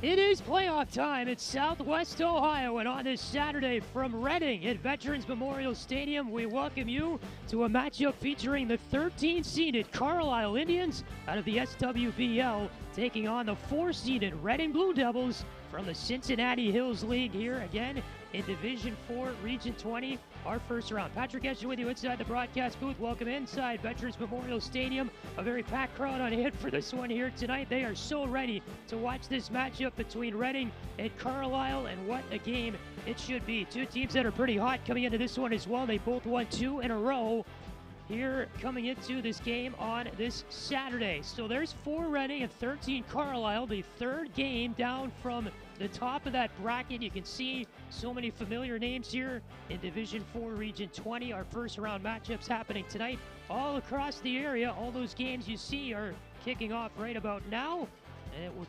It is playoff time in Southwest Ohio, and on this Saturday from Reading at Veterans Memorial Stadium, we welcome you to a matchup featuring the 13th-seeded Carlisle Indians out of the SWBL taking on the 4th-seeded Reading Blue Devils from the Cincinnati Hills League here again in Division IV, Region 20, our first round. Patrick Escher with you inside the broadcast booth. Welcome inside Veterans Memorial Stadium. A very packed crowd on hand for this one here tonight. They are so ready to watch this matchup between Reading and Carlisle, and what a game it should be. Two teams that are pretty hot coming into this one as well. They both won 2 in a row here coming into this game on this Saturday. So there's 4 Reading and 13 Carlisle, the third game down from the top of that bracket. You can see so many familiar names here in Division IV Region 20. Our first round matchups happening tonight all across the area. All those games you see are kicking off right about now, and it will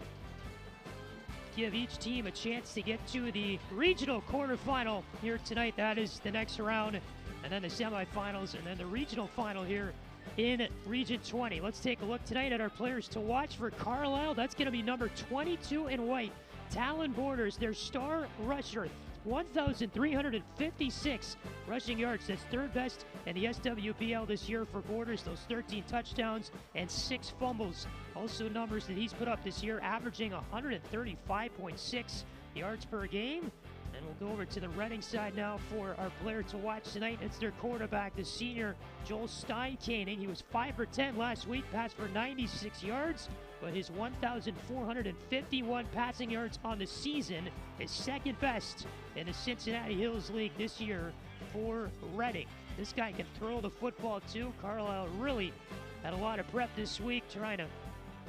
give each team a chance to get to the regional quarterfinal here tonight. That is the next round, and then the semifinals, and then the regional final here in Region 20. Let's take a look tonight at our players to watch for Carlisle. That's going to be number 22 in white, Talon Borders, their star rusher, 1,356 rushing yards. That's third best in the SWBL this year for Borders. Those 13 touchdowns and 6 fumbles. Also numbers that he's put up this year, averaging 135.6 yards per game. And we'll go over to the Reading side now for our player to watch tonight. It's their quarterback, the senior Joel Steinkaning. He was 5 for 10 last week, passed for 96 yards, but his 1,451 passing yards on the season is second best in the Cincinnati Hills League this year for Reading. This guy can throw the football too. Carlisle really had a lot of prep this week trying to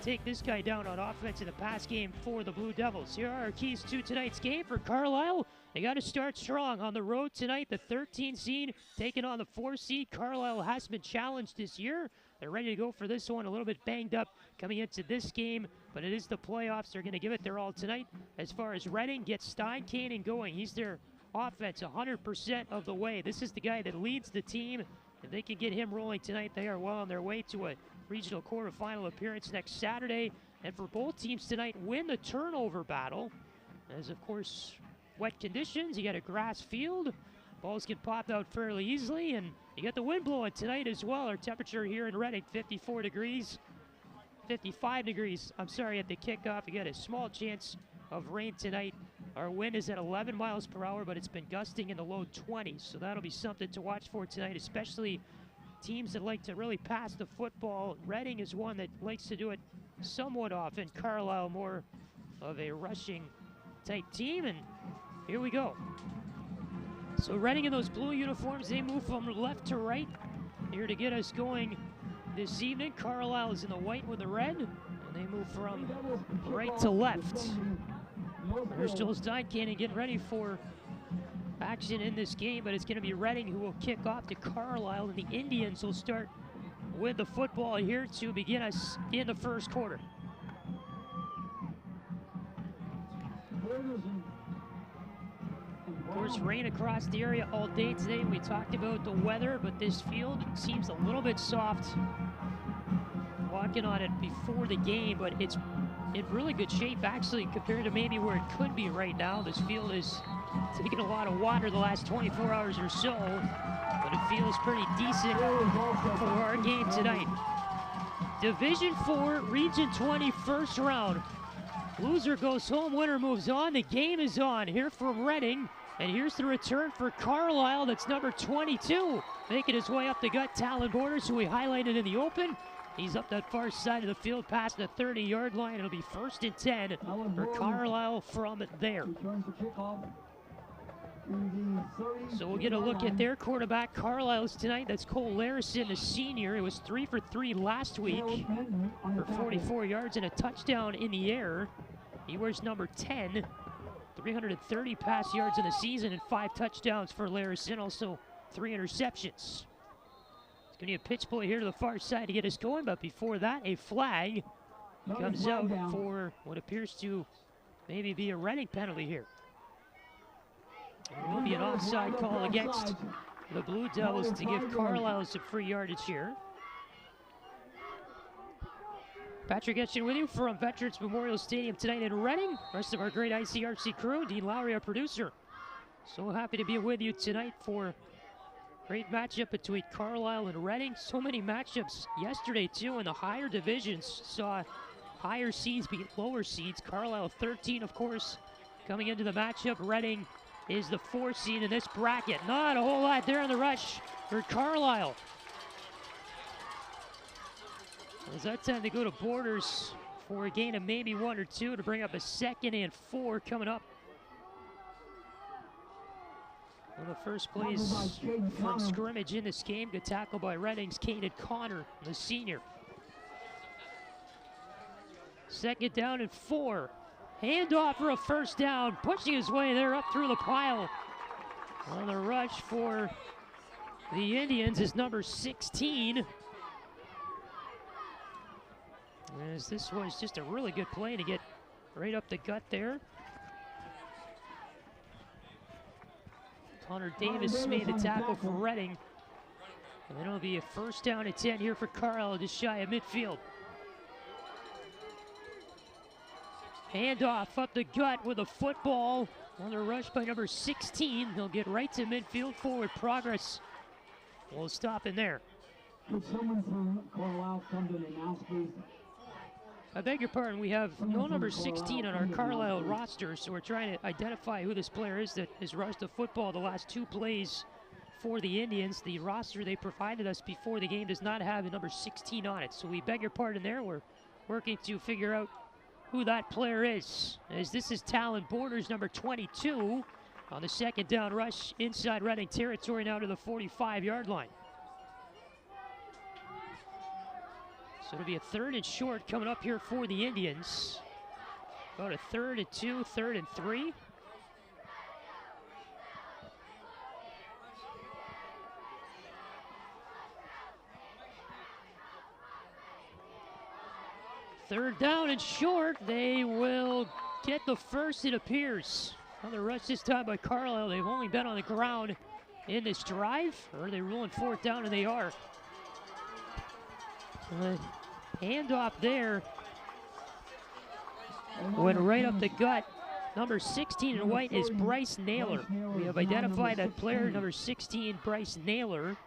take this guy down on offense in the pass game for the Blue Devils. Here are our keys to tonight's game for Carlisle. They got to start strong on the road tonight. The 13 seed taking on the 4 seed. Carlisle has been challenged this year. They're ready to go for this one, a little bit banged up coming into this game, but it is the playoffs. They're going to give it their all tonight. As far as Reading gets Steinkaning going, he's their offense 100% of the way. This is the guy that leads the team. If they can get him rolling tonight, they are well on their way to a regional quarterfinal appearance next Saturday. And for both teams tonight, win the turnover battle. As of course, wet conditions, you got a grass field. Balls can pop out fairly easily, and you got the wind blowing tonight as well. Our temperature here in Reading, 55 degrees, at the kickoff. You got a small chance of rain tonight. Our wind is at 11 miles per hour, but it's been gusting in the low 20s, so that'll be something to watch for tonight, especially teams that like to really pass the football. Reading is one that likes to do it somewhat often. Carlisle more of a rushing type team, and here we go. So Reading in those blue uniforms, they move from left to right here to get us going this evening. Carlisle is in the white with the red, and they move from right to left. There's Joel Steinkaning getting ready for action in this game, but it's going to be Reading who will kick off to Carlisle, and the Indians will start with the football here to begin us in the first quarter. Of course, rain across the area all day today. We talked about the weather, but this field seems a little bit soft. Walking on it before the game, but it's in really good shape actually compared to maybe where it could be right now. This field is taking a lot of water the last 24 hours or so, but it feels pretty decent for our game tonight. Division IV, Region 20, first round. Loser goes home, winner moves on. The game is on here from Reading, and here's the return for Carlisle. That's number 22, making his way up the gut, Talon Borders, who we highlighted in the open. He's up that far side of the field past the 30-yard line. It'll be 1st and 10 for Carlisle from there. So we'll get a look at their quarterback, Carlisle's tonight. That's Cole Larison, the senior. It was 3 for 3 last week for 44 yards and a touchdown in the air. He wears number 10, 330 pass yards in the season and 5 touchdowns for Larison, also 3 interceptions. It's going to be a pitch play here to the far side to get us going, but before that, a flag comes out for what appears to maybe be a Reading penalty here. There will be an offside call against the Blue Devils to give Carlisle some free yardage here. Patrick Etchen with you from Veterans Memorial Stadium tonight in Reading. Rest of our great ICRC crew, Dean Lowry, our producer. So happy to be with you tonight for a great matchup between Carlisle and Reading. So many matchups yesterday too in the higher divisions. Saw higher seeds beat lower seeds. Carlisle 13, of course, coming into the matchup. Reading is the 4th seed in this bracket. Not a whole lot there in the rush for Carlisle. As that time to go to Borders for a gain of maybe 1 or 2 to bring up a 2nd and 4 coming up. Well, the first plays from scrimmage in this game. Good tackle by Reading's Caden Connor, the senior. 2nd down and 4. Handoff for a 1st down. Pushing his way there up through the pile. On the rush for the Indians is number 16. As this was just a really good play to get right up the gut there. Connor Davis made the tackle for Reading. And it'll be a 1st down and 10 here for Carlisle, just shy of midfield. Handoff up the gut with a football. On the rush by number 16. He'll get right to midfield. Forward progress. We'll stop in there. Could someone from Carlisle come to announce, please? I beg your pardon, we have no number 16 on our Carlisle roster, so we're trying to identify who this player is that has rushed the football the last 2 plays for the Indians. The roster they provided us before the game does not have a number 16 on it, so we beg your pardon there. We're working to figure out who that player is, as this is Talon Borders, number 22, on the 2nd down rush inside Reading territory now to the 45-yard line. So it'll be a 3rd and short coming up here for the Indians. About a 3rd and 2, 3rd and 3. Third down and short. They will get the 1st, it appears. On the rush this time by Carlisle. They've only been on the ground in this drive. Or are they ruling 4th down? And they are. Handoff there. Went right up the gut. Number 16 in white is Bryce Naylor. We have identified that player, number 16, Bryce Naylor.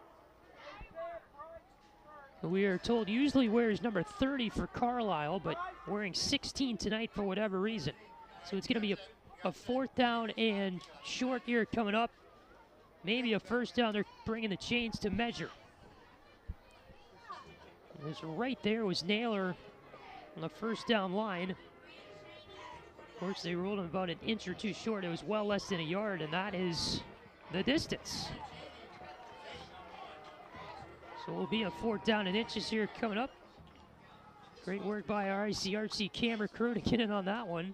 We are told usually wears number 30 for Carlisle, but wearing 16 tonight for whatever reason. So it's going to be a 4th down and short here coming up. Maybe a 1st down. They're bringing the chains to measure. It was right there was Naylor on the 1st down line. Of course, they ruled him about an inch or 2 short. It was well less than a yard, and that is the distance. So we'll be a 4th down and inches here coming up. Great work by our ICRC camera crew to get in on that one.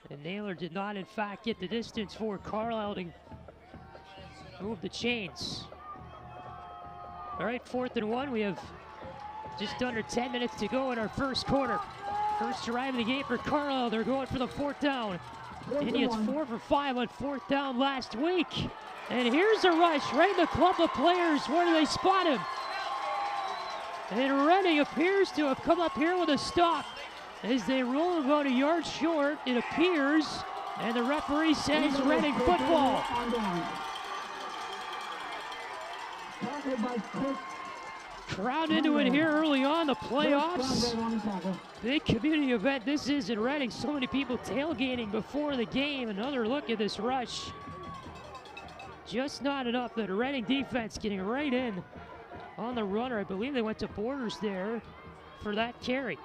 And Naylor did not, in fact, get the distance for Carlisle to move the chains. All right, 4th and 1. We have just under 10 minutes to go in our 1st quarter. First drive of the game for Carlisle. They're going for the 4th down. Indians 4 for 5 on 4th down last week. And here's a rush right in the clump of players. Where do they spot him? And Reading appears to have come up here with a stop as they roll about a yard short, it appears. And the referee says Reading football. Crowd into it here early on, the playoffs. Big community event this is in Reading. So many people tailgating before the game. Another look at this rush. Just not enough. The Reading defense getting right in on the runner. I believe they went to Borders there for that carry.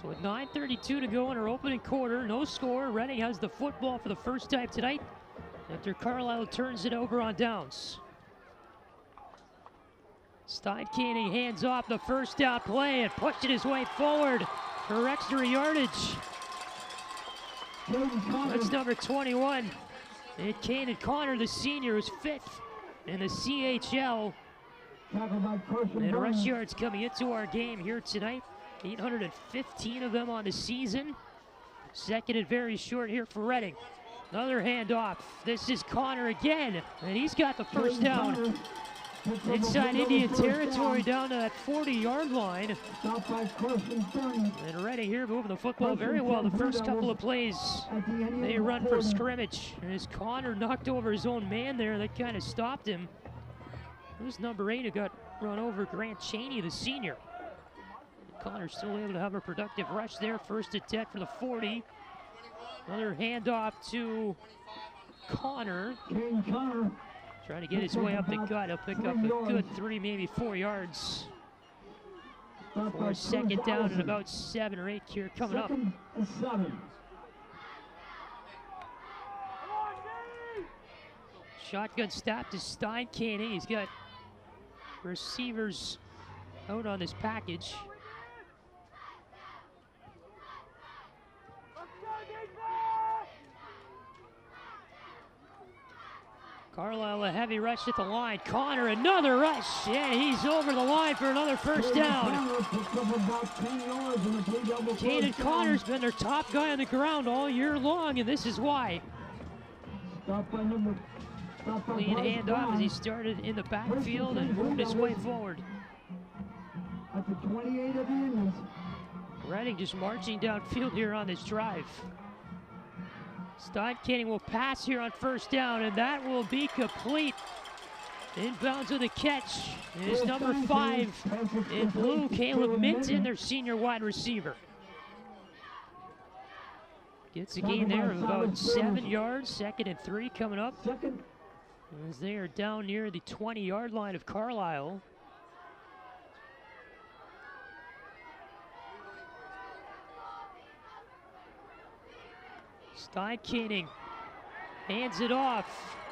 So with 9:32 to go in our opening quarter, no score. Reading has the football for the first time tonight after Carlisle turns it over on downs. Steinkaning hands off the 1st down play and pushing his way forward for extra yardage. That's number 21. And Caden Connor, the senior, is 5th in the CHL. And rush yards coming into our game here tonight. 815 of them on the season. 2nd and very short here for Reading. Another handoff. This is Connor again, and he's got the 1st down. inside Indian territory down to that 40-yard line. Stopped by Carson Burns. And Reading here moving the football very well the first couple of plays. They run for scrimmage. And as Connor knocked over his own man there, that kind of stopped him. It was number 8 who got run over, Grant Cheney, the senior. Connor still able to have a productive rush there. First and 10 for the 40. Another handoff to Connor. Connor. Trying to get his way up the gut. He'll pick up a good 3, maybe 4 yards. For a second down and about 7 or 8 here coming up. Second and 7. Shotgun snap to Steinkaning. He's got receivers out on this package. Carlisle a heavy rush at the line. Connor another rush, and he's over the line for another first down. Caden Connor's been their top guy on the ground all year long, and this is why. Clean handoff as he started in the backfield and moved his way forward. At the 28 of the Indians. Reading just marching downfield here on this drive. Steinkaning will pass here on first down, and that will be complete. Inbounds with a catch is number 5 in blue, Caleb Minton, their senior wide receiver. Gets a gain there of about 7 yards, 2nd and 3 coming up. As they are down near the 20-yard line of Carlisle. Steinkaning hands it off,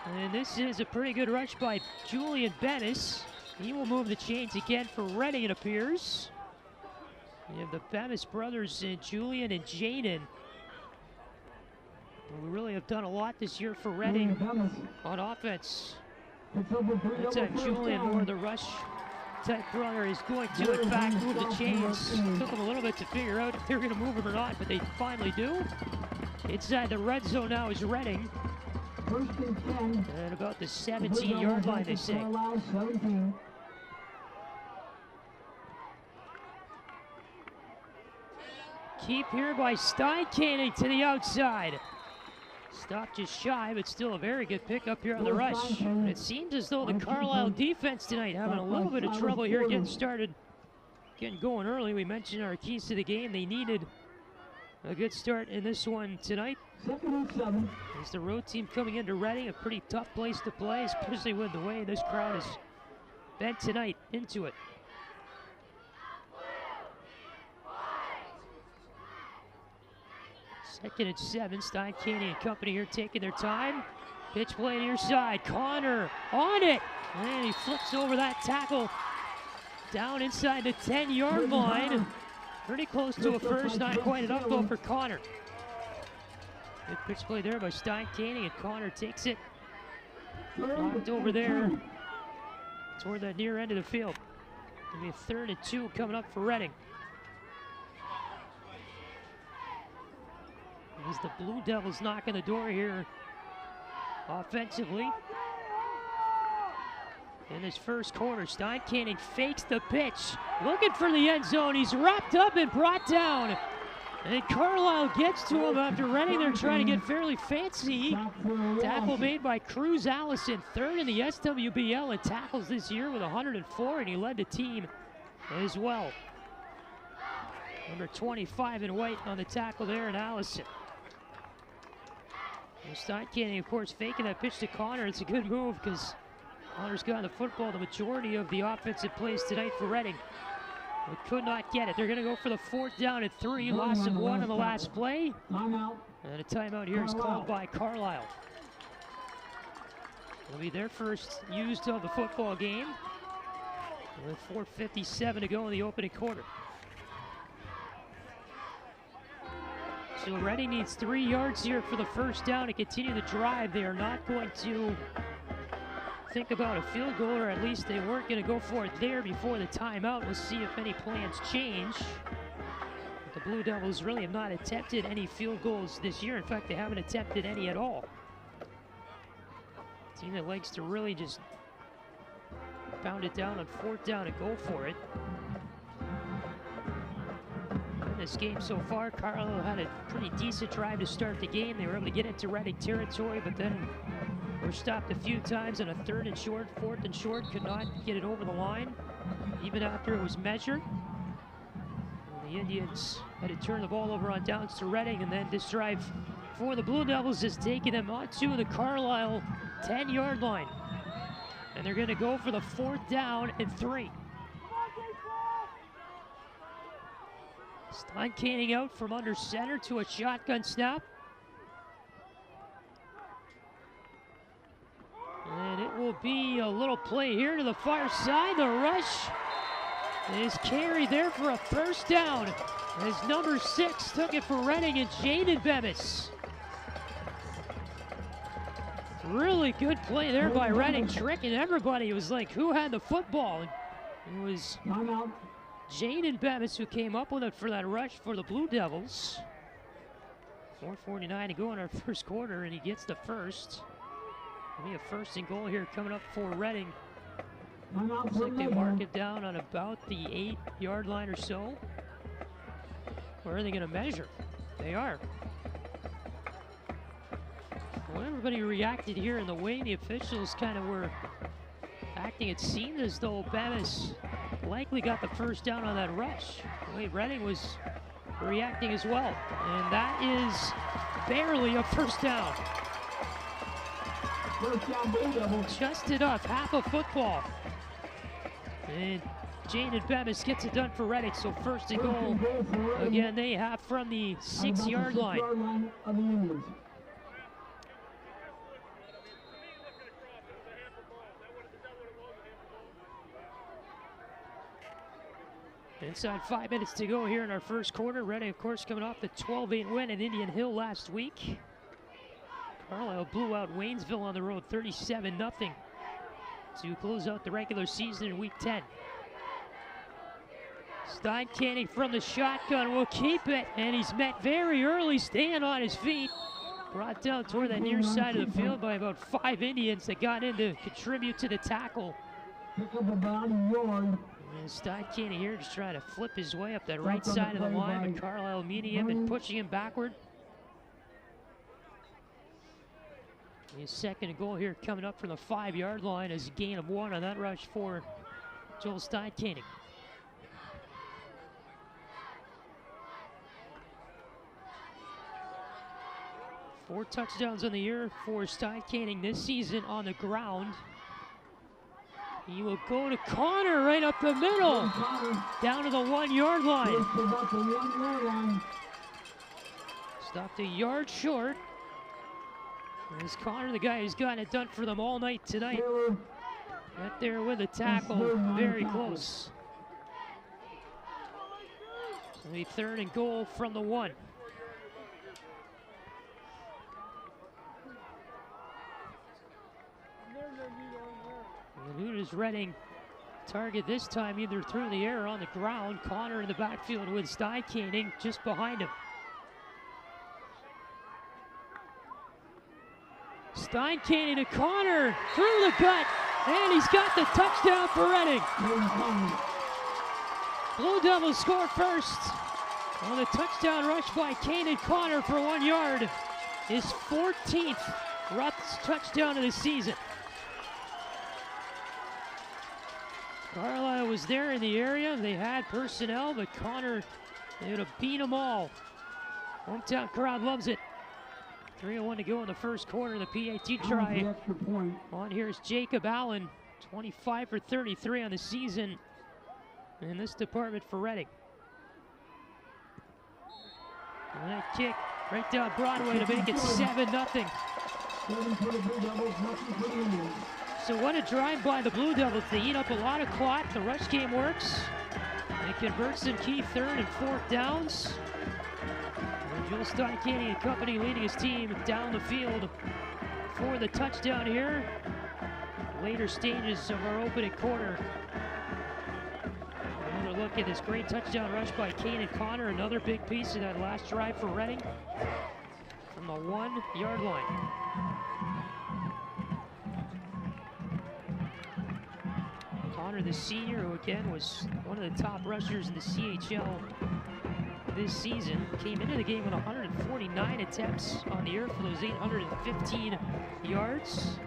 and this is a pretty good rush by Julian Bemis. He will move the chains again for Reading, it appears. You have the Bemis brothers, Julian and Jaden. We really have done a lot this year for Reading on offense. That's Julian, more the rush type brother, is going to in fact move the chains. Took them a little bit to figure out if they're going to move them or not, but they finally do. Inside the red zone now is Reading. First and 10. At about the 17-yard line, they say. Keep here by Steinkaning to the outside. Stopped just shy, but still a very good pickup here on the rush. And it seems as though the Carlisle defense tonight having a little bit of trouble here getting started, getting going early. We mentioned our keys to the game. They needed a good start in this one tonight. It's the road team coming into Reading, a pretty tough place to play, especially with the way this crowd has been tonight into it. Second and 7, Steinkaning and company here taking their time. Pitch play near side, Connor on it, and he flips over that tackle down inside the 10-yard line. Pretty close to a first, not quite enough though for Connor. Good pitch play there by Steinkaning, and Connor takes it. Knocked over there toward that near end of the field. It'll be a 3rd and 2 coming up for Reading. As the Blue Devils knock on the door here offensively. In this first quarter, Steinkaning fakes the pitch, looking for the end zone. He's wrapped up and brought down. And Carlisle gets to him after Reading. They're trying to get fairly fancy. Tackle made by Cruz Allison, 3rd in the SWBL in tackles this year with 104, and he led the team as well. Number 25 in white on the tackle there in Allison. And Steinkaning, of course, faking that pitch to Connor. It's a good move because Connor's got the football the majority of the offensive plays tonight for Reading. They could not get it. They're going to go for the 4th down and 3. Loss of 1 on the last play. And a timeout here is called by Carlisle. It'll be their first used of the football game. With 4:57 to go in the opening quarter. So Reading needs 3 yards here for the first down to continue the drive. They are not going to think about a field goal, or at least they weren't going to go for it there before the timeout. We'll see if any plans change. But the Blue Devils really have not attempted any field goals this year. In fact, they haven't attempted any at all. A team that likes to really just pound it down on 4th down and go for it. In this game so far, Carlisle had a pretty decent drive to start the game. They were able to get into Reading territory, but then were stopped a few times on a 3rd and short, 4th and short, could not get it over the line, even after it was measured. And the Indians had to turn the ball over on downs to Reading, and then this drive for the Blue Devils has taken them onto the Carlisle 10-yard line. And they're going to go for the 4th down and 3. Steinkaning out from under center to a shotgun snap. And it will be a little play here to the far side. The rush is carried there for a 1st down as number 6 took it for Reading and Jaden Bemis. Really good play there by Reading, tricking everybody. It was like, who had the football? It was Jaden Bemis who came up with it for that rush for the Blue Devils. 4:49 to go in our 1st quarter, and he gets the 1st. It'll be a 1st and goal here coming up for Reading. Looks like they mark it down on about the 8-yard line or so. Where are they going to measure? They are. Well, everybody reacted here in the way the officials kind of were acting. It seemed as though Bemis likely got the 1st down on that rush. The way Reading was reacting as well. And that is barely a 1st down. Just enough, half a football. And Jaden Bemis gets it done for Reading, so 1st and goal. Again, they have from the 6-yard line. Inside 5 minutes to go here in our 1st quarter. Reading, of course, coming off the 12-8 win at Indian Hill last week. Carlisle blew out Waynesville on the road 37-0 to close out the regular season in Week 10. Steinkaning from the shotgun will keep it, and he's met very early, staying on his feet. Brought down toward that near side of the field by about 5 Indians that got in to contribute to the tackle. And Steinkaning here just trying to flip his way up that right side of the line, but Carlisle meeting him and pushing him backward. His 2nd goal here coming up from the 5-yard line as a gain of 1 on that rush for Joel Steinkaning. Four touchdowns on the year for Steinkaning this season on the ground. He will go to Connor right up the middle, down to the 1-yard line. Stopped a yard short. As Connor, the guy who's gotten it done for them all night tonight, right there with the tackle, very close. So it'll be 3rd and goal from the 1. And who does Reading target this time, either through the air or on the ground? Connor in the backfield with Steinkaning just behind him. Steinkaning to Connor, through the gut, and he's got the touchdown for Reading. Blue Devils score 1st on the touchdown rush by Kanan Connor for 1 yard. His 14th Ruff's touchdown of the season. Carlisle was there in the area. They had personnel, but Connor, they would have beat them all. Hometown crowd loves it. 3:01 to go in the 1st quarter. The PAT try on here is Jacob Allen, 25 for 33 on the season in this department for Reading. And that kick right down Broadway to make it 7-0. So what a drive by the Blue Devils. They eat up a lot of clock. The rush game works. It converts some key 3rd and 4th downs. Joel Steinkaning and company leading his team down the field for the touchdown here. Later stages of our opening quarter. Another look at this great touchdown rush by Kanan Connor. Another big piece of that last drive for Reading from the 1-yard line. Connor, the senior, who again was one of the top rushers in the CHL this season, came into the game with 149 attempts on the year for those 815 yards,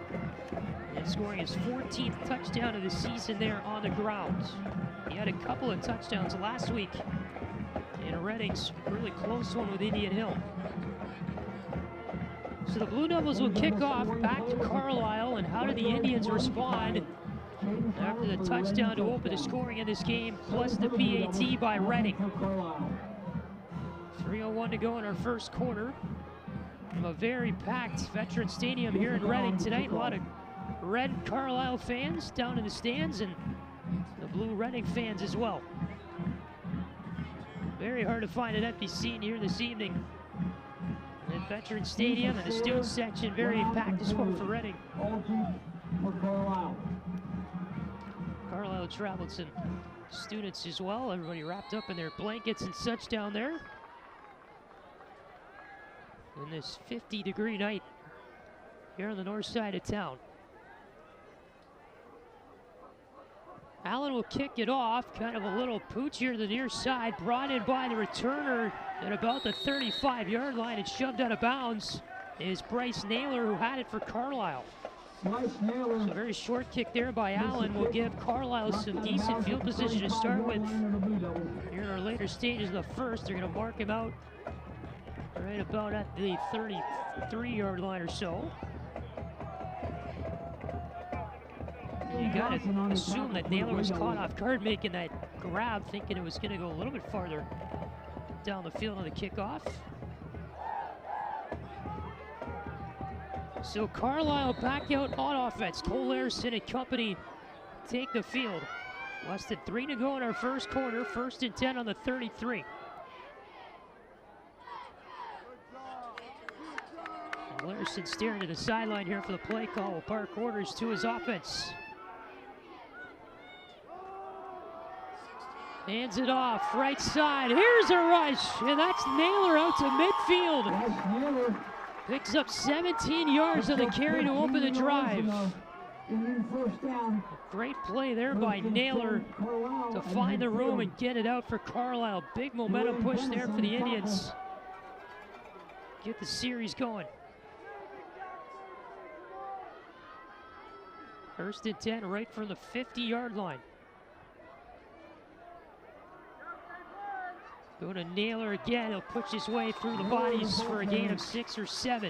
and scoring his 14th touchdown of the season there on the ground. He had a couple of touchdowns last week in Reading's really close one with Indian Hill. So the Blue Devils will kick off back to Carlisle, and how do the Indians respond after the touchdown to open the scoring in this game, plus the PAT by Reading? 3:01 to go in our first quarter from a very packed Veterans Stadium here in Reading tonight. A lot of red Carlisle fans down in the stands, and the blue Reading fans as well. Very hard to find an empty seat here this evening at Veterans Stadium, and the student section very packed as well for Reading. Carlisle traveled some students as well. Everybody wrapped up in their blankets and such down there in this 50-degree night here on the north side of town. Allen will kick it off, kind of a little pooch here to the near side, brought in by the returner at about the 35-yard line and shoved out of bounds is Bryce Naylor, who had it for Carlisle. So a very short kick there by Allen will give Carlisle some decent field position to start with here in our later stages of the first. They're going to mark him out right about at the 33-yard line or so. You got to assume that Naylor was caught off guard making that grab, thinking it was going to go a little bit farther down the field on the kickoff. So Carlisle back out on offense. Cole Larison and company take the field. Less than 3 to go in our first quarter. 1st and 10 on the 33. And Larison staring to the sideline here for the play call. Will park orders to his offense. Hands it off, right side. Here's a rush, and that's Naylor out to midfield. Picks up 17 yards on the carry to open the drive. Great play there by Naylor to find the room and get it out for Carlisle. Big momentum push there for the Indians. Get the series going. 1st and 10 right from the 50-yard line. Go to Naylor again. He'll push his way through the bodies for a gain of 6 or 7.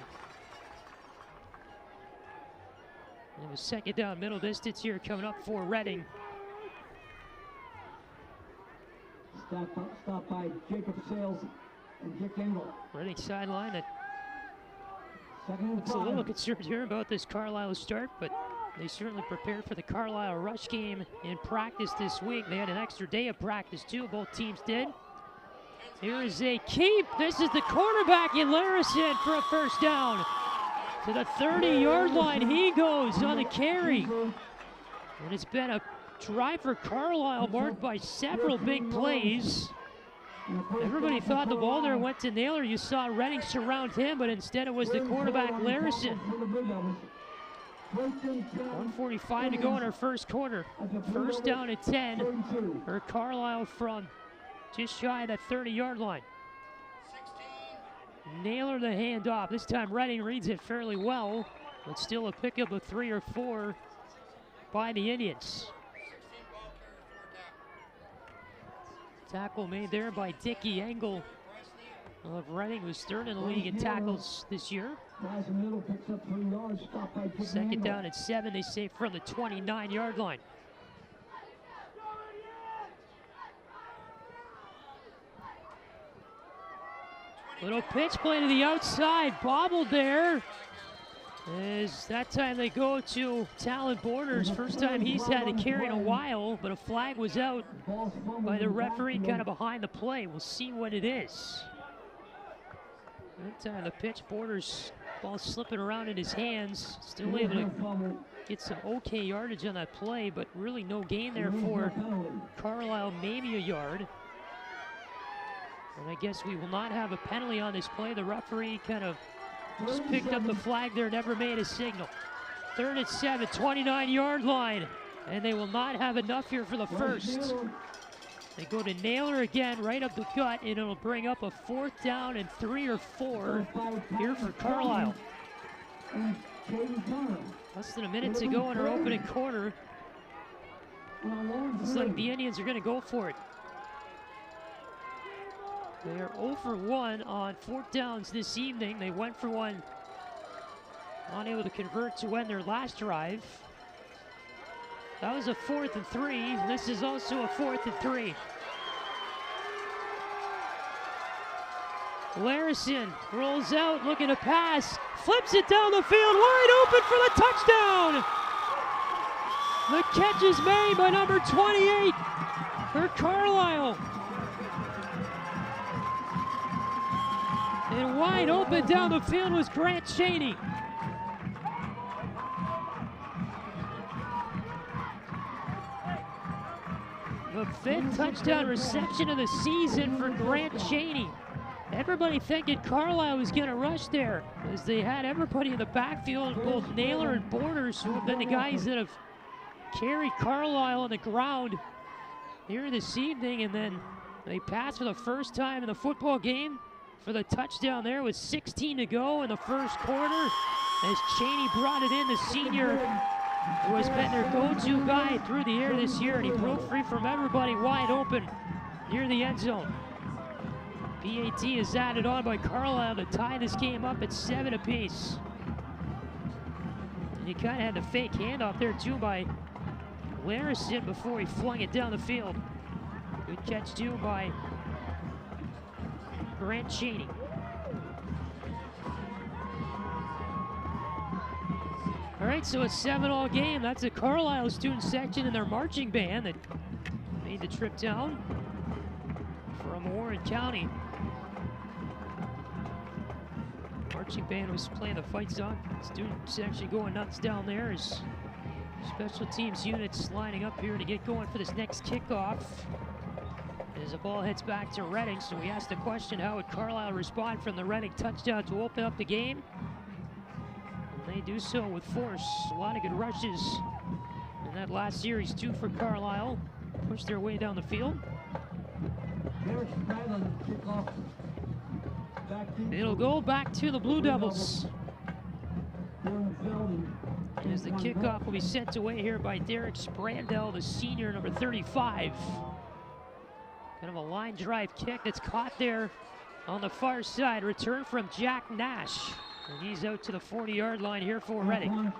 And a 2nd down, middle distance here coming up for Reading. Stop by Jacob Sales and Dick Engel. Reading sideline that looks a little concerned here about this Carlisle start, but they certainly prepared for the Carlisle rush game in practice this week. They had an extra day of practice too, both teams did. Here is a keep. This is the quarterback in Larison for a 1st down. To the 30-yard line he goes on the carry. And it's been a drive for Carlisle marked by several big plays. Everybody thought the ball there went to Naylor. You saw Reading surround him, but instead it was the quarterback Larison. 1:45 to go in our first quarter. 1st down at 10 for Carlisle from just shy of that 30-yard line. Naylor the handoff. This time Reading reads it fairly well, but still a pickup of 3 or 4 by the Indians. Tackle made there by Dickie Engel of Reading, who's 3rd in the league in tackles this year. 2nd down at 7, they say, from the 29-yard line. Little pitch play to the outside, bobbled there. As that time they go to Talon Borders. First time he's had a carry in a while, but a flag was out by the referee kind of behind the play. We'll see what it is. That time the pitch, Borders, ball slipping around in his hands. Still able to get some okay yardage on that play, but really no gain there for Carlisle, maybe a yard. And I guess we will not have a penalty on this play. The referee kind of just picked up the flag there, never made a signal. 3rd and 7, 29-yard line. And they will not have enough here for the first. They go to Naylor again, right up the gut, and it'll bring up a 4th down and 3 or 4 here for Carlisle. Less than a minute to go in our opening quarter. Looks like the Indians are going to go for it. They are 0 for 1 on 4th downs this evening. They went for one, unable to convert to end their last drive. That was a 4th and 3. This is also a 4th and 3. Larison rolls out, looking to pass, flips it down the field, wide open for the touchdown. The catch is made by number 28 for Carlisle. And wide open down the field was Grant Cheney. The 5th touchdown reception of the season for Grant Cheney. Everybody thinking Carlisle was going to rush there, as they had everybody in the backfield, both Naylor and Borders, who have been the guys that have carried Carlisle on the ground here this evening. And then they passed for the first time in the football game for the touchdown there with 16 to go in the first quarter, as Cheney brought it in, the senior who has been their go-to guy through the air this year, and he broke free from everybody wide open near the end zone. PAT is added on by Carlisle to tie this game up at 7 apiece. And he kind of had the fake handoff there too by Larison before he flung it down the field. Good catch too by Grant Cheney. All right, so a 7-all game. That's a Carlisle student section and their marching band that made the trip down from Warren County. Marching band was playing the fight song. Student section going nuts down there as special teams units lining up here to get going for this next kickoff. As the ball heads back to Reading, so we asked the question, how would Carlisle respond from the Reading touchdown to open up the game? And they do so with force. A lot of good rushes in that last series too for Carlisle. Push their way down the field. It'll go back to the Blue Devils. As the kickoff will be sent away here by Derek Sprandell, the senior, number 35. Kind of a line drive kick that's caught there on the far side. Return from Jack Nash. And he's out to the 40-yard line here for Reading.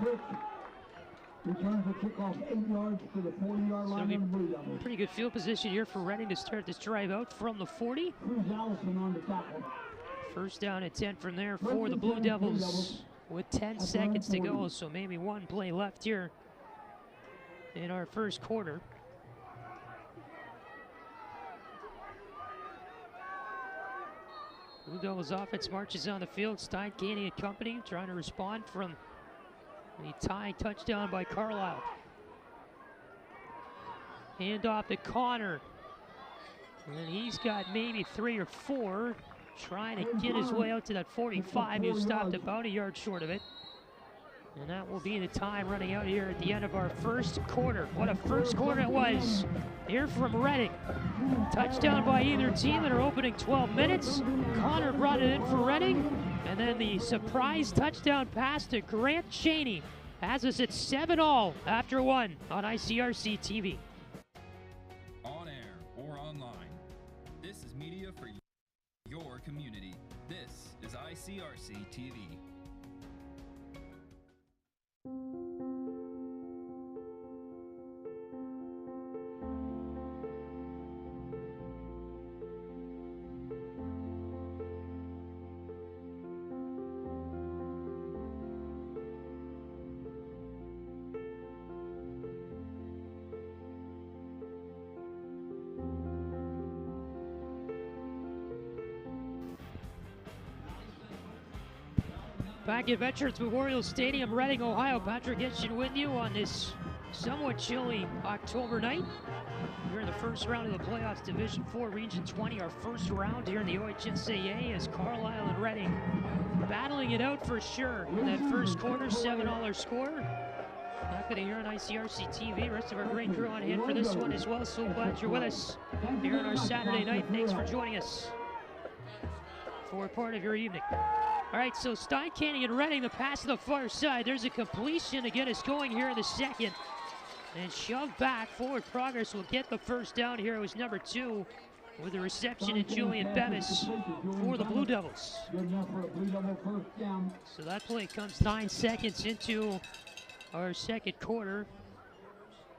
Return for kickoff 8 yards to the 40-yard line of the Blue Devils. Pretty good field position here for Reading to start this drive out from the 40. Allison on the tackle. First down at 10 from there for the Blue Devils with 10 seconds to go, so maybe one play left here in our first quarter. Blue Devils offense marches on the field. Stein, Caney, and company trying to respond from the tie touchdown by Carlisle. Hand off to Connor. And he's got maybe 3 or 4. Trying to get his way out to that 45. He was stopped about a yard short of it. And that will be the time running out here at the end of our first quarter. What a first quarter it was here from Reading. Touchdown by either team in our opening 12 minutes. Connor brought it in for Reading. And then the surprise touchdown pass to Grant Cheney has us at 7-all after 1 on ICRC-TV. On air or online, this is media for your community. This is ICRC-TV. Back at Veterans Memorial Stadium, Reading, Ohio. Patrick Hitchin with you on this somewhat chilly October night. We're in the first round of the playoffs, Division IV, Region 20, our first round here in the OHSAA as Carlisle and Reading battling it out for sure in that first quarter. 7-all score. Not Back with you here on ICRC-TV. Rest of our great crew on hand for this one as well. So glad you're with us here on our Saturday night. Thanks for joining us for part of your evening. All right, so Steincanning and Redding, the pass to the far side. There's a completion to get us going here in the second. And shoved back. Forward progress will get the first down here. It was number 2 with the reception in Julian Bemis for the Blue Devils. So that play comes 9 seconds into our second quarter.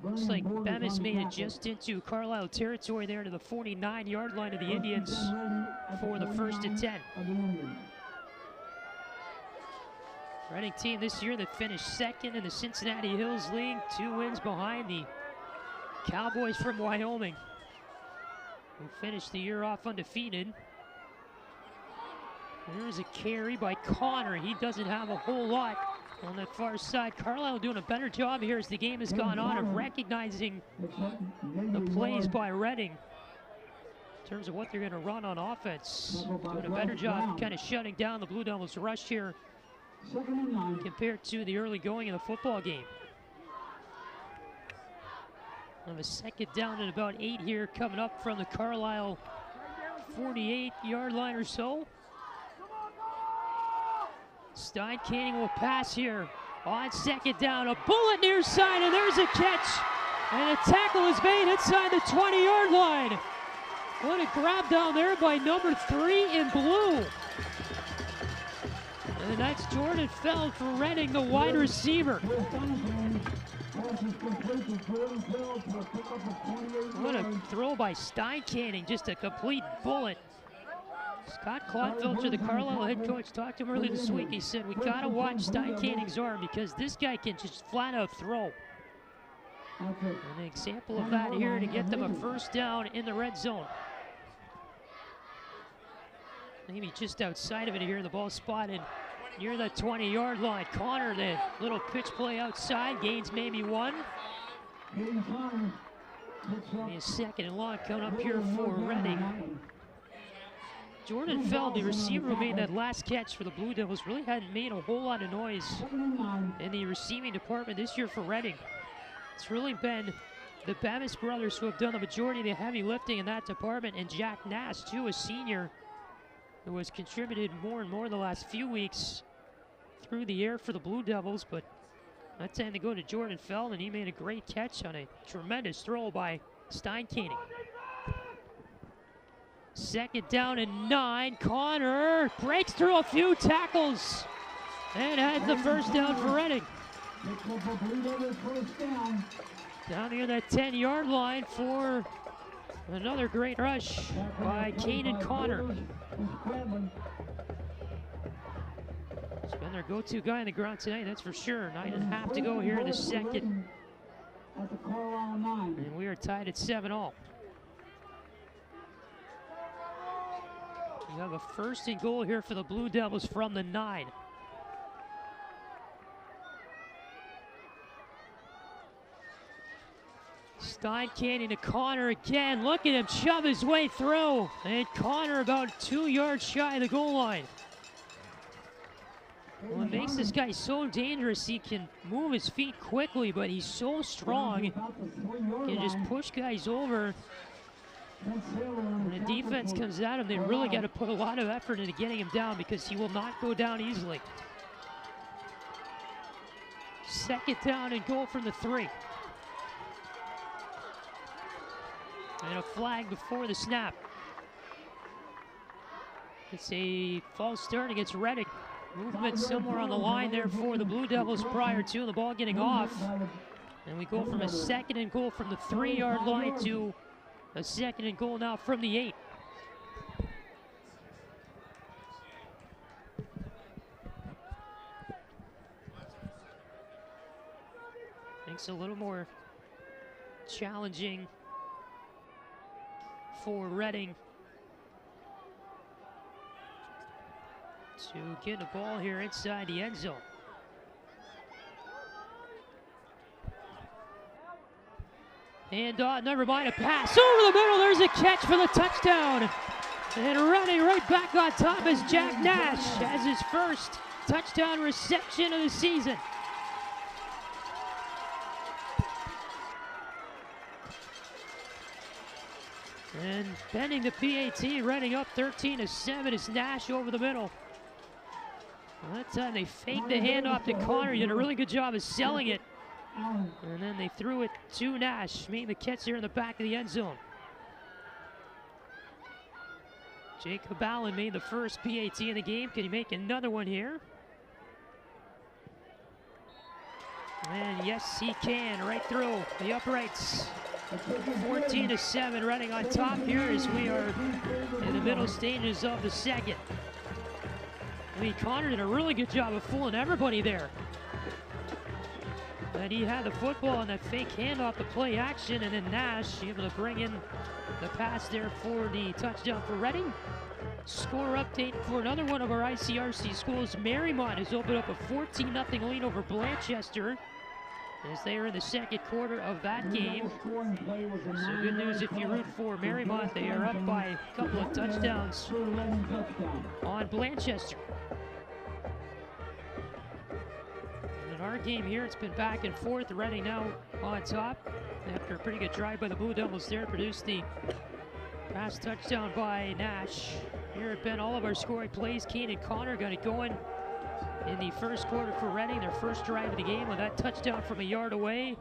Looks like Bemis made it just into Carlisle territory there to the 49-yard line of the Indians for the 1st and 10. Reading team this year that finished second in the Cincinnati Hills League, 2 wins behind the Cowboys from Wyoming, who finished the year off undefeated. There's a carry by Connor. He doesn't have a whole lot on that far side. Carlisle doing a better job here as the game has gone on of recognizing the plays by Reading in terms of what they're going to run on offense. Doing a better job kind of shutting down the Blue Devils' rush here compared to the early going of the football game. On a second down and about 8 here coming up from the Carlisle 48-yard line or so. Steincanning will pass here on second down. A bullet near side, and there's a catch. And a tackle is made inside the 20-yard line. What a grab down there by number 3 in blue. And that's Jordan Feld for Reading, the wide receiver. What a throw by Steincanning, just a complete bullet. Scott Clodfelter, the Carlisle head coach, talked to him early this week. He said, we gotta watch Steincanning's arm because this guy can just flat out throw. An example of that here to get them a first down in the red zone. Maybe just outside of it here, the ball spotted near the 20-yard line. Connor, the little pitch play outside, gains maybe 1. Maybe a second and long coming up here for Reading. Jordan Feld, the receiver who made that last catch for the Blue Devils, really hadn't made a whole lot of noise in the receiving department this year for Reading. It's really been the Bemis brothers who have done the majority of the heavy lifting in that department, and Jack Nash, too, a senior, who has contributed more and more the last few weeks through the air for the Blue Devils. But that time to go to Jordan Feld, and he made a great catch on a tremendous throw by Steincanning. Second down and 9. Connor breaks through a few tackles and has the first down for Reading. Down near that 10-yard line for another great rush by Caden Connor. He's been their go-to guy on the ground tonight, that's for sure. 9.5 to go here in the second. And we are tied at 7-all. We have a first and goal here for the Blue Devils from the 9. Steincanning to Connor again. Look at him shove his way through. And Connor about 2 yards shy of the goal line. Well, it makes this guy so dangerous. He can move his feet quickly, but he's so strong. He can just push guys over. When the defense comes at him, they really got to put a lot of effort into getting him down because he will not go down easily. Second down and goal from the 3. And a flag before the snap. It's a false start against Reading. Movement somewhere on the line there for the Blue Devils prior to the ball getting off. And we go from a second and goal from the 3-yard line to a second and goal now from the 8. Makes it a little more challenging for Reading to get the ball here inside the end zone. And never mind, a pass over the middle. There's a catch for the touchdown. And running right back on top is Jack Nash as his first touchdown reception of the season. And bending the PAT, running up 13-7 is Nash over the middle. Well, that time they faked the handoff to Connor. He did a really good job of selling it. And then they threw it to Nash, made the catch here in the back of the end zone. Jacob Allen made the first PAT in the game. Can he make another one here? And yes, he can, right through the uprights. 14-7, running on top here as we are in the middle stages of the second. I mean, Connor did a really good job of fooling everybody there. And he had the football on that fake handoff, the play action, and then Nash able to bring in the pass there for the touchdown for Reading. Score update for another one of our ICRC schools. Marymount has opened up a 14-0 lead over Blanchester as they are in the second quarter of that game. So good news if you root for Marymount. They are up by a couple of touchdowns on Blanchester. In our game here, it's been back and forth. Reading now on top after a pretty good drive by the Blue Devils there, produced the pass touchdown by Nash. Here at Ben, all of our scoring plays, Kane and Connor got it going in the first quarter for Reading, their first drive of the game with that touchdown from a yard away.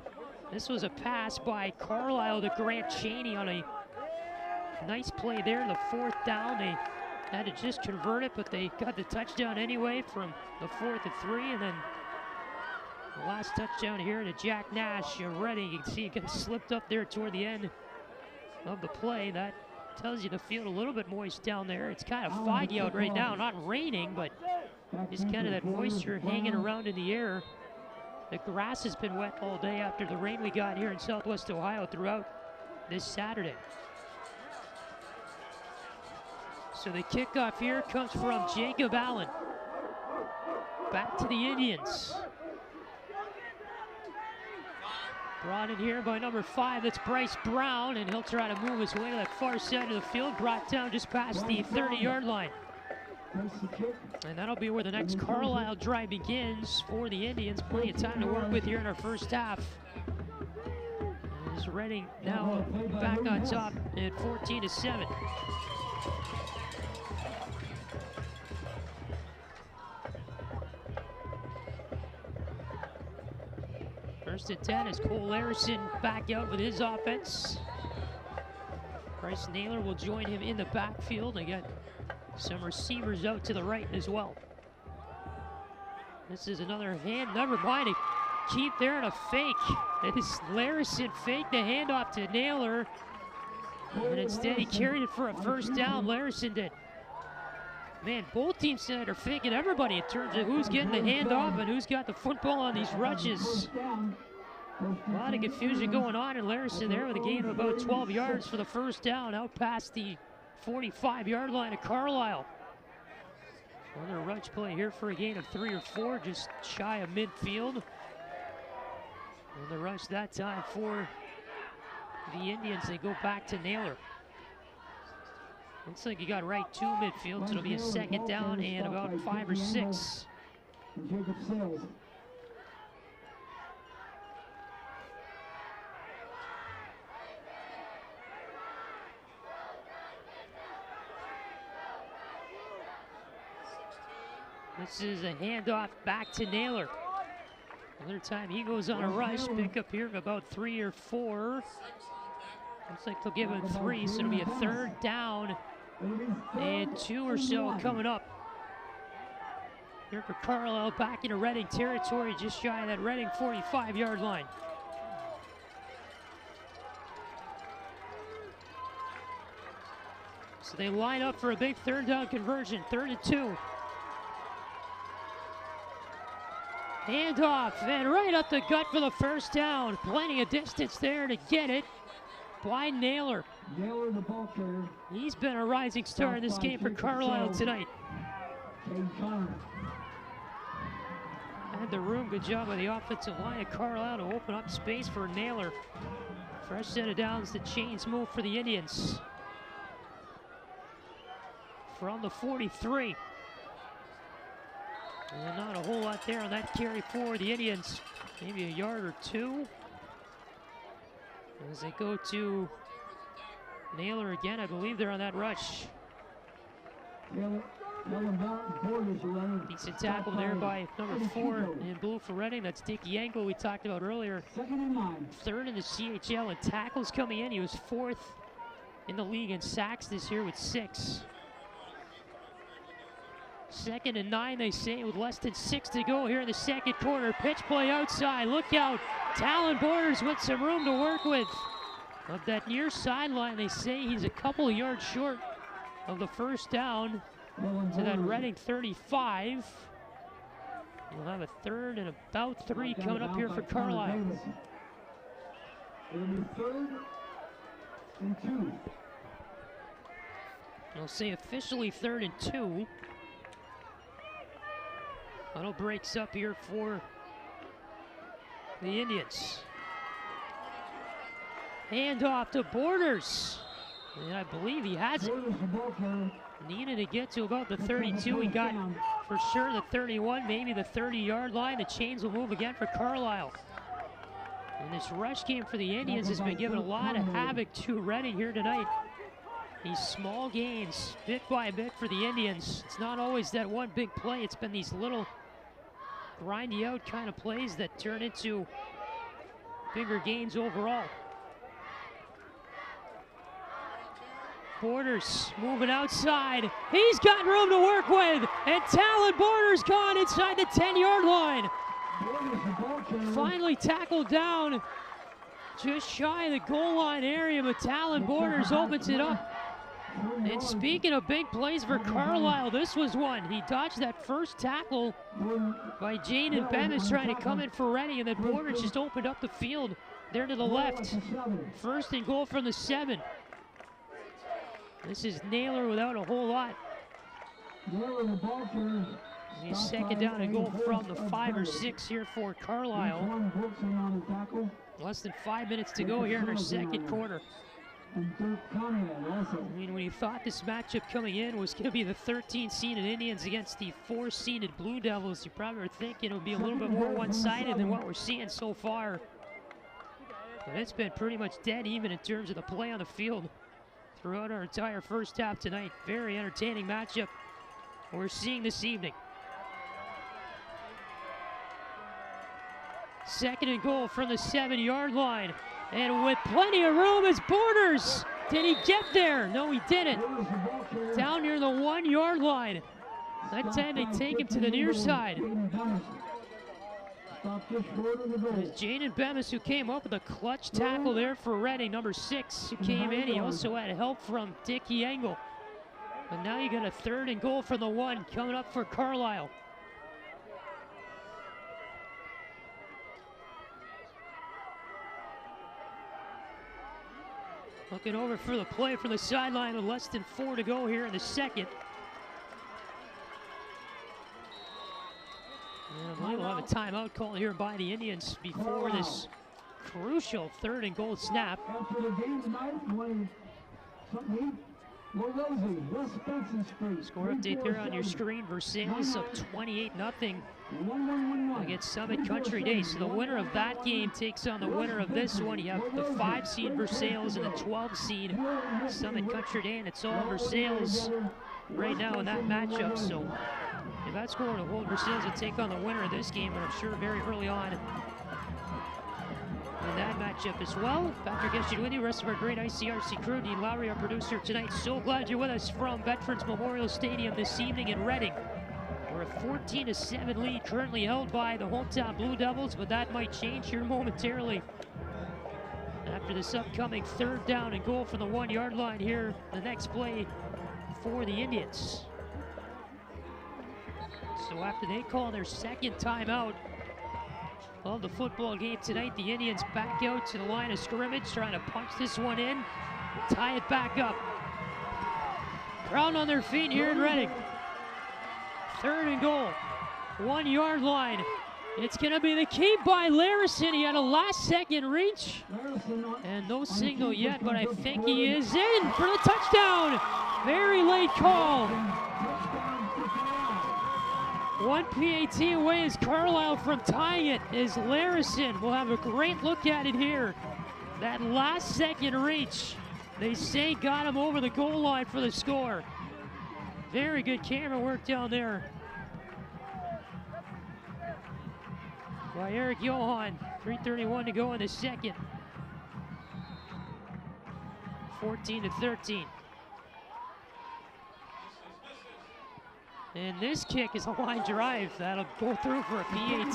This was a pass by Carlisle to Grant Cheney on a nice play there in the fourth down. They had to just convert it, but they got the touchdown anyway from the 4th and 3, and then the last touchdown here to Jack Nash of Reading. You can see it gets slipped up there toward the end of the play. That tells you the field a little bit moist down there. It's kind of foggy out right now, not raining, but just kind of that moisture hanging around in the air. The grass has been wet all day after the rain we got here in Southwest Ohio throughout this Saturday. So the kickoff here comes from Jacob Allen. Back to the Indians. Brought in here by number 5, that's Bryce Brown, and he'll try to move his way to that far side of the field. Brought down just past the 30-yard line. And that'll be where the next Carlisle drive begins for the Indians. Plenty of time to work with here in our first half. As Reading now back on top at 14-7. First and 10 is Cole Larison back out with his offense. Bryce Naylor will join him in the backfield. They got some receivers out to the right as well. This is another hand, never mind, a keep there and a fake. It is Larison fake the handoff to Naylor. And instead he carried it for a first down, Larison did. Man, both teams tonight are faking everybody in terms of who's getting the handoff and who's got the football on these rushes. A lot of confusion going on, and Larison there with a gain of about 12 yards for the first down, out past the 45-yard line of Carlisle. Another rush play here for a gain of 3 or 4, just shy of midfield. And the rush that time for the Indians, they go back to Naylor. Looks like he got right to midfield, so it'll be a second down and about 5 or 6. This is a handoff back to Naylor. Another time he goes on a rush, pick up here of about 3 or 4. Looks like they'll give him 3, so it'll be a third down and 2 or so coming up. Here for Carlisle, back into Reading territory, just shy of that Reading 45-yard line. So they line up for a big third down conversion, 3rd and 2. Handoff, and right up the gut for the first down. Plenty of distance there to get it by Naylor. Naylor, the ball carrier. He's been a rising star in this game for Carlisle tonight. Had the room, good job by the offensive line of Carlisle to open up space for Naylor. Fresh set of downs, the chains move for the Indians. From the 43. And not a whole lot there on that carry for the Indians. Maybe a yard or 2. As they go to Naylor again, I believe they're on that rush. Decent tackle there by number 4 in blue for Reading. That's Dickie Engel we talked about earlier. 3rd in the CHL in tackles coming in. He was 4th in the league in sacks this year with 6. 2nd and 9, they say, with less than 6 to go here in the second quarter. Pitch play outside. Look out. Talon Borders with some room to work with. Up that near sideline, they say he's a couple of yards short of the first down to that Reading 35. We'll have a 3rd and about 3 coming up here for Carlisle. It'll be 3rd and 2. I'll say officially 3rd and 2. Huddle breaks up here for the Indians. Hand off to Borders. And I believe he has it. Needed to get to about the 32. He got for sure the 31, maybe the 30-yard line. The chains will move again for Carlisle. And this rush game for the Indians has been giving a lot of havoc to Reading here tonight. These small gains, bit by bit for the Indians. It's not always that one big play. It's been these little grindy out kind of plays that turn into bigger gains overall. Borders moving outside. He's got room to work with. And Talon Borders gone inside the 10-yard line. Finally tackled down just shy of the goal line area, but Talon Borders opens it up. And speaking of big plays for Carlisle, this was one. He dodged that first tackle by Jaden Bemis trying to come in for Reading, and then Borders just opened up the field there to the left. 1st and goal from the 7. This is Naylor without a whole lot. He's 2nd down and goal from the 5 or 6 here for Carlisle. Less than 5 minutes to go here in our second quarter. I mean, when you thought this matchup coming in was going to be the 13-seeded Indians against the 4-seeded Blue Devils, you probably were thinking it would be a little bit more one-sided than what we're seeing so far. But it's been pretty much dead even in terms of the play on the field throughout our entire first half tonight. Very entertaining matchup we're seeing this evening. 2nd and goal from the 7-yard line. And with plenty of room is Borders. Did he get there? No, he didn't. Down near the 1-yard line. That time they take him to the near side. It was Jaden Bemis who came up with a clutch tackle there for Reading, number 6, who came in. He also had help from Dickie Engel. But now you got a 3rd and goal from the 1 coming up for Carlisle. Looking over for the play from the sideline with less than 4 to go here in the second. And I believe we'll have a timeout called here by the Indians before this crucial 3rd and goal snap. After the game tonight, Score update there on your screen. Versailles up 28-0 against Summit Country Day. So the winner of that game takes on the winner of this one. You have the 5-seed Versailles and the 12-seed Summit Country Day, and it's all Versailles right now in that matchup. So if that's going to hold, Versailles will take on the winner of this game, but I'm sure very early on in that matchup as well. Patrick Eshton with you, rest of our great ICRC crew. Dean Lowry, our producer tonight. So glad you're with us from Veterans Memorial Stadium this evening in Reading. We're a 14-7 lead currently held by the hometown Blue Devils, but that might change here momentarily after this upcoming 3rd down and goal from the 1-yard line here. The next play for the Indians. So after they call their 2nd timeout of the football game tonight, the Indians back out to the line of scrimmage, trying to punch this one in, tie it back up. Crowd on their feet here in Reading. 3rd and goal, 1-yard line. It's going to be the keep by Larison. He had a last-second reach, and no signal yet, but I think he is in for the touchdown. Very late call. 1 PAT away is Carlisle from tying it, is Larison. We'll have a great look at it here. That last-second reach They say got him over the goal line for the score. Very good camera work down there by Eric Johan. 3:31 to go in the second. 14-13. And this kick is a line drive. That'll go through for a PAT.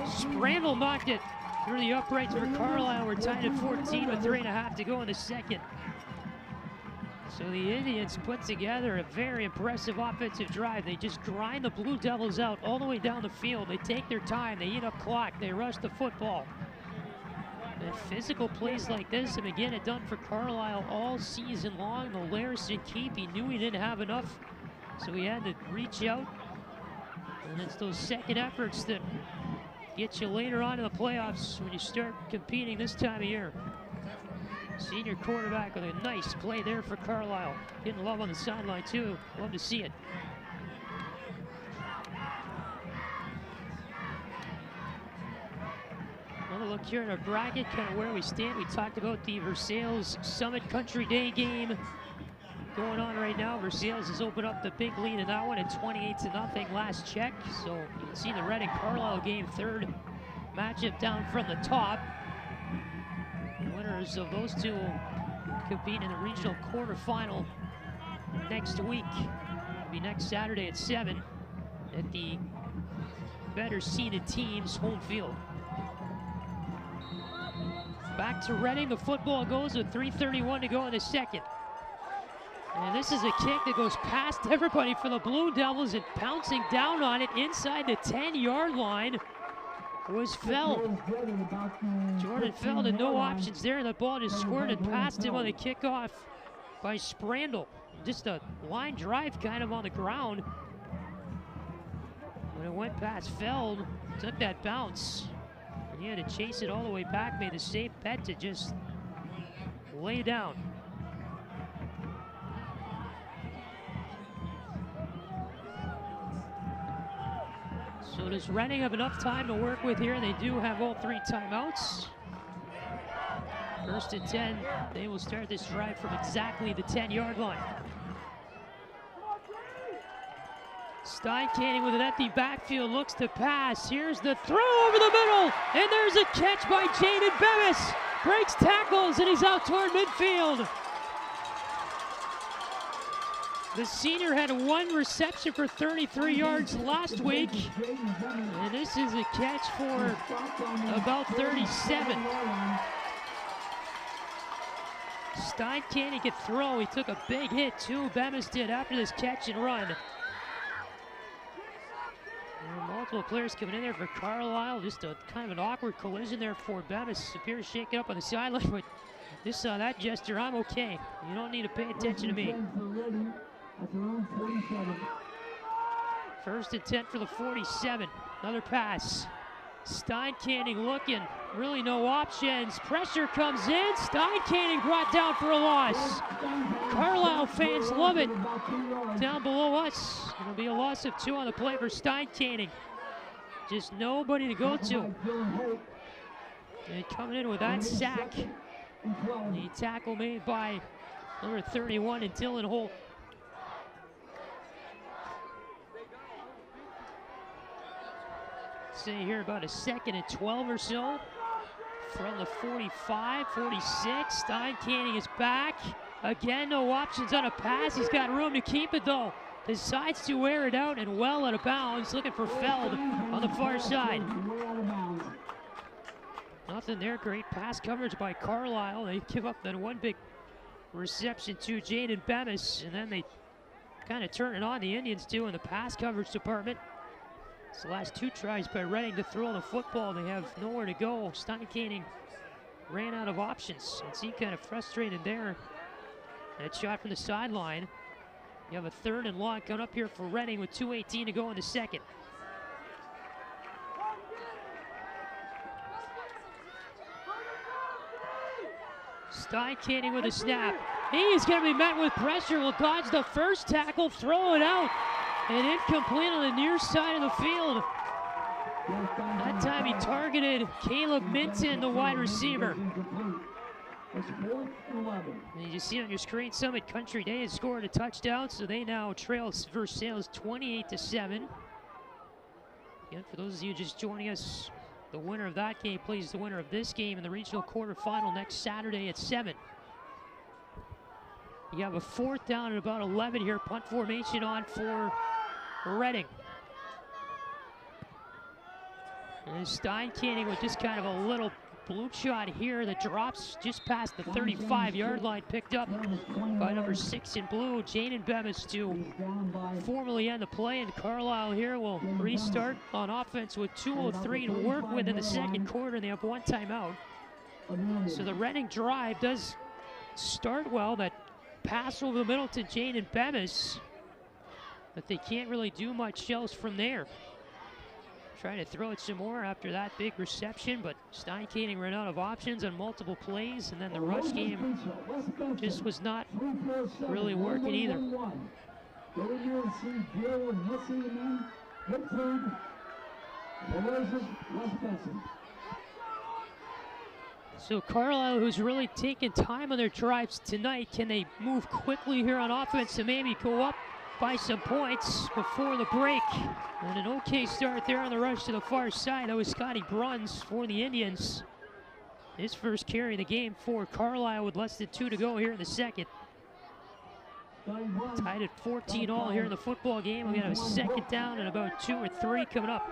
Sprandl knocked it through the uprights for Carlisle. We're tied at 14 with 3.5 to go in the second. So the Indians put together a very impressive offensive drive. They just grind the Blue Devils out all the way down the field. They take their time, they eat up clock, they rush the football. And physical plays like this have been getting it done for Carlisle all season long. The Larison keep, he knew he didn't have enough, so he had to reach out. And it's those second efforts that get you later on in the playoffs when you start competing this time of year. Senior quarterback with a nice play there for Carlisle. Getting love on the sideline too. Love to see it. Another look here at our bracket, kind of where we stand. We talked about the Versailles Summit Country Day game going on right now. Versailles has opened up the big lead in that one at 28-0 last check. So you can see the Reading Carlisle game, third matchup down from the top. The winners of those two will compete in the regional quarterfinal next week. It'll be next Saturday at 7 at the better seeded team's home field. Back to Reading, the football goes with 3:31 to go in the second. And this is a kick that goes past everybody for the Blue Devils, and pouncing down on it inside the 10-yard line was Feld. Jordan Feld had no options there. The ball just squirted past him on the kickoff by Sprandl. Just a line drive kind of on the ground. When it went past Feld, took that bounce. And he had to chase it all the way back, made a safe bet to just lay down. So does Reading have enough time to work with here? They do have all 3 timeouts. 1st and 10, they will start this drive from exactly the 10-yard line. Steincanning with an empty backfield, looks to pass. Here's the throw over the middle, and there's a catch by Jaden Bemis. Breaks tackles, and he's out toward midfield. The senior had 1 reception for 33 yards last week, and this is a catch for about 37. Steincanning could throw. He took a big hit too, Bemis did, after this catch and run. Multiple players coming in there for Carlisle. Just a kind of an awkward collision there for Bemis. Appears shaken up on the sideline, but just saw that gesture. I'm okay. You don't need to pay attention to me. 1st and 10 for the 47. Another pass. Steincanning looking. Really no options. Pressure comes in. Steincanning brought down for a loss. Carlisle fans love it. Down below us, it'll be a loss of 2 on the play for Steincanning. Just nobody to go to. And coming in with that sack. The tackle made by number 31 and Dylan Holt. Say here about a 2nd and 12 or so from the 45, 46. Steincanning is back. Again, no options on a pass. He's got room to keep it though. Decides to wear it out and well out of bounds. Looking for Feld on the far side. Nothing there. Great pass coverage by Carlisle. They give up that 1 big reception to Jaden Bemis, and then they kind of turn it on, the Indians do, in the pass coverage department. It's the last 2 tries by Reading to throw the football. They have nowhere to go. Steincanning ran out of options. And he kind of frustrated there. That shot from the sideline. You have a 3rd and long coming up here for Reading with 2:18 to go in the second. Steincanning with a snap. He's going to be met with pressure. Will dodge the first tackle, throw it out. And incomplete on the near side of the field. That time he targeted Caleb Minton, the wide receiver. It's 4th and 11. And you see on your screen, Summit Country Day has scored a touchdown, so they now trail Versailles 28-7. Again, for those of you just joining us, the winner of that game plays the winner of this game in the regional quarterfinal next Saturday at 7. You have a 4th down and about 11 here. Punt formation on for Reading. And Steinkaning with just kind of a little blue shot here that drops just past the 35-yard line, picked up by number 6 in blue, Jaden Bemis, to formally end the play. And Carlisle here will restart on offense with 2:03 to work with in the second quarter, and they have 1 timeout. So the Reading drive does start well. That pass over the middle to Jaden Bemis, but they can't really do much else from there. Trying to throw it some more after that big reception, but Steinkaning ran out of options on multiple plays, and then the rush game just was not really working either. So Carlisle, who's really taken time on their drives tonight, can they move quickly here on offense to maybe go up by some points before the break? And an okay start there on the rush to the far side. That was Scotty Bruns for the Indians. His first carry of the game for Carlisle with less than 2 to go here in the second. Tied at 14-all here in the football game. We got a 2nd down and about 2 or 3 coming up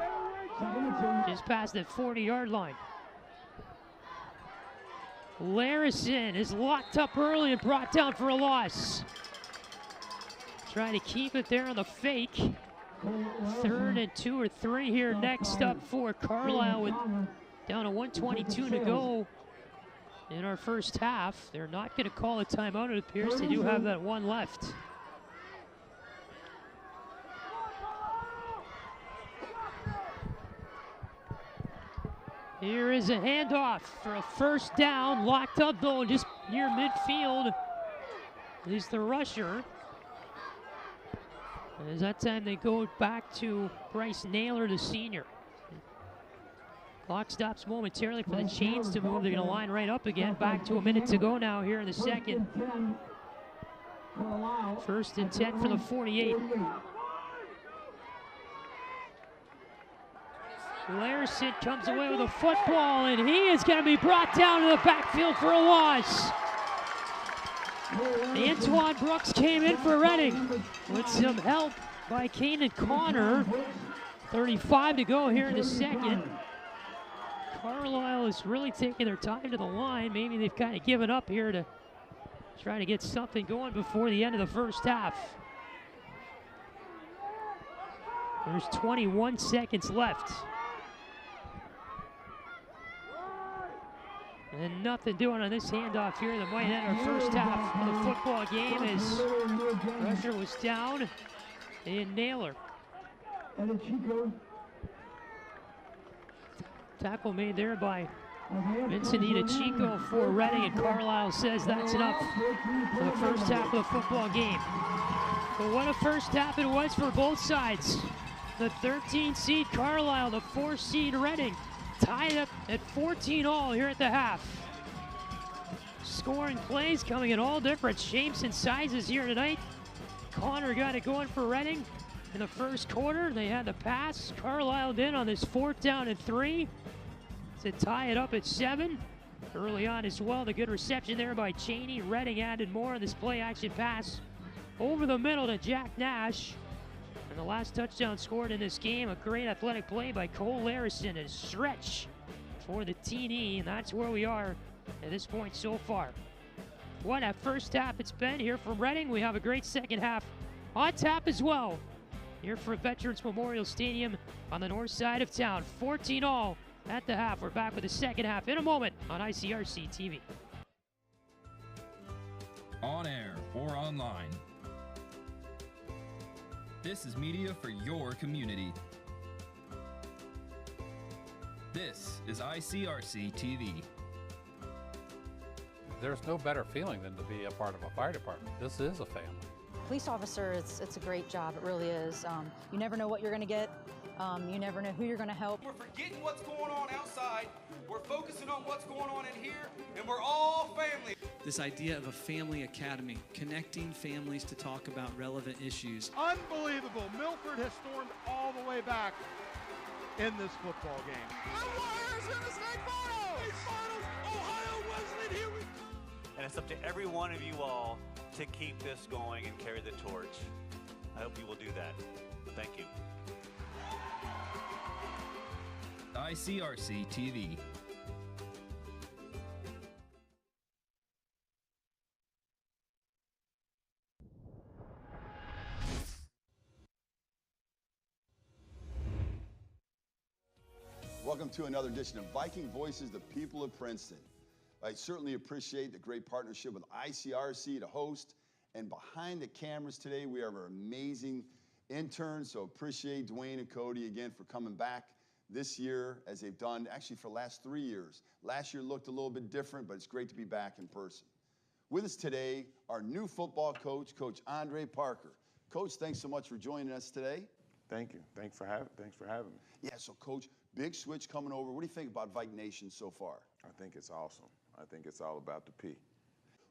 just past that 40-yard line. Larison is locked up early and brought down for a loss. Trying to keep it there on the fake. 3rd and 2 or 3 here next up for Carlisle with down to 1:22 to go in our first half. They're not going to call a timeout, it appears. They do have that 1 left. Here is a handoff for a 1st down. Locked up though, just near midfield is the rusher. As that time they go back to Bryce Naylor, the senior. Clock stops momentarily for the chains to move. They're going to line right up again. Back to a minute to go now here in the second. 1st and 10 for the 48. Larson comes away with a football, and he is going to be brought down to the backfield for a loss. Antoine Brooks came in for Reading with some help by Kanan Connor. 35 to go here in the second. Carlisle is really taking their time to the line. Maybe they've kind of given up here to try to get something going before the end of the first half. There's 21 seconds left. And nothing doing on this handoff here that might end our first half of the football game as pressure was down in Naylor. Tackle made there by Vincent Chico for Reading, and Carlisle says that's enough for the first half of the football game. But what a first half it was for both sides. The 13 seed Carlisle, the 4 seed Reading, tied up at 14-all here at the half. Scoring plays coming in all different shapes and sizes here tonight. Connor got it going for Reading in the first quarter. They had the pass. Carlisle did on this 4th down and 3 to tie it up at 7. Early on as well, the good reception there by Cheney. Reading added more on this play-action pass over the middle to Jack Nash. And the last touchdown scored in this game, a great athletic play by Cole Larison, a stretch for the TD, and that's where we are at this point so far. What a first half it's been here from Reading. We have a great second half on tap as well here for Veterans Memorial Stadium on the north side of town. 14-all at the half. We're back with the second half in a moment on ICRC-TV. On air or online, this is media for your community. This is ICRC-TV. There's no better feeling than to be a part of a fire department. This is a family. Police officer, it's a great job, it really is. You never know what you're going to get You never know who you're going to help. We're forgetting what's going on outside. We're focusing on what's going on in here, and we're all family. This idea of a family academy, connecting families to talk about relevant issues. Unbelievable. Milford has stormed all the way back in this football game. The Warriors in the state finals! State finals! Ohio Wesleyan, here we go! And it's up to every one of you all to keep this going and carry the torch. I hope you will do that. Thank you. ICRC-TV. Welcome to another edition of Viking Voices, the people of Princeton. I certainly appreciate the great partnership with ICRC to host. And behind the cameras today, we have our amazing interns. So appreciate Dwayne and Cody again for coming back this year, as they've done actually for the last 3 years. Last year looked a little bit different, but it's great to be back in person. With us today, our new football coach, Coach Andre Parker. Coach, thanks so much for joining us today. Thank you. Thanks for having me. Yeah, so Coach, big switch coming over. What do you think about Viking Nation so far? I think it's awesome. I think it's all about the P.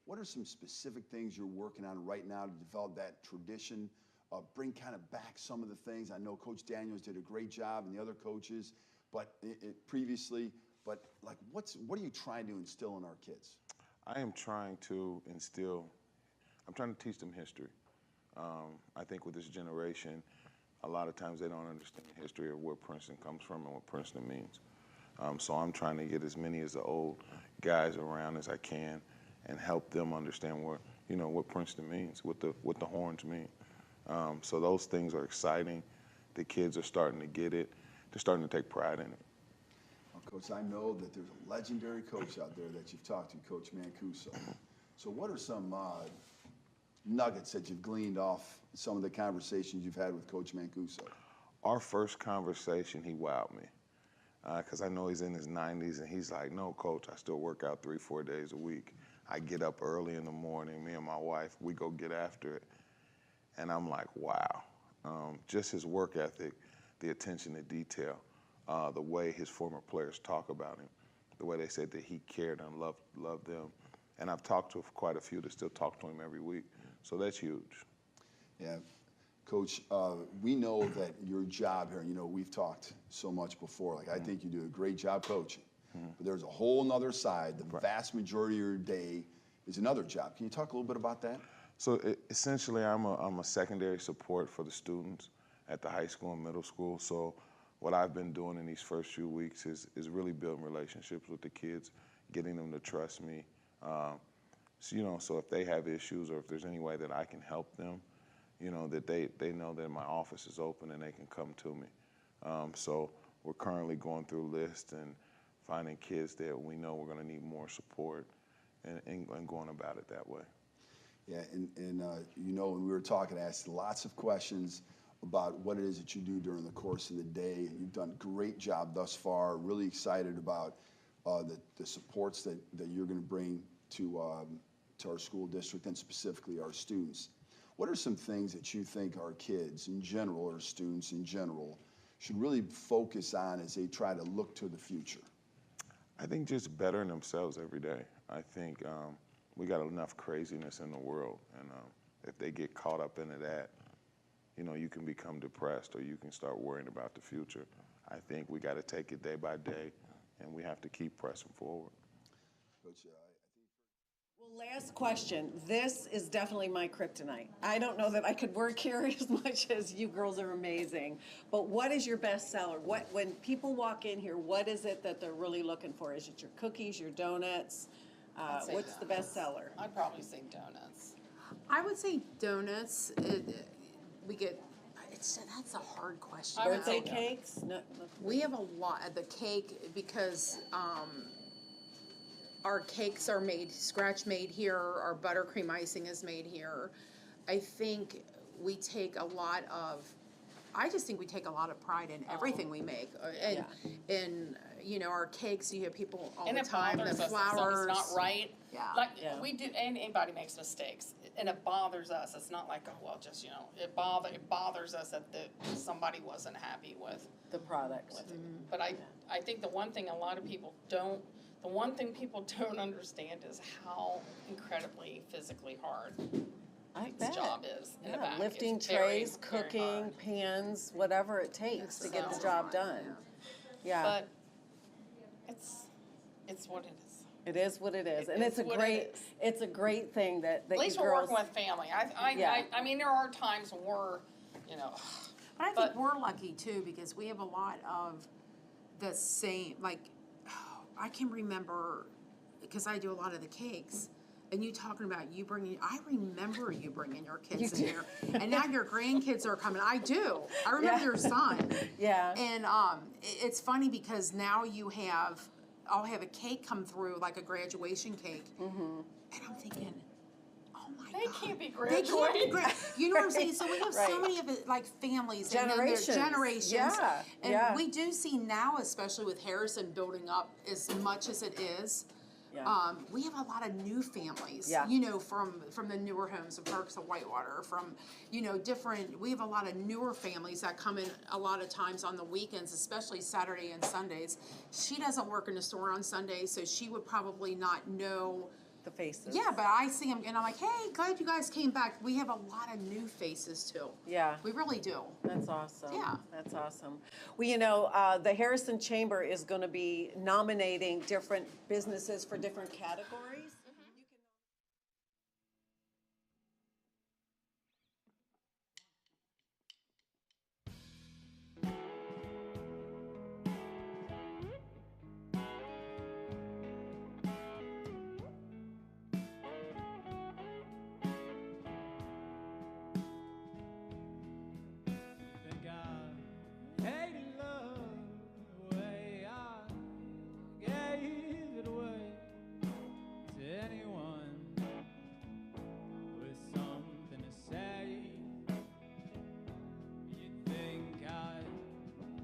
What are some specific things you're working on right now to develop that tradition, bring kind of back some of the things? I know Coach Daniels did a great job and the other coaches, but previously, but like what are you trying to instill in our kids? I am trying to teach them history. I think with this generation, a lot of times they don't understand the history of where Princeton comes from and what Princeton means. So I'm trying to get as many of the old guys around as I can and help them understand what Princeton means, what the horns mean. So those things are exciting. The kids are starting to get it. They're starting to take pride in it. Well, Coach, I know that there's a legendary coach out there that you've talked to, Coach Mancuso. So what are some nuggets that you've gleaned off some of the conversations you've had with Coach Mancuso? Our first conversation, he wowed me. Because I know he's in his 90s, and he's like, no, Coach, I still work out 3-4 days a week. I get up early in the morning, me and my wife, we go get after it. And I'm like, wow. Just his work ethic, the attention to detail, the way his former players talk about him, the way they said that he cared and loved them. And I've talked to quite a few that still talk to him every week. So that's huge. Yeah. Coach, we know that your job here, we've talked so much before. Like, I think you do a great job coaching. But there's a whole nother side. The vast majority of your day is another job. Can you talk a little bit about that? So essentially, I'm a secondary support for the students at the high school and middle school. So what I've been doing in these first few weeks is really building relationships with the kids, getting them to trust me. So if they have issues or if there's any way that I can help them, that they know that my office is open and they can come to me. So we're currently going through lists and finding kids that we know we're going to need more support and going about it that way. Yeah, and when we were talking, I asked lots of questions about what it is that you do during the course of the day. You've done a great job thus far. Really excited about the supports that you're going to bring to our school district and specifically our students. What are some things that you think our kids in general or students in general should really focus on as they try to look to the future? I think just bettering themselves every day. I think we got enough craziness in the world, and if they get caught up into that, you can become depressed or you can start worrying about the future. I think we got to take it day by day, and we have to keep pressing forward. Coach, Well, last question. This is definitely my kryptonite. I don't know that I could work here as much as you girls are amazing, but what is your best seller? When people walk in here, what is it that they're really looking for? Is it your cookies, your donuts? What's the best seller? I'd probably say donuts. I would say donuts. That's a hard question. Birthday cakes? No. We have a lot of the cake because our cakes are scratch made here. Our buttercream icing is made here. I think we take a lot of pride in everything we make. And our cakes, you have people all the time, the flowers. It's not right. Yeah. We do, and anybody makes mistakes. and it bothers us. It's not like, oh, well, just, it bothers us that somebody wasn't happy with the product. But I think the one thing people don't understand is how incredibly physically hard this job is in the back. Lifting It's trays, very, very cooking, hard. pans, whatever it takes to get the job done. Yeah. But it's what it is. It is what it is, and it's a great thing that at least you we're girls. working with family. I mean, there are times when we're, But I think we're lucky too, because we have a lot of the same, like, I can remember, because I do a lot of the cakes, and you talking about I remember you bringing your kids in here, and now your grandkids are coming. I do. I remember your son. Yeah. And it's funny because now I'll have a cake come through, like a graduation cake, and I'm thinking, oh my God. They can't be They can't be You know what I'm saying? So we have so many of it, like families. Generations. And generations. Yeah. And we do see now, especially with Harrison building up as much as it is, we have a lot of new families, from the newer homes, the Perks of Whitewater, from, we have a lot of newer families that come in a lot of times on the weekends, especially Saturday and Sundays. She doesn't work in the store on Sundays, so she would probably not know the faces. Yeah, but I see them, and I'm like, hey, glad you guys came back. We have a lot of new faces, too. Yeah. We really do. That's awesome. Yeah. That's awesome. Well, the Harrison Chamber is going to be nominating different businesses for different categories.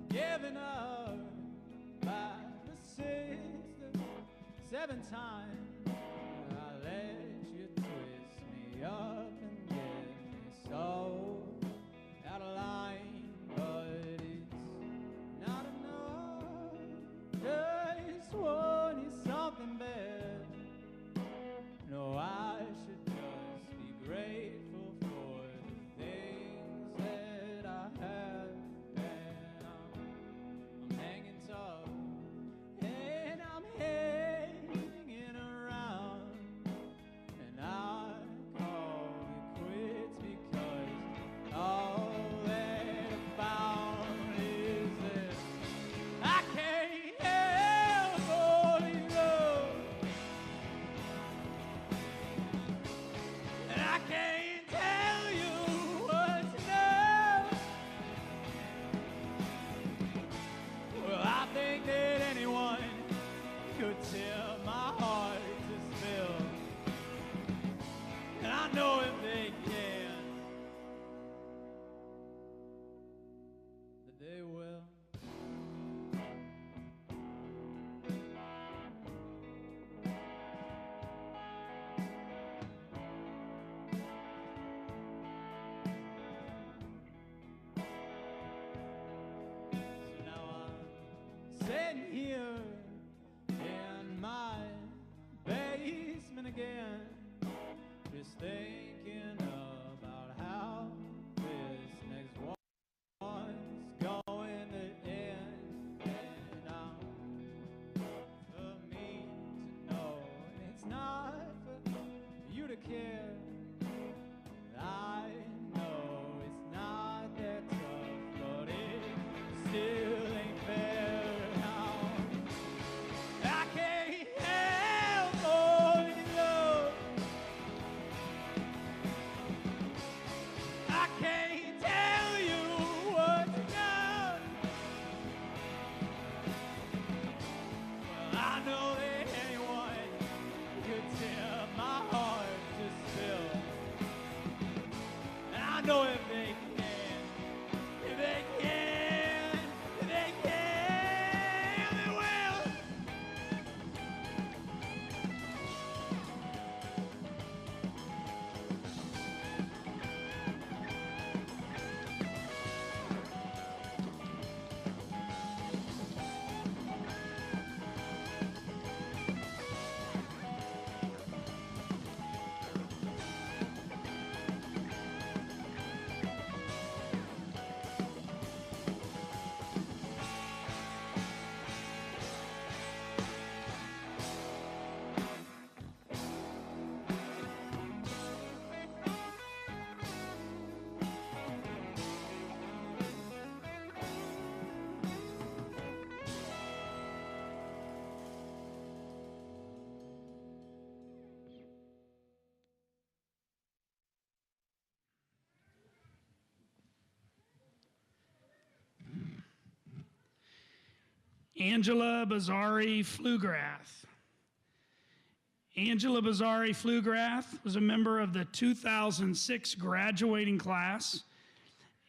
Given up by the 7 times, I let you twist me up and get me so out of line, but it's not enough. Just wanting something better. No, I should just be grateful for the things that I have. Hanging around, and I call it quits because all that I found is that I can't help falling in love, and I can't tell you what's enough. Well, I think that anyone could tear my heart to spill, and I know if they can, that they will. So now I'm sitting here in my basement again, just thinking about how this next one's going to end. And for me to know it's not for you to care. I know it's not that tough, but it still ain't fair. I can't help falling in love. I can't tell you what's enough. Well, I know that anyone could Angela Bazari-Flugrath. Angela Bazari-Flugrath was a member of the 2006 graduating class.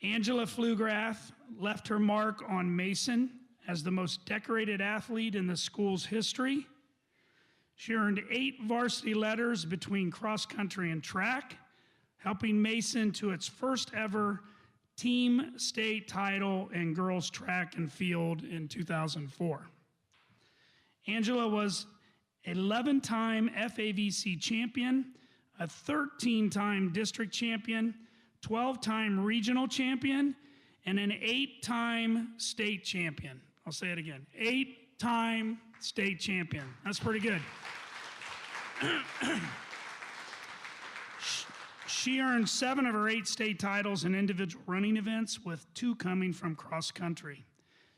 Angela Flugrath left her mark on Mason as the most decorated athlete in the school's history. She earned 8 varsity letters between cross country and track, helping Mason to its first ever team state title in girls track and field in 2004. Angela was an 11-time FAVC champion, a 13-time district champion, 12-time regional champion, and an 8-time state champion. I'll say it again, 8-time state champion. That's pretty good. She earned 7 of her 8 state titles in individual running events, with 2 coming from cross country.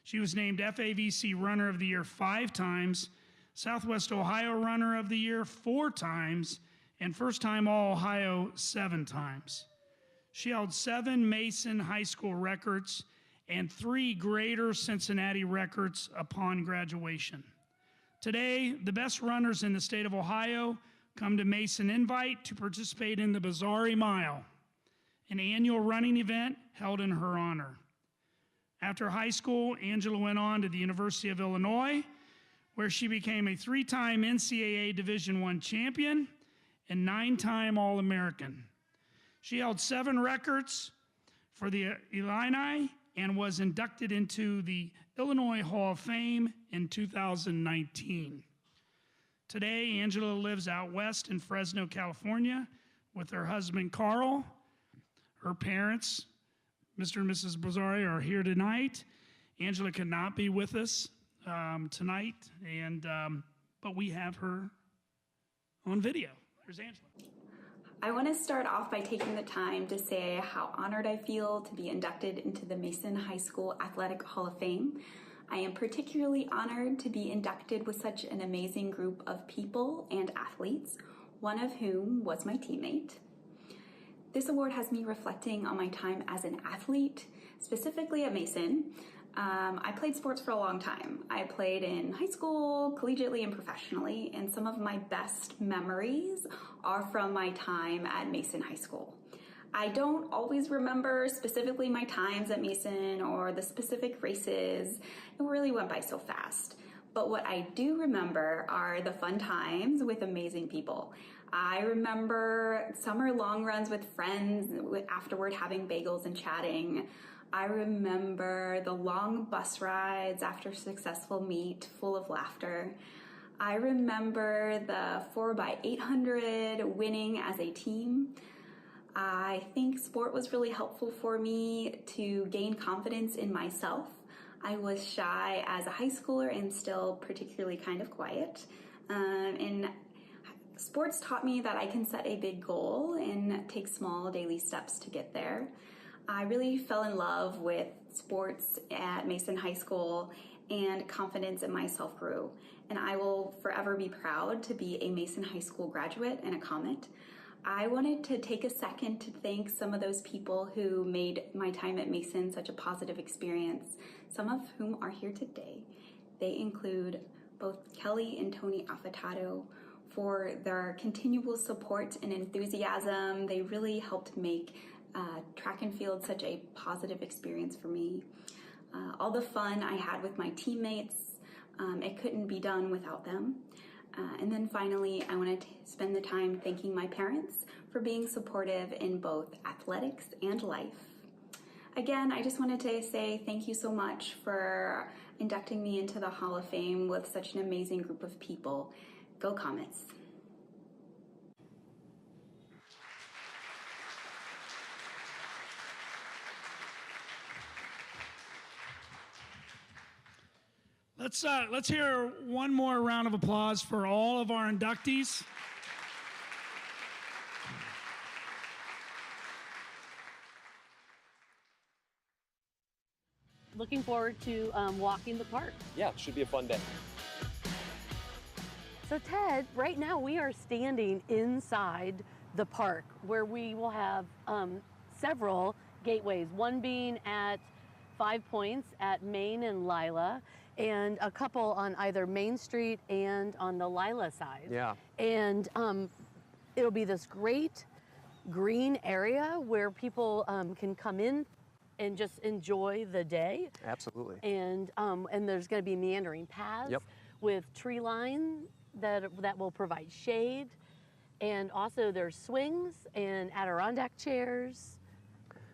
She was named FAVC Runner of the Year 5 times, Southwest Ohio Runner of the Year 4 times, and First Time All-Ohio 7 times. She held 7 Mason High School records and 3 Greater Cincinnati records upon graduation. Today, the best runners in the state of Ohio come to Mason Invite to participate in the Bazari Mile, an annual running event held in her honor. After high school, Angela went on to the University of Illinois, where she became a 3-time NCAA Division I champion and 9-time All-American. She held 7 records for the Illini and was inducted into the Illinois Hall of Fame in 2019. Today, Angela lives out west in Fresno, California, with her husband, Carl. Her parents, Mr. and Mrs. Bazari, are here tonight. Angela could not be with us tonight, but we have her on video. There's Angela. I want to start off by taking the time to say how honored I feel to be inducted into the Mason High School Athletic Hall of Fame. I am particularly honored to be inducted with such an amazing group of people and athletes, one of whom was my teammate. This award has me reflecting on my time as an athlete, specifically at Mason. I played sports for a long time. I played in high school, collegiately, and professionally, and some of my best memories are from my time at Mason High School. I don't always remember specifically my times at Mason or the specific races. It really went by so fast. But what I do remember are the fun times with amazing people. I remember summer long runs with friends, afterward having bagels and chatting. I remember the long bus rides after successful meet, full of laughter. I remember the 4x800 winning as a team. I think sport was really helpful for me to gain confidence in myself. I was shy as a high schooler and still particularly kind of quiet. And sports taught me that I can set a big goal and take small daily steps to get there. I really fell in love with sports at Mason High School, and confidence in myself grew. And I will forever be proud to be a Mason High School graduate and a Comet. I wanted to take a second to thank some of those people who made my time at Mason such a positive experience, some of whom are here today. They include both Kelly and Tony Affatato for their continual support and enthusiasm. They really helped make track and field such a positive experience for me. All the fun I had with my teammates, it couldn't be done without them. And then finally, I want to spend the time thanking my parents for being supportive in both athletics and life. Again, I just wanted to say thank you so much for inducting me into the Hall of Fame with such an amazing group of people. Go Comets! Let's hear one more round of applause for all of our inductees. Looking forward to walking the park. Yeah, it should be a fun day. So Ted, right now we are standing inside the park where we will have several gateways, one being at 5 points at Main and Lila, and a couple on either Main Street and on the Lila side. Yeah. And it'll be this great green area where people can come in and just enjoy the day. Absolutely. And there's going to be meandering paths with tree line that will provide shade. And also there's swings and Adirondack chairs.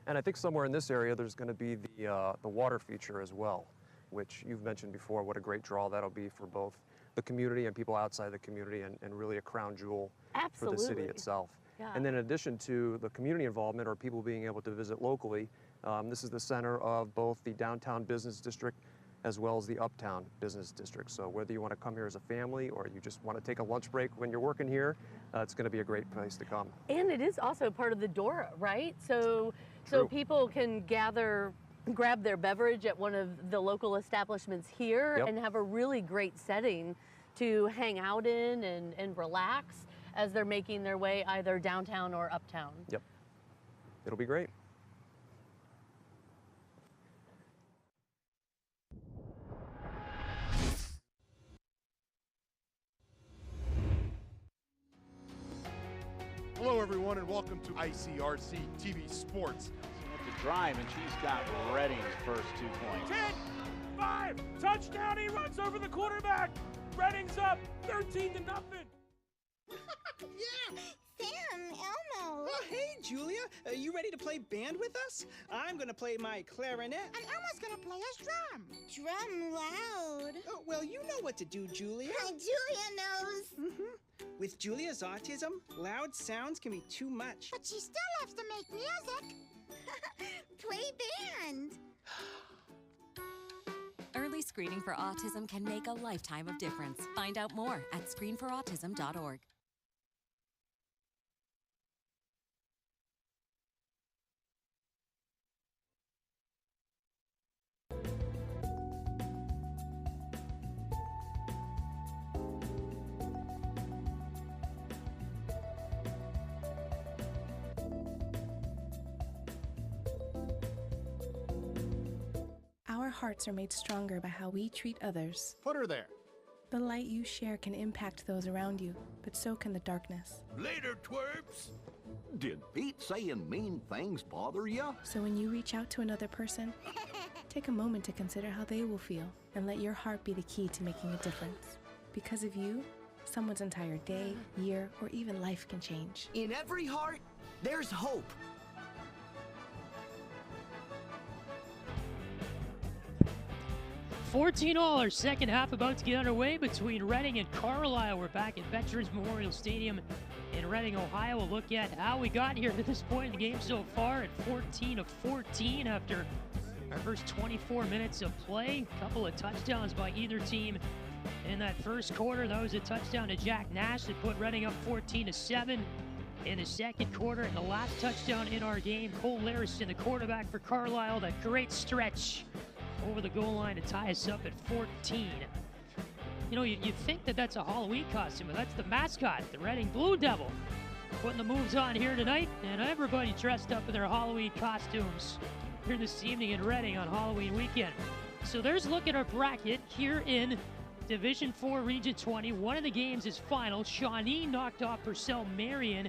And I think somewhere in this area there's going to be the water feature as well, which you've mentioned before. What a great draw that'll be for both the community and people outside the community, and really a crown jewel for the city itself. Yeah. And then in addition to the community involvement or people being able to visit locally, this is the center of both the downtown business district as well as the uptown business district. So whether you want to come here as a family or you just want to take a lunch break when you're working here, it's going to be a great place to come. And it is also part of the Dora, right? So people can grab their beverage at one of the local establishments here and have a really great setting to hang out in and relax as they're making their way either downtown or uptown. Yep. It'll be great. Hello, everyone, and welcome to ICRC-TV Sports. To drive, and she's got Reading's first 2 points. 10-5, touchdown, he runs over the quarterback. Reading's up 13-0. Yeah, Sam, Elmo. Oh, hey, Julia. Are you ready to play band with us? I'm going to play my clarinet. And Elmo's going to play his drum. Drum loud. Oh, well, you know what to do, Julia. Julia knows. Mm-hmm. With Julia's autism, loud sounds can be too much. But she still loves to make music. Play band. Early screening for autism can make a lifetime of difference. Find out more at screenforautism.org. Our hearts are made stronger by how we treat others. Put her there. The light you share can impact those around you, but so can the darkness. Later, twerps. Did Pete saying mean things bother you? So when you reach out to another person, take a moment to consider how they will feel and let your heart be the key to making a difference. Because of you, someone's entire day, year, or even life can change. In every heart, there's hope. $14 second half about to get underway between Reading and Carlisle. We're back at Veterans Memorial Stadium in Reading, Ohio. We'll look at how we got here to this point in the game so far at 14-14 after our first 24 minutes of play. A couple of touchdowns by either team in that first quarter. That was a touchdown to Jack Nash that put Reading up 14-7 in the second quarter. And the last touchdown in our game, Cole Larison, the quarterback for Carlisle, that great stretch over the goal line to tie us up at 14. You know, you'd think that that's a Halloween costume, but that's the mascot, the Reading Blue Devil, putting the moves on here tonight, and everybody dressed up in their Halloween costumes here this evening in Reading on Halloween weekend. So there's a look at our bracket here in Division 4 Region 20. One of the games is final. Shawnee knocked off Purcell Marion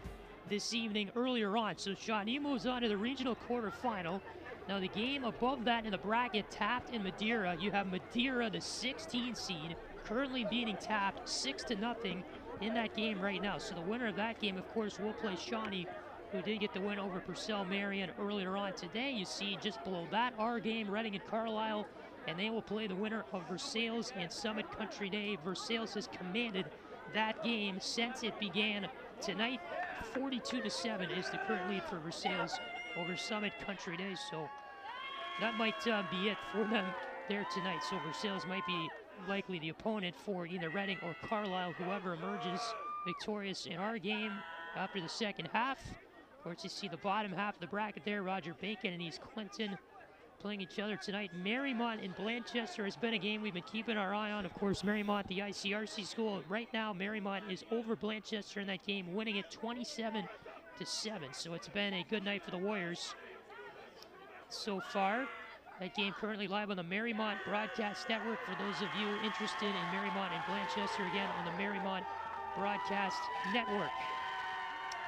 this evening earlier on, so Shawnee moves on to the regional quarterfinal. Now the game above that in the bracket, Taft and Madeira. You have Madeira, the 16 seed, currently beating Taft 6-0 in that game right now. So the winner of that game, of course, will play Shawnee, who did get the win over Purcell Marion earlier on today. You see just below that our game, Reading and Carlisle, and they will play the winner of Versailles and Summit Country Day. Versailles has commanded that game since it began tonight. 42-7 is the current lead for Versailles over Summit Country Day, so that might be it for them there tonight. So Versailles might be likely the opponent for either Reading or Carlisle, whoever emerges victorious in our game after the second half. Of course, you see the bottom half of the bracket there, Roger Bacon and East Clinton playing each other tonight. Marymount and Blanchester has been a game we've been keeping our eye on. Of course, Marymount, the ICRC school. Right now, Marymount is over Blanchester in that game, winning it 27-7. So it's been a good night for the Warriors so far. That game currently live on the Marymount Broadcast Network for those of you interested in Marymount and Blanchester, again on the Marymount Broadcast Network.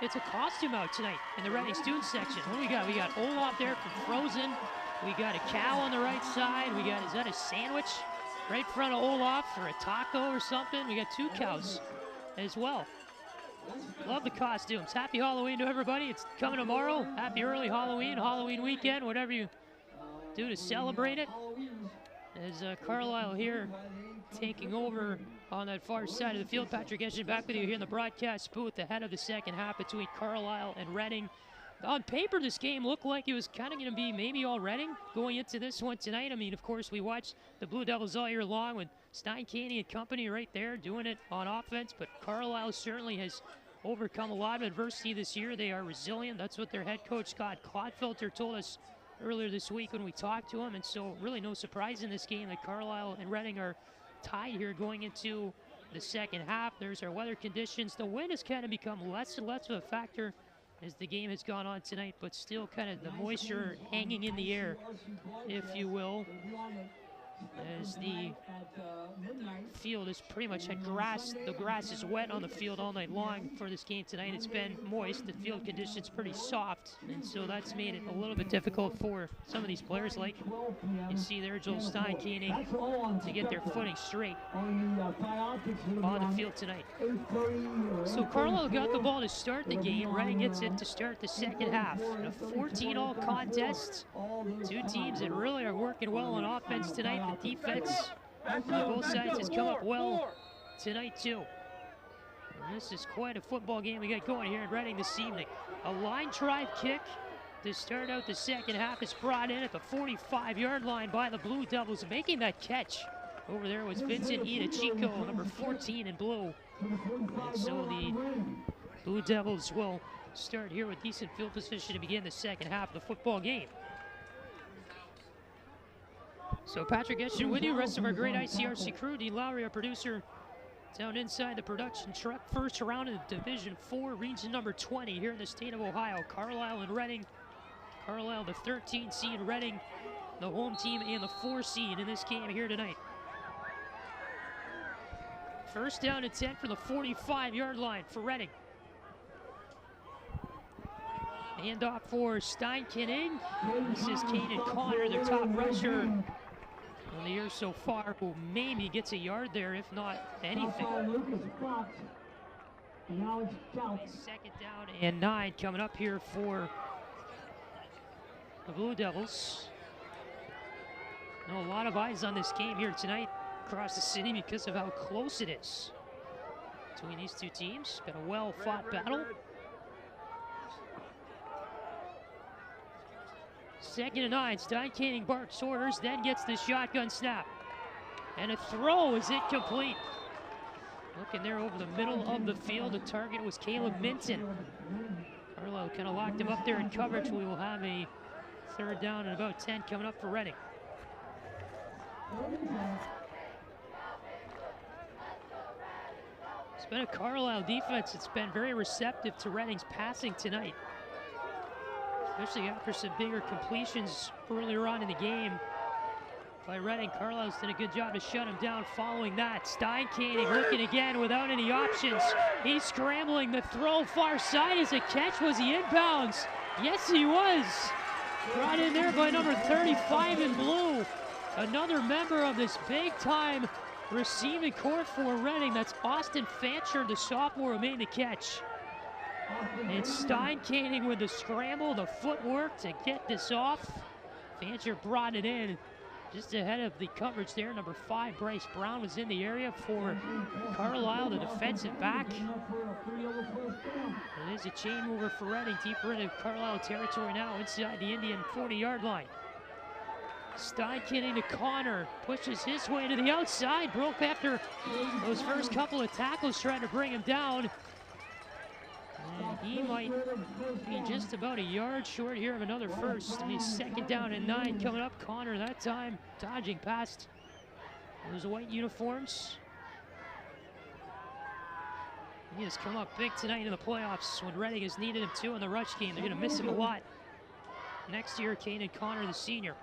It's a costume out tonight in the Reading student section. What do we got? We got Olaf there from Frozen. We got a cow on the right side. We got, is that a sandwich right in front of Olaf or a taco or something? We got 2 cows as well. Love the costumes. Happy Halloween to everybody. It's coming tomorrow. Happy early Halloween, Halloween weekend, whatever you do to celebrate it. As Carlisle here taking over on that far side of the field. Patrick Eschen back with you here in the broadcast booth ahead of the second half between Carlisle and Reading. On paper, this game looked like it was kind of going to be maybe all Reading going into this one tonight. I mean, of course, we watched the Blue Devils all year long with Stein Caney and company right there doing it on offense, but Carlisle certainly has overcome a lot of adversity this year. They are resilient. That's what their head coach, Scott Clodfelter, told us earlier this week when we talked to him, and so really no surprise in this game that Carlisle and Reading are tied here going into the second half. There's our weather conditions. The wind has kind of become less and less of a factor as the game has gone on tonight, but still kind of the moisture hanging in the air, if you will, as the field has pretty much had grass. The grass is wet on the field all night long for this game tonight. It's been moist. The field conditions pretty soft, and so that's made it a little bit difficult for some of these players, like you see there, Joel Stein Caney, to get their footing straight on the field tonight. So Carlisle got the ball to start the game. Reading gets it to start the second half. In a 14-all contest. 2 teams that really are working well on offense tonight. The defense on both sides has come up well tonight too. And this is quite a football game we got going here in Reading this evening. A line drive kick to start out the second half is brought in at the 45-yard line by the Blue Devils. Making that catch over there was Vincent Itachico, number 14 in blue. And so the Blue Devils will start here with decent field position to begin the second half of the football game. So Patrick Eschen with you, rest of our great ICRC crew. Dean Lowry, our producer, down inside the production truck. First round of Division IV, region number 20 here in the state of Ohio. Carlisle and Reading. Carlisle, the 13 seed, Reading, the home team, and the 4 seed in this game here tonight. First down and 10 for the 45-yard line for Reading. Handoff for Steinkenning. This is Caden Connor, their top rusher on the year so far, who maybe gets a yard there, if not anything. Second down and 9 coming up here for the Blue Devils. A lot of eyes on this game here tonight across the city because of how close it is between these 2 teams. Been a well-fought battle. Second and 9, Steinkenning barks orders, then gets the shotgun snap. And a throw is incomplete. Looking there over the middle of the field, the target was Caleb Minton. Carlisle kind of locked him up there in coverage. We will have a third down and about 10 coming up for Reading. It's been a Carlisle defense that's been very receptive to Reading's passing tonight, especially after some bigger completions earlier on in the game by Reading. Carlisle's done a good job to shut him down following that. Steinkenning looking again without any options. He's scrambling. The throw far side is a catch. Was he inbounds? Yes, he was. Brought in there by number 35 in blue. Another member of this big-time receiving corps for Reading. That's Austin Fancher, the sophomore, who made the catch. And Steinkenning with the scramble, the footwork to get this off. Fancher brought it in just ahead of the coverage there. Number 5, Bryce Brown, was in the area for Carlisle, the defensive back. It is a chain mover for Reading, deeper into Carlisle territory now, inside the Indian 40-yard line. Steinkenning to Connor, pushes his way to the outside, broke after those first couple of tackles trying to bring him down. And he might be just about a yard short here of another first. He's second down and 9 coming up. Connor that time dodging past those white uniforms. He has come up big tonight in the playoffs when Reading has needed him too in the rush game. They're going to miss him a lot next year. Caden Connor, the senior.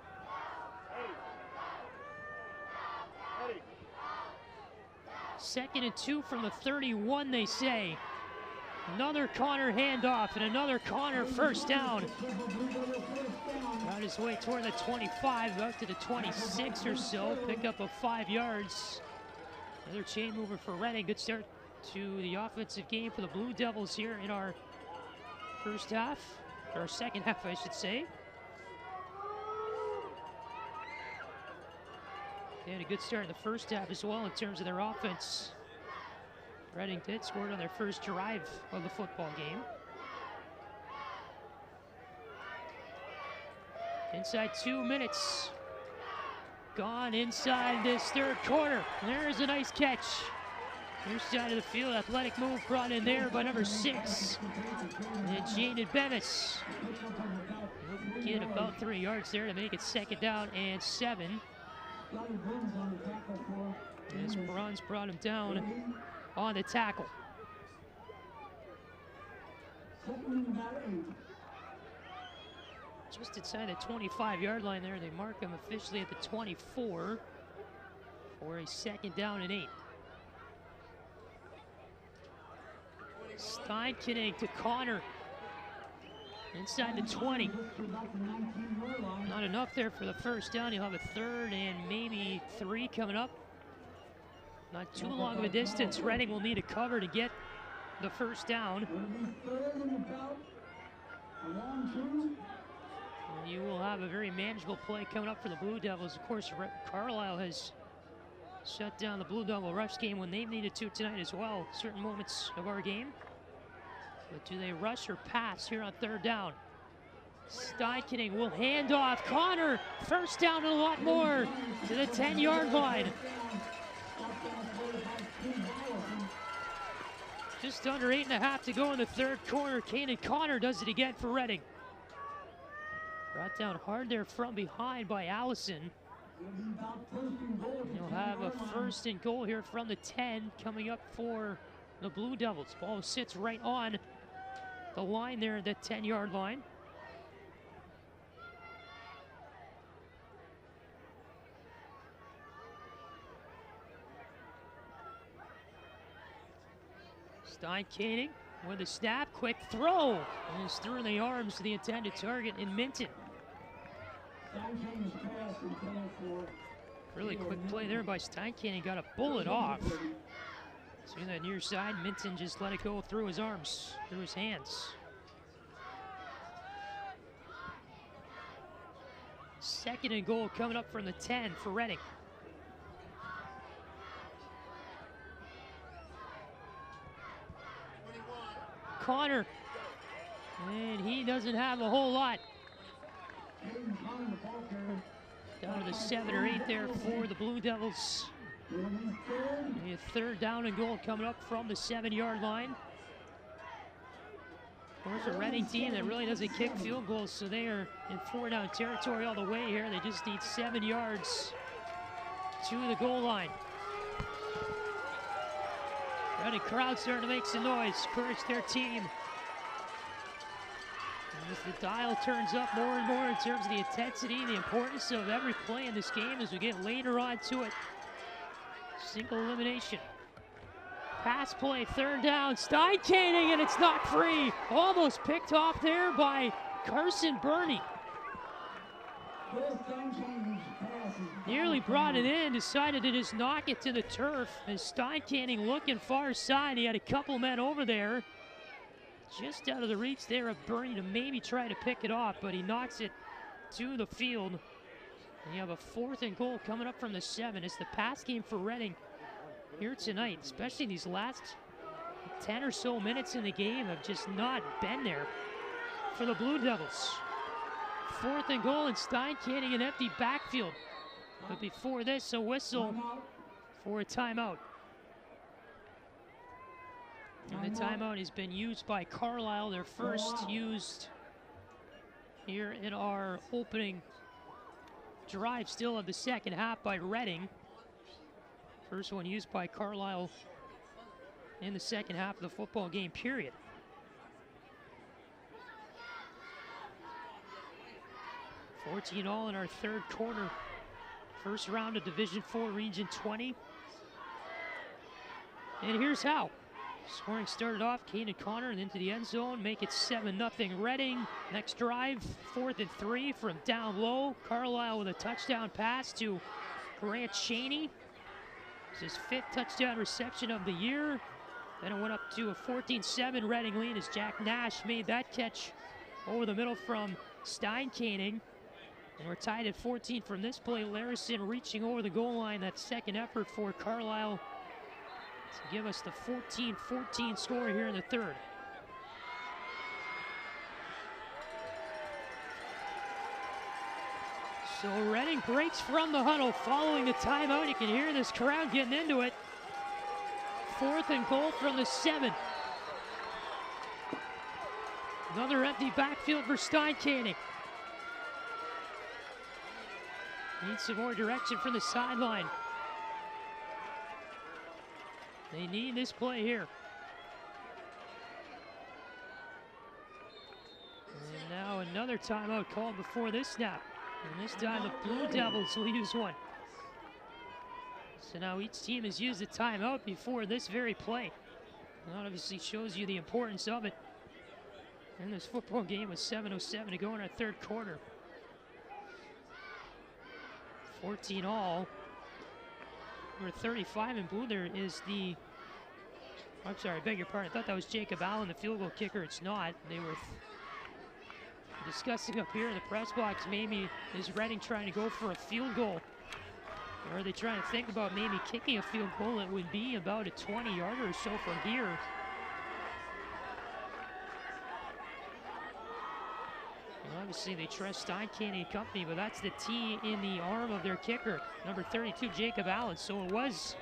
2nd and 2 from the 31, they say. Another Connor handoff and another Connor first down. Got his way toward the 25, out to the 26 or so. Pick up of 5 yards. Another chain mover for Reading. Good start to the offensive game for the Blue Devils here in our first half, or second half, I should say. They had a good start in the first half as well in terms of their offense. Reading did score on their first drive of the football game. Inside 2 minutes. Gone inside this third quarter. There's a nice catch. Near side of the field, athletic move brought in there by number 6. And Jaden Bevis. He'll get about 3 yards there to make it 2nd down and 7. As Bruns brought him down on the tackle. Just inside the 25-yard line there. They mark him officially at the 24 for a 2nd down and 8. Steinkenning to Connor. Inside the 20. Not enough there for the first down. You'll have a 3rd and maybe 3 coming up. Not too long of a distance. Reading will need a cover to get the first down. And you will have a very manageable play coming up for the Blue Devils. Of course, Carlisle has shut down the Blue Devil rush game when they needed to tonight as well, certain moments of our game. But do they rush or pass here on 3rd down? Steinkenning will hand off. Connor, first down and a lot more to the 10-yard line. Just under 8.5 to go in the 3rd quarter. Kanan Connor does it again for Reading. Brought down hard there from behind by Allison. You'll have a 1st and goal here from the 10 coming up for the Blue Devils. Ball sits right on the line there at the 10-yard line. Steinkenning with a snap, quick throw, and is through the arms to the intended target in Minton. Really quick play there by Steinkenning, got a bullet off. See that near side, Minton just let it go through his arms, through his hands. 2nd and goal coming up from the 10 for Reading. Connor, and he doesn't have a whole lot. Down to the 7 or 8 there for the Blue Devils. A 3rd down and goal coming up from the 7-yard line. Of course, a Reading team that really doesn't kick field goals, so they are in 4-down territory all the way here. They just need 7 yards to the goal line. Reading crowd starting to make some noise, encourage their team. As the dial turns up more and more in terms of the intensity, the importance of every play in this game as we get later on to it. Single elimination. Pass play, 3rd down, Steinkenning, and it's not free. Almost picked off there by Carson Burney. Nearly brought it in, decided to just knock it to the turf. As Steinkenning looking far side, he had a couple men over there. Just out of the reach there of Burney to maybe try to pick it off, but he knocks it to the field. And you have a 4th and goal coming up from the 7. It's the pass game for Reading here tonight, especially these last 10 or so minutes in the game have just not been there for the Blue Devils. 4th and goal, and Steinkenning an empty backfield. But before this, a whistle for a timeout. And the timeout has been used by Carlisle, their first used here in our opening drive still of the 2nd half by Reading. First one used by Carlisle in the 2nd half of the football game, period. $14 all in our 3rd quarter First round of Division IV Region 20. And here's how. Scoring started off, Kane and Connor, and into the end zone, make it 7-0 Reading. Next drive, 4th and 3 from down low. Carlisle with a touchdown pass to Grant Cheney. It's his 5th touchdown reception of the year. Then it went up to a 14-7 Reading lead as Jack Nash made that catch over the middle from Steinkaning. And we're tied at 14 from this play. Larison reaching over the goal line, that second effort for Carlisle to give us the 14-14 score here in the third. So Reading breaks from the huddle following the timeout. You can hear this crowd getting into it. 4th and goal from the 7. Another empty backfield for Steinkaning. Needs some more direction from the sideline. They need this play here. And now another timeout called before this snap. And this time the Blue Devils will use one. So now each team has used a timeout before this very play. And that obviously shows you the importance of it in this football game with 7:07 to go in our third quarter. 14 all. Number 35 in blue there is the, I'm sorry, I beg your pardon. I thought that was Jacob Allen, the field goal kicker. It's not. They were discussing up here in the press box, maybe is Reading trying to go for a field goal? Or are they trying to think about maybe kicking a field goal? It would be about a 20-yarder or so from here. Well, obviously they trust Steinkaning and company, but that's the T in the arm of their kicker, number 32, Jacob Allen. So it was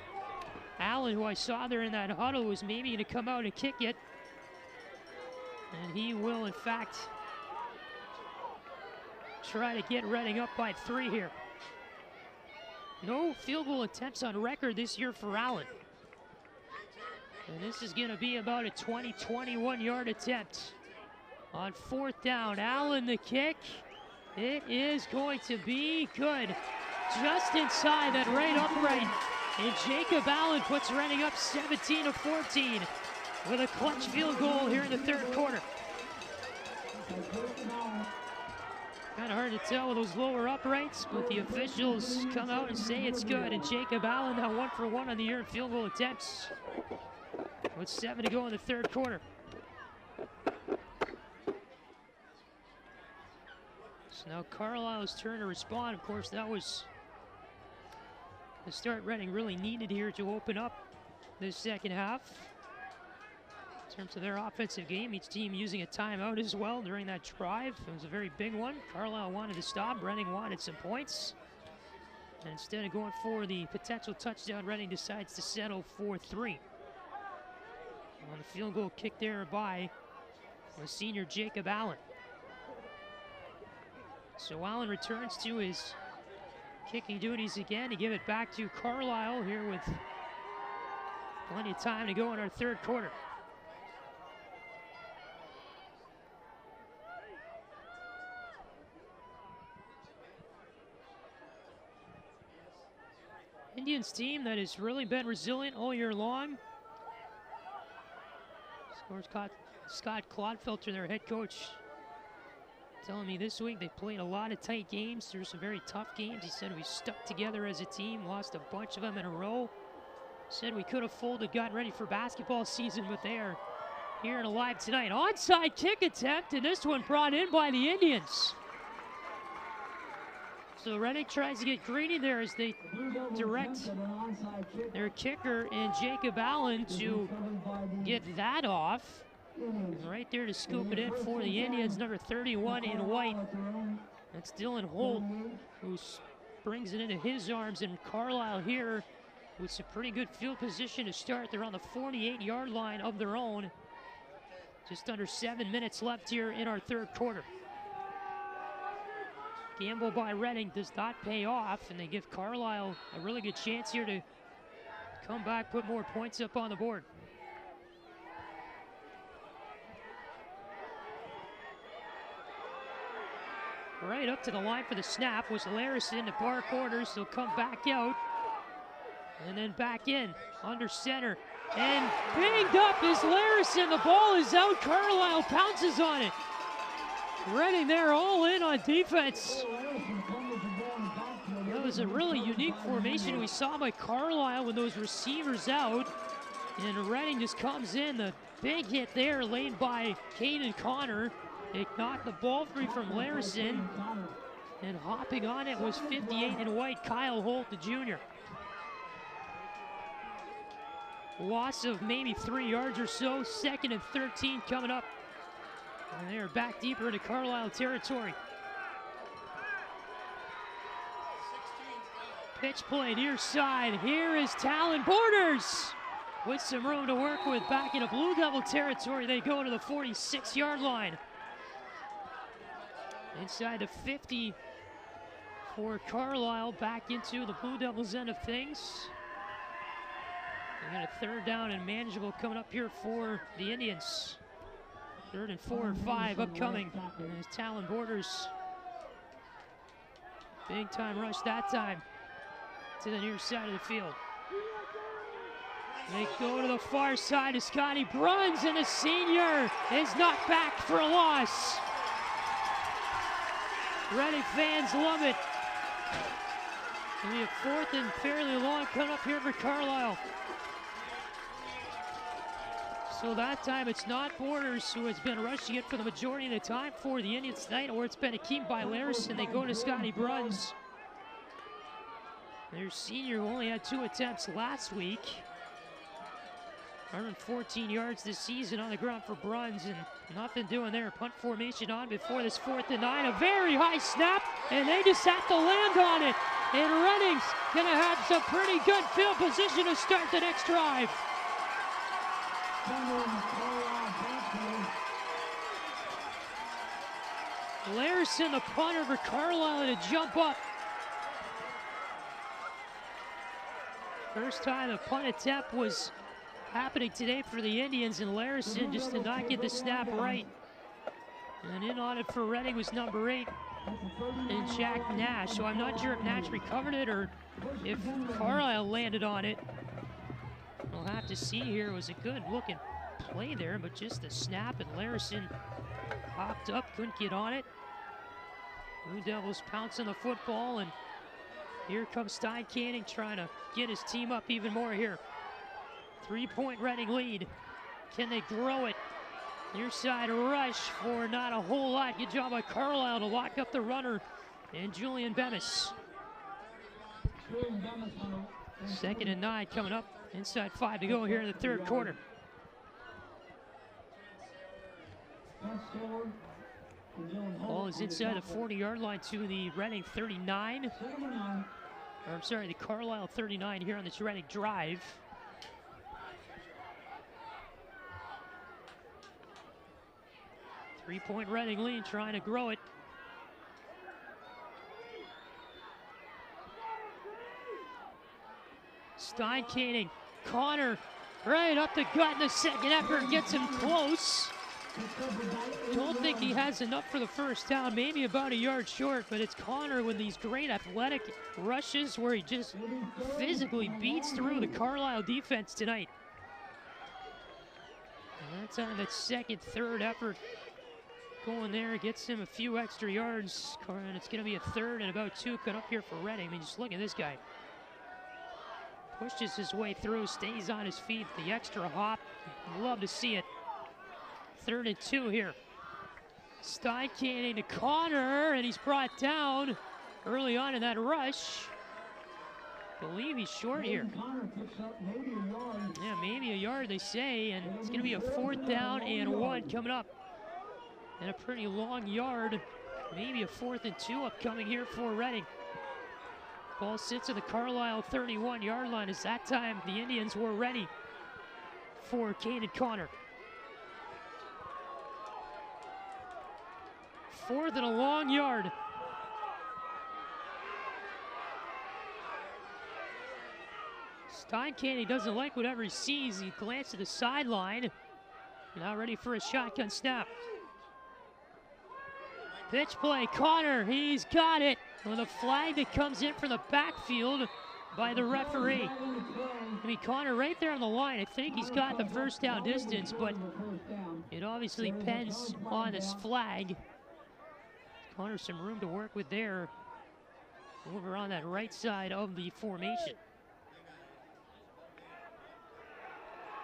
Allen, who I saw there in that huddle, was maybe going to come out and kick it. And he will, in fact, try to get Reading up by 3 here. No field goal attempts on record this year for Allen. And this is going to be about a 20-21 yard attempt. On 4th down, Allen the kick. It is going to be good. Just inside that right upright. And Jacob Allen puts Reading up 17-14 with a clutch field goal here in the third quarter. Kind of hard to tell with those lower uprights, but the officials come out and say it's good. And Jacob Allen now 1 for 1 on the year in field goal attempts with 7 to go in the third quarter. So now Carlisle's turn to respond. Of course, that was the start Reading really needed here to open up this second half. In terms of their offensive game, each team using a timeout as well during that drive. It was a very big one. Carlisle wanted to stop. Reading wanted some points. And instead of going for the potential touchdown, Reading decides to settle for 3. On the field goal kick there by the senior Jacob Allen. So Allen returns to his kicking duties again to give it back to Carlisle here with plenty of time to go in our third quarter. Indians team that has really been resilient all year long. Scores Scott Clodfelter, their head coach, telling me this week they played a lot of tight games. There's some very tough games. He said we stuck together as a team, lost a bunch of them in a row. Said we could have folded, gotten ready for basketball season, but they are here and alive tonight. Onside kick attempt, and this one brought in by the Indians. So Reading tries to get greedy there as they direct their kicker and Jacob Allen to get that off. Right there to scoop it in for the Indians, number 31 in white. That's Dylan Holt, who brings it into his arms, and Carlisle here with some pretty good field position to start. They're on the 48-yard line of their own. Just under 7 minutes left here in our third quarter. Gamble by Reading does not pay off, and they give Carlisle a really good chance here to come back, put more points up on the board. Right up to the line for the snap was Larison. The far corners. He'll come back out. And then back in. Under center. And banged up is Larison. The ball is out. Carlisle pounces on it. Reading there all in on defense. That was a really unique formation we saw by Carlisle with those receivers out. And Reading just comes in. The big hit there laid by Caden Connor. It knocked the ball free from Larison. And hopping on it was 58 in white, Kyle Holt, the junior. Loss of maybe 3 yards or so. 2nd and 13 coming up. And they're back deeper into Carlisle territory. Pitch play near side. Here is Talon Borders with some room to work with. Back into Blue Devil territory. They go to the 46-yard line. Inside the 50 for Carlisle. Back into the Blue Devils end of things. They got a 3rd down and manageable coming up here for the Indians. 3rd and 4 or 5 upcoming. And there's Talon Borders. Big time rush that time to the near side of the field. They go to the far side to Scotty Bruns, and the senior is knocked back for a loss. Reading fans love it. And we have 4th and fairly long coming up here for Carlisle. So that time it's not Borders who has been rushing it for the majority of the time for the Indians tonight, or it's been a keep by Larison. They go to Scotty Bruns. Their senior who only had 2 attempts last week. 114 yards this season on the ground for Bruns, and nothing doing there. Punt formation on before this 4th and 9. A very high snap, and they just have to land on it. And Reading's gonna have some pretty good field position to start the next drive. Larison, the punter for Carlisle, to jump up. First time a punt attempt was happening today for the Indians, and Larison just did not get the snap right. And in on it for Reading was number 8, and Jack Nash. So I'm not sure if Nash recovered it or if Carlisle landed on it. We'll have to see here. It was a good looking play there, but just the snap, and Larison hopped up, couldn't get on it. Blue Devils pounce on the football, and here comes Stein Canning trying to get his team up even more here. 3-point Reading lead. Can they grow it? Near side rush for not a whole lot. Good job by Carlisle to lock up the runner and Julian Bemis. 2nd and 9 coming up. Inside 5 to go here in the 3rd quarter. Ball is inside the 40-yard line to the Reading 39. Or I'm sorry, the Carlisle 39 here on this Reading drive. Three-point Reading lead, trying to grow it. Stein Canning, Connor, right up the gut in the 2nd effort, gets him close. Don't think he has enough for the 1st down, maybe about a yard short, but it's Connor with these great athletic rushes where he just physically beats through the Carlisle defense tonight. And that's on that 2nd, 3rd effort. Going there, gets him a few extra yards, and it's going to be a 3rd and about 2 cut up here for Reading. I mean, just look at this guy. Pushes his way through, stays on his feet, the extra hop. Love to see it. 3rd and 2 here. Stein Canning to Connor, and he's brought down early on in that rush. Believe he's short here. Yeah, maybe a yard, they say, and it's going to be a 4th down and 1 coming up. And a pretty long yard, maybe a 4th and 2 upcoming here for Reading. Ball sits at the Carlisle 31-yard line. As that time, the Indians were ready for Caden Connor. 4th and a long yard. Stein Canning doesn't like whatever he sees. He glances to the sideline. Now ready for a shotgun snap. Pitch play, Connor, he's got it. With a flag that comes in from the backfield by the referee. I mean, Connor right there on the line. I think he's got the first down distance, but it obviously depends on this flag. Connor some room to work with there over on that right side of the formation.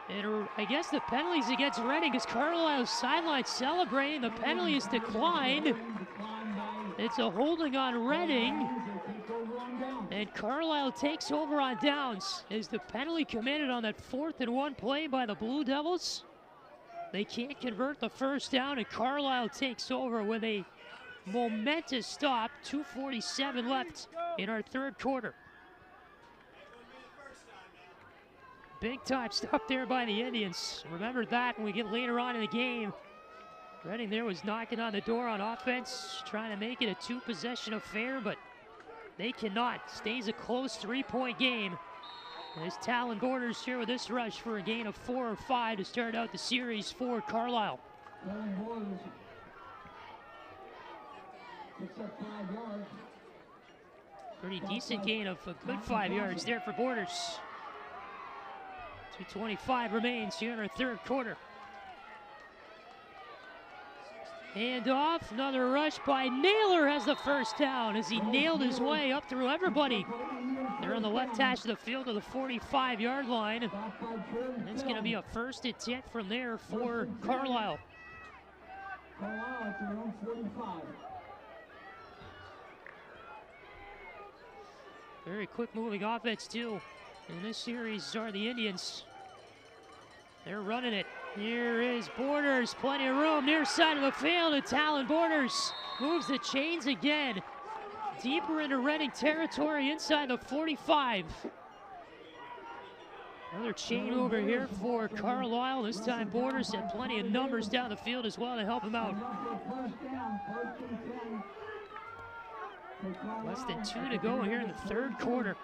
And I guess the penalty's against Reading because Carlisle's sideline celebrating. The penalty is declined. It's a holding on Reading. And Carlisle takes over on downs. Is the penalty committed on that 4th and 1 play by the Blue Devils? They can't convert the first down, and Carlisle takes over with a momentous stop. 2:47 left in our third quarter. Big time stop there by the Indians. Remember that when we get later on in the game. Reading there was knocking on the door on offense, trying to make it a 2-possession affair, but they cannot. Stays a close 3-point game. There's Talon Borders here with this rush for a gain of 4 or 5 to start out the series for Carlisle. Pretty decent gain of a good 5 yards there for Borders. 2:25 remains here in our third quarter. Hand off, another rush by Naylor has the first down as he nailed his way up through everybody. They're on the left hash of the field to the 45-yard line. And it's going to be a 1st and 10 from there for Carlisle. Very quick moving offense too. In this series are the Indians. They're running it. Here is Borders, plenty of room, near side of the field, and Talon Borders moves the chains again. Deeper into Reading territory inside the 45. Another chain over here for Carlisle. This time Borders had plenty of numbers down the field as well to help him out. Less than 2 to go here in the third quarter.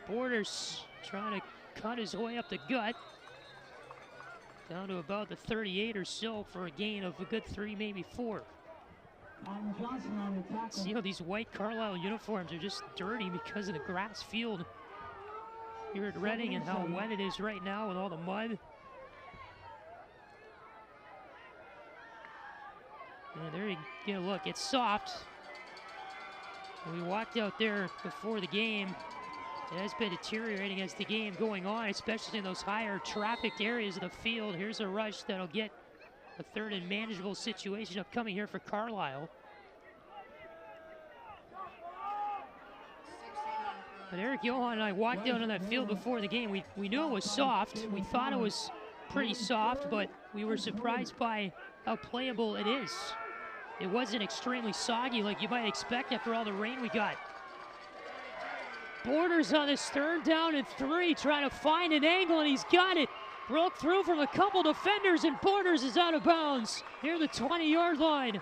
Borders trying to cut his way up the gut. Down to about the 38 or so for a gain of a good 3, maybe 4. See how these white Carlisle uniforms are just dirty because of the grass field here at Reading and how wet it is right now with all the mud. And there you get a look. It's soft. We walked out there before the game. It has been deteriorating as the game going on, especially in those higher trafficked areas of the field. Here's a rush that'll get a 3rd and manageable situation upcoming here for Carlisle. But Eric Johan and I walked out on that field before the game. We knew it was soft. We thought it was pretty soft, but we were surprised by how playable it is. It wasn't extremely soggy like you might expect after all the rain we got. Borders on this 3rd down and 3, trying to find an angle, and he's got it. Broke through from a couple defenders, and Borders is out of bounds near the 20-yard line.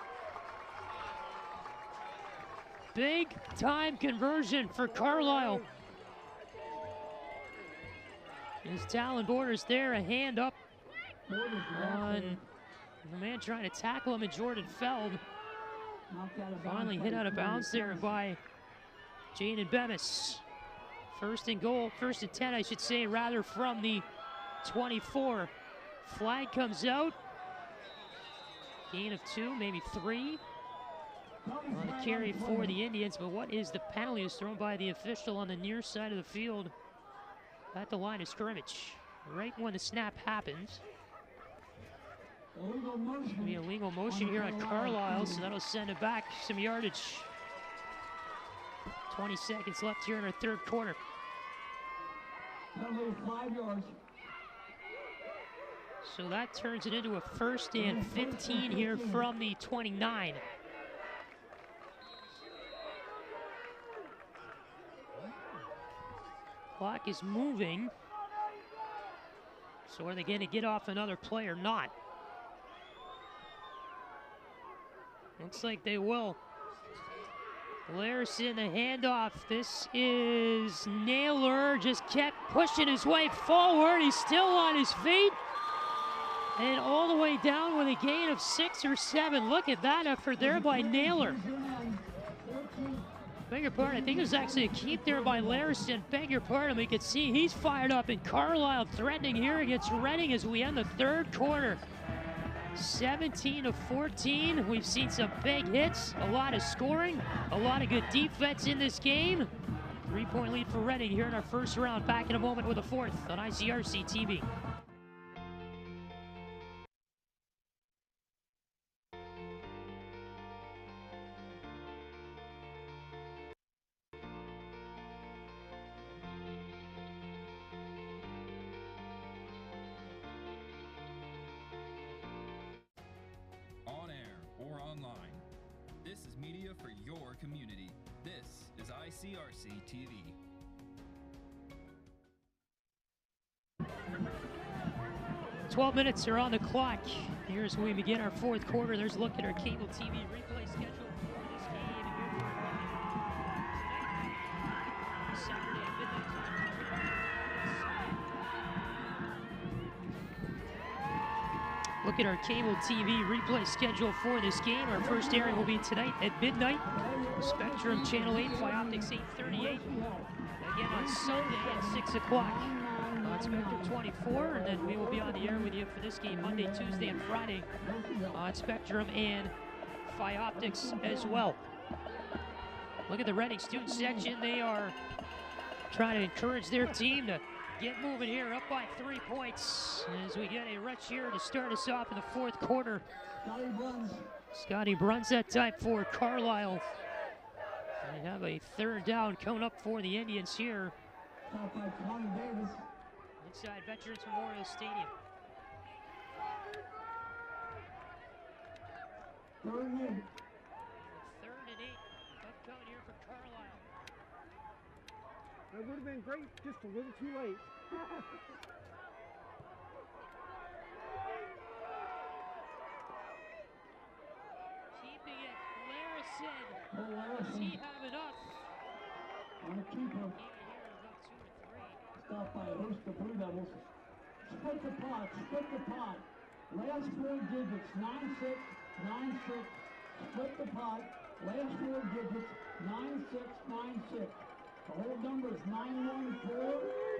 Big time conversion for Carlisle. There's Talon Borders there, a hand up on the man trying to tackle him, and Jordan Feld. Finally hit out of bounds there by Jaden Bemis. 1st and goal, 1st and 10, I should say, rather, from the 24. Flag comes out. Gain of 2, maybe 3 on the carry for the Indians, but what is the penalty is thrown by the official on the near side of the field at the line of scrimmage, right when the snap happens. It's gonna be a legal motion here on Carlisle, so that'll send it back some yardage. 20 seconds left here in our third quarter. 5 yards. So that turns it into a 1st and 15 here from the 29. Clock is moving. So are they going to get off another play or not? Looks like they will. Larson, the handoff. This is Naylor. Just kept pushing his way forward. He's still on his feet. And all the way down with a gain of 6 or 7. Look at that effort there by Naylor. Beg your pardon, I think it was actually a keep there by Larison. Beg your pardon, we can see he's fired up, and Carlisle threatening here against Reading as we end the third quarter. 17-14. We've seen some big hits, a lot of scoring, a lot of good defense in this game. 3-point lead for Reading here in our first round. Back in a moment with a fourth on ICRC-TV. Or online. This is media for your community. This is ICRC-TV. "12 minutes are on the clock. Here's when we begin our fourth quarter. There's a look at our cable TV replay schedule for this game. Saturday at midnight. Look at our cable TV replay schedule for this game. Our first airing will be tonight at midnight. Spectrum Channel 8, Optics 838. Again on Sunday at 6 o'clock on Spectrum 24. And then we will be on the air with you for this game Monday, Tuesday, and Friday on Spectrum and Optics as well. Look at the Reading student section. They are trying to encourage their team to get moving here, up by 3 points as we get a rush here to start us off in the fourth quarter. Scotty Bruns that time for Carlisle. They have a third down coming up for the Indians here inside Veterans Memorial Stadium. Third and 8 upcoming here for Carlisle. That would have been great, just a little too late. Keeping it, Larison. Does he have enough? On a keeper. Stopped by a host of Blue Devils. Split the pot, split the pot. Last 4 digits, 96, 96. Split the pot. Last 4 digits, 96, 96. The whole number is 914,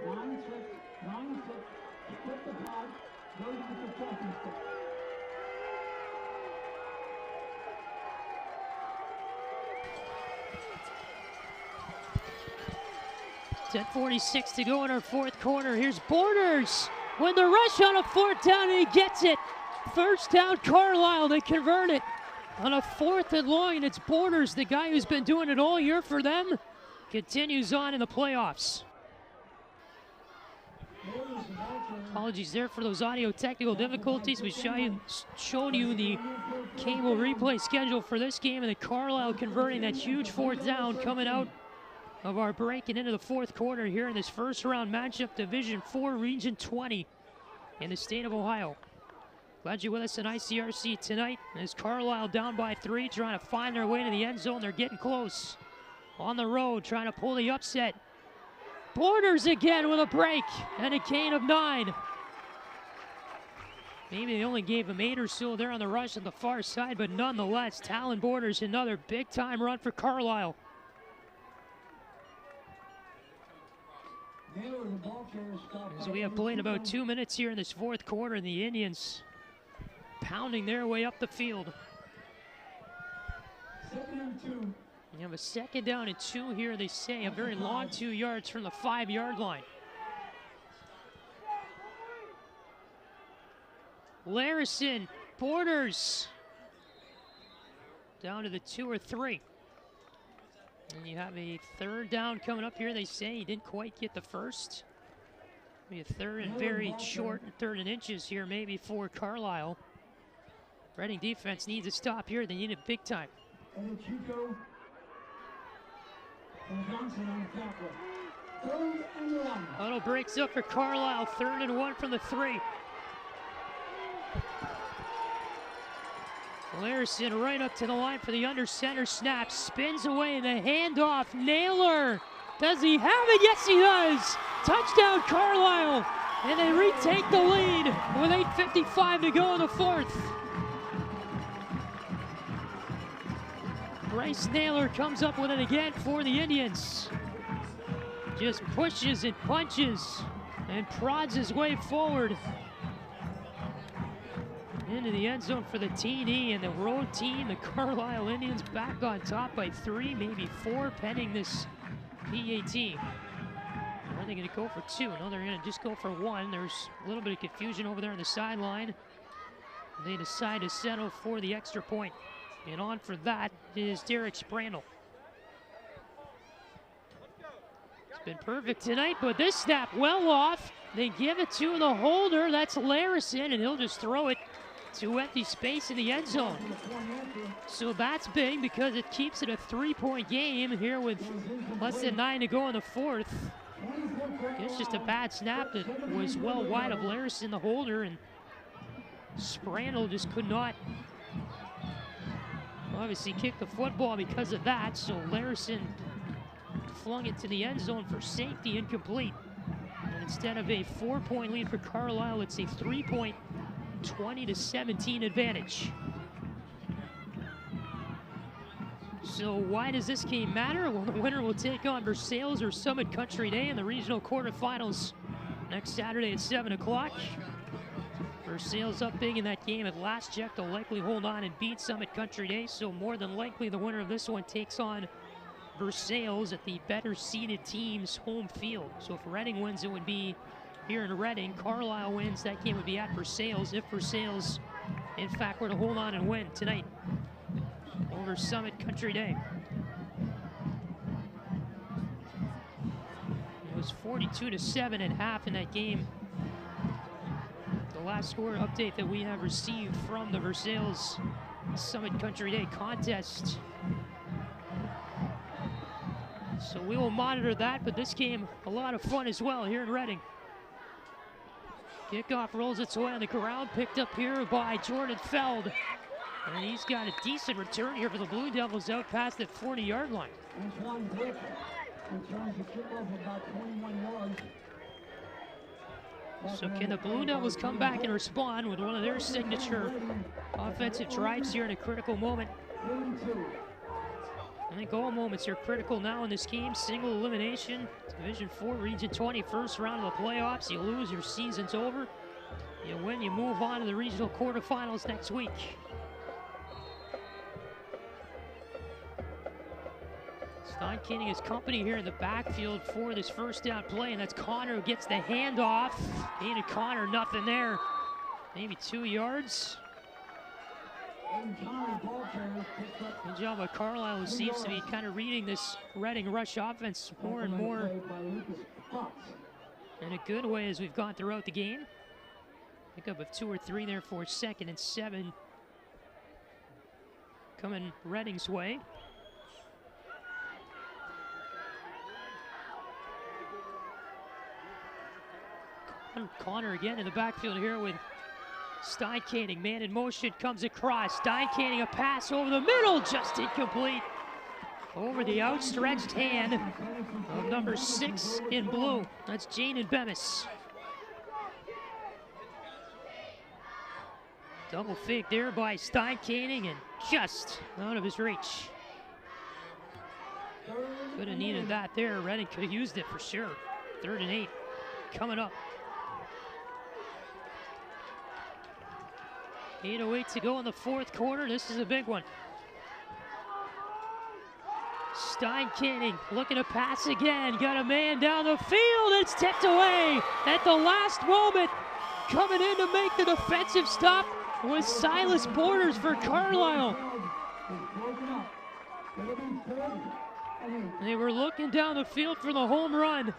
96, 96. Split the pot. Goes with the talking stick. 10:46 to go in our fourth quarter. Here's Borders with the rush on a fourth down, and he gets it. First down, Carlisle. They convert it on a 4th and long, and it's Borders, the guy who's been doing it all year for them, continues on in the playoffs. Apologies there for those audio technical difficulties. We've shown you the cable replay schedule for this game, and the Carlisle converting that huge 4th down coming out of our break and into the fourth quarter here in this first round matchup, Division IV, Region 20 in the state of Ohio. Glad you're with us in ICRC tonight. As Carlisle down by 3, trying to find their way to the end zone. They're getting close. On the road, trying to pull the upset. Borders again with a break and a gain of 9. Maybe they only gave him 8 or so there on the rush on the far side, but nonetheless, Talon Borders, another big-time run for Carlisle. As we have played about 2 minutes here in this fourth quarter, the Indians pounding their way up the field. You have a 2nd down and 2 here, they say, a very long 2 yards from the 5-yard line. Larison, Borders, down to the 2 or 3. And you have a 3rd down coming up here. They say he didn't quite get the first. Maybe a 3rd and very short 3rd and inches here maybe for Carlisle. Reading defense needs a stop here. They need it big time. Auto breaks up for Carlisle. 3rd and 1 from the 3. Larison right up to the line for the under center snap. Spins away, the handoff. Naylor, does he have it? Yes, he does. Touchdown, Carlisle. And they retake the lead with 8:55 to go in the fourth. Bryce Naylor comes up with it again for the Indians. Just pushes and punches and prods his way forward into the end zone for the TD, and the road team, the Carlisle Indians, back on top by 3, maybe 4, pending this PAT. Or are they going to go for 2? No, they're going to just go for 1. There's a little bit of confusion over there on the sideline. They decide to settle for the extra point. And on for that is Derek Sprandl. It's been perfect tonight, but this snap well off. They give it to the holder. That's Larison, and he'll just throw it to empty space in the end zone. So that's big because it keeps it a 3-point game here with less than 9 to go in the fourth. It's just a bad snap that was well wide of Larison, the holder, and Sprandl just could not obviously kick the football because of that. So Larison flung it to the end zone for safety, incomplete. And instead of a 4-point lead for Carlisle, it's a 3-point 20-17 advantage. So why does this game matter? Well, the winner will take on Versailles or Summit Country Day in the regional quarterfinals next Saturday at 7 o'clock. Versailles up big in that game at last check. They'll likely hold on and beat Summit Country Day, so more than likely the winner of this one takes on Versailles at the better seeded team's home field. So if Reading wins, it would be here in Reading. Carlisle wins, that game would be at Versailles, if Versailles in fact were to hold on and win tonight over Summit Country Day. It was 42-7 at half in that game. The last score update that we have received from the Versailles Summit Country Day contest. So we will monitor that, but this game, a lot of fun as well here in Reading. Kickoff rolls its way on the ground, picked up here by Jordan Feld. And he's got a decent return here for the Blue Devils out past the 40-yard line. Antoine Glick returns the kickoff about 21 yards. So can the Blue Devils come back and respond with one of their signature offensive drives here in a critical moment? I think all moments are critical now in this game. Single elimination, Division IV, Region 20, first round of the playoffs. You lose, your season's over. You win, you move on to the regional quarterfinals next week. Steinkening his company here in the backfield for this first down play, and that's Connor who gets the handoff. Ian and Connor, nothing there. Maybe 2 yards. Good job by Carlisle, who seems to be kind of reading this Reading rush offense more and more in a good way as we've gone throughout the game. Pickup of 2 or 3 there for 2nd and 7. Coming Reading's way. Connor again in the backfield here with Steinkening. Man in motion, comes across. Steinkening, a pass over the middle, just incomplete. Over the outstretched hand of number 6 in blue. That's Jaden Bemis. Double fake there by Steinkening and just out of his reach. Could have needed that there. Reading could have used it for sure. 3rd and 8 coming up. 8:08 to go in the fourth quarter. This is a big one. Steinkening looking to pass again. Got a man down the field. It's tipped away at the last moment. Coming in to make the defensive stop was Silas Borders for Carlisle. They were looking down the field for the home run.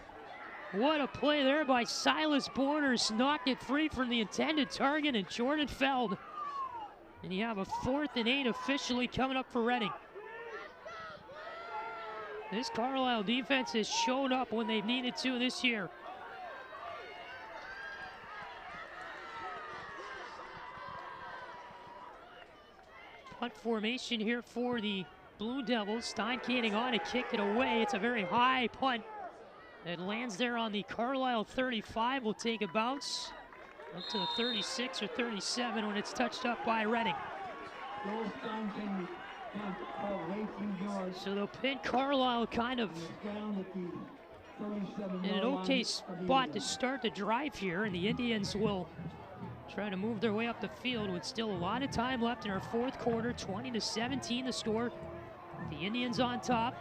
What a play there by Silas Borders. Knocked it free from the intended target, and Jordan Feld. And you have a 4th and 8 officially coming up for Reading. This Carlisle defense has shown up when they've needed to this year. Punt formation here for the Blue Devils. Steinkening on to kick it away. It's a very high punt. It lands there on the Carlisle 35. Will take a bounce up to the 36 or 37 when it's touched up by Reading. So they'll pin Carlisle kind of in an okay spot to start the drive here, and the Indians will try to move their way up the field with still a lot of time left in our fourth quarter. 20-17 the score. The Indians on top.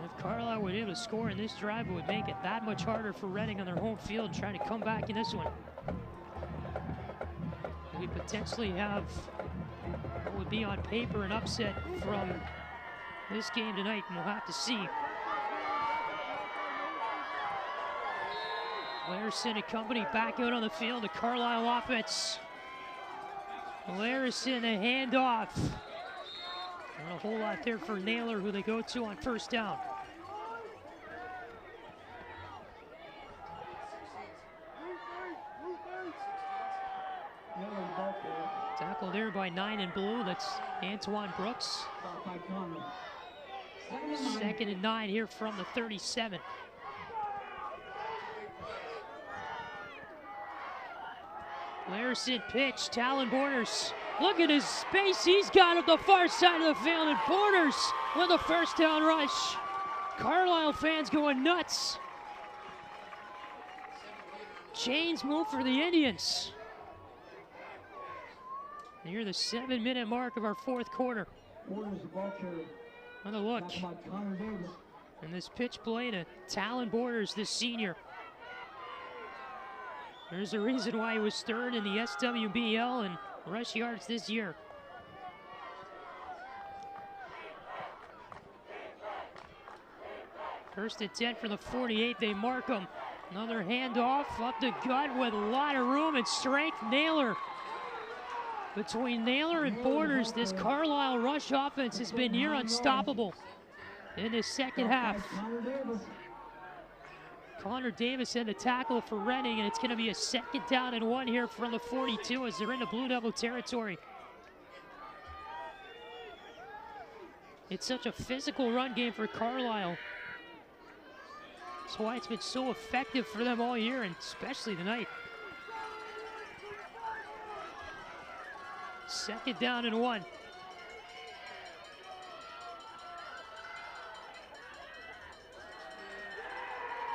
If Carlisle were able to score in this drive, it would make it that much harder for Reading on their home field trying to come back in this one. We potentially have what would be on paper an upset from this game tonight, and we'll have to see. Larison and company back out on the field. The Carlisle offense. Larison, a handoff. Not a whole lot there for Naylor, who they go to on first down. Tackle there by 9 in blue. That's Antoine Brooks. 2nd and 9 here from the 37. Larison pitch, Talon Borders. Look at his space he's got at the far side of the field, and Borders with a first down rush. Carlisle fans going nuts. Chains move for the Indians. Near the 7-minute mark of our fourth quarter. Another look. And this pitch play to Talon Borders, this senior. There's a reason why he was 3rd in the SWBL and rush yards this year. First and 10 for the 48, they mark him. Another handoff up the gut with a lot of room and strength. Naylor. Between Naylor and Borders, this Carlisle rush offense has been near unstoppable in the second half. Connor Davis had the tackle for Reading, and it's going to be a 2nd down and 1 here from the 42 as they're into Blue Devil territory. It's such a physical run game for Carlisle. That's why it's been so effective for them all year, and especially tonight. 2nd down and 1.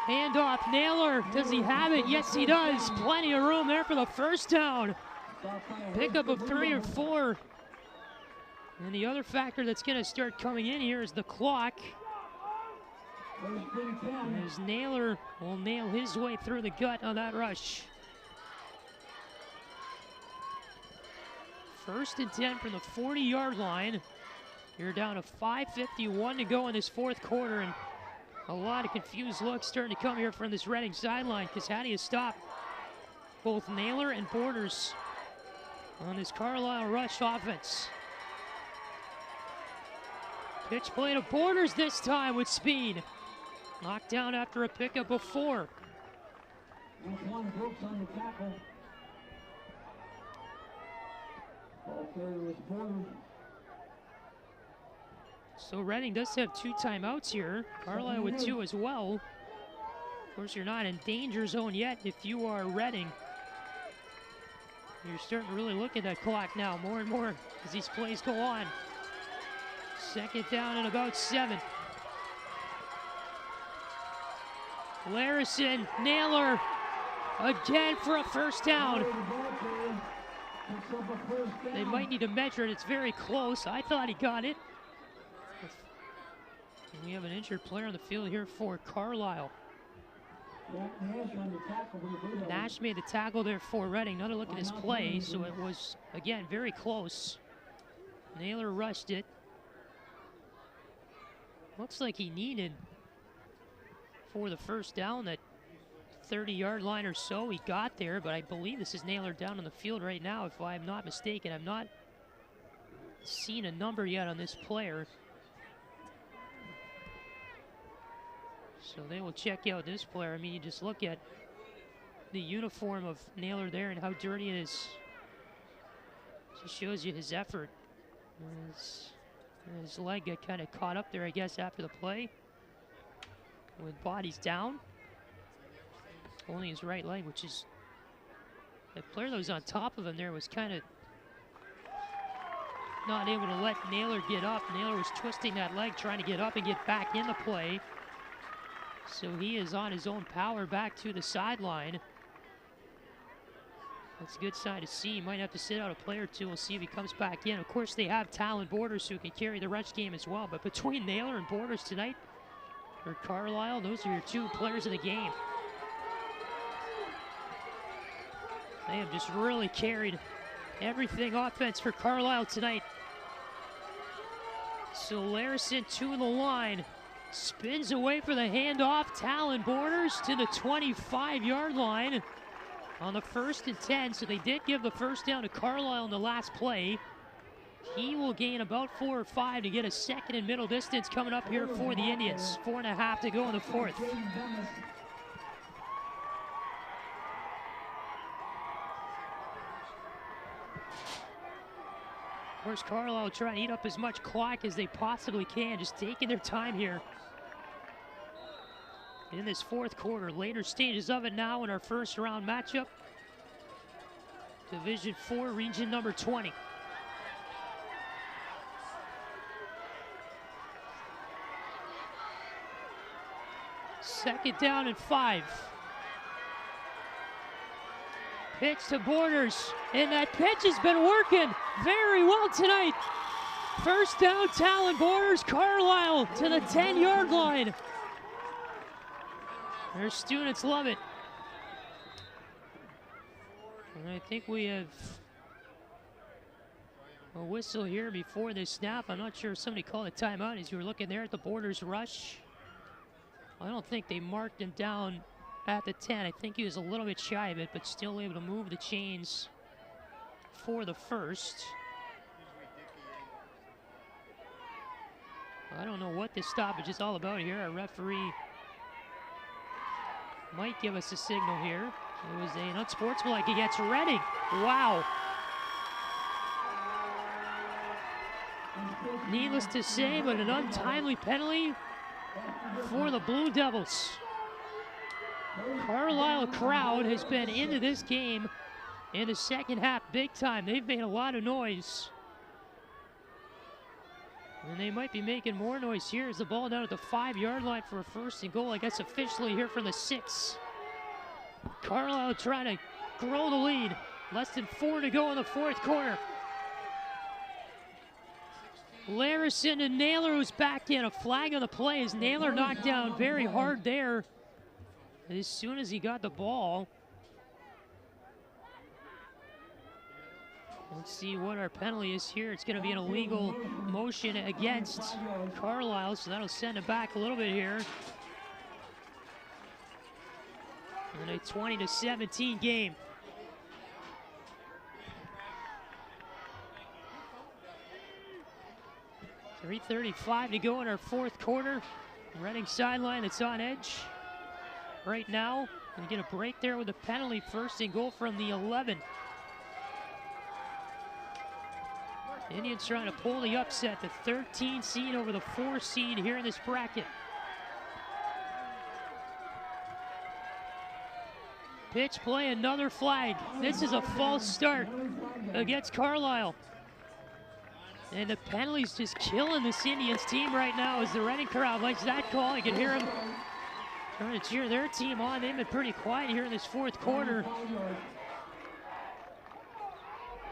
Handoff, Naylor, does he have it? Yes, he does. Plenty of room there for the first down. Pickup of 3 or 4. And the other factor that's going to start coming in here is the clock. As Naylor will nail his way through the gut on that rush. 1st and 10 from the 40-yard line. You're down to 5:51 to go in this fourth quarter, and a lot of confused looks starting to come here from this Reading sideline, because how do you stop both Naylor and Borders on this Carlisle rush offense? Pitch play to Borders this time with speed. Knocked down after a pickup of 4. Antoine Brooks on the tackle. Ball carrier was Borders. So Reading does have 2 timeouts here. Carlisle with 2 as well. Of course, you're not in danger zone yet if you are Reading. You're starting to really look at that clock now more and more as these plays go on. 2nd down and about 7. Larison, Naylor, again for a first down. They might need to measure it. It's very close. I thought he got it. And we have an injured player on the field here for Carlisle. Nash made the tackle there for Reading. Another look at his play, so it was, again, very close. Naylor rushed it. Looks like he needed, for the first down, that 30-yard line or so. He got there, but I believe this is Naylor down on the field right now, if I'm not mistaken. I've not seen a number yet on this player. So they will check out this player. I mean, you just look at the uniform of Naylor there and how dirty it is. Just shows you his effort. His leg got kind of caught up there, I guess, after the play. With bodies down. Only his right leg, which is... The player that was on top of him there was kind of not able to let Naylor get up. Naylor was twisting that leg, trying to get up and get back in the play. So he is on his own power back to the sideline. That's a good sign to see. He might have to sit out a play or two. We'll see if he comes back in. Of course, they have Talon Borders who can carry the rush game as well. But between Naylor and Borders tonight, for Carlisle, those are your two players of the game. They have just really carried everything offense for Carlisle tonight. So Larison to the line. Spins away for the handoff. Talon Borders to the 25-yard line on the 1st and 10. So they did give the first down to Carlisle in the last play. He will gain about 4 or 5 to get a second and middle distance coming up here for the Indians. 4.5 to go in the 4th. Of course, Carlisle trying to eat up as much clock as they possibly can, just taking their time here in this 4th quarter. Later stages of it now in our first round matchup. Division 4, region number 20. Second down and 5. Pitch to Borders, and that pitch has been working very well tonight. First down, Talon Borders, Carlisle to the 10-yard line. Their students love it. And I think we have a whistle here before this snap. I'm not sure if somebody called a timeout as you were looking there at the Borders rush. I don't think they marked him down at the 10. I think he was a little bit shy of it, but still able to move the chains for the first. I don't know what this stoppage is all about here. Our referee might give us a signal here. It was an unsportsmanlike against Reading. Wow. Needless to say, but an untimely penalty for the Blue Devils. Carlisle crowd has been into this game in the second half big time. They've made a lot of noise. And they might be making more noise here as the ball down at the 5-yard line for a 1st and goal, I guess officially here from the 6. Carlisle trying to grow the lead. Less than 4 to go in the 4th quarter. Larison and Naylor was back in. A flag on the play as Naylor knocked down very hard there as soon as he got the ball. Let's see what our penalty is here. It's going to be an illegal motion against Carlisle, so that'll send it back a little bit here. And a 20-17 game. .335 to go in our 4th quarter. Reading sideline that's on edge right now. We get a break there with a penalty. 1st and goal from the 11. Indians trying to pull the upset, the 13 seed over the 4 seed here in this bracket. Pitch play, another flag. This is a false start against Carlisle. And the penalty's just killing this Indians team right now as the Reading crowd likes that call. You can hear them trying to cheer their team on. They've been pretty quiet here in this 4th quarter.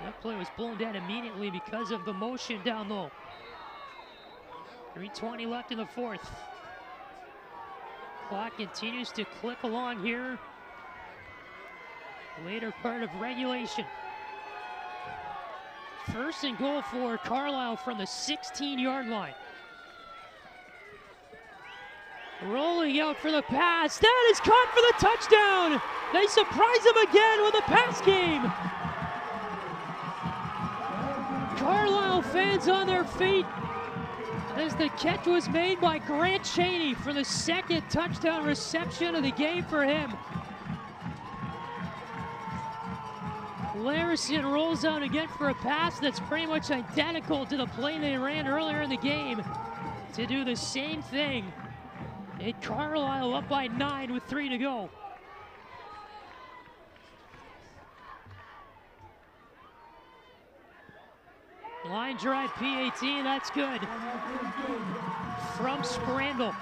That play was blown down immediately because of the motion down low. 3:20 left in the 4th. Clock continues to click along here. Later part of regulation. 1st and goal for Carlisle from the 16-yard line. Rolling out for the pass. That is caught for the touchdown. They surprise him again with a pass game. Carlisle fans on their feet as the catch was made by Grant Cheney for the 2nd touchdown reception of the game for him. Larison rolls out again for a pass that's pretty much identical to the play they ran earlier in the game to do the same thing. And Carlisle up by 9 with 3 to go. Line drive PAT, that's good. From Sprandl.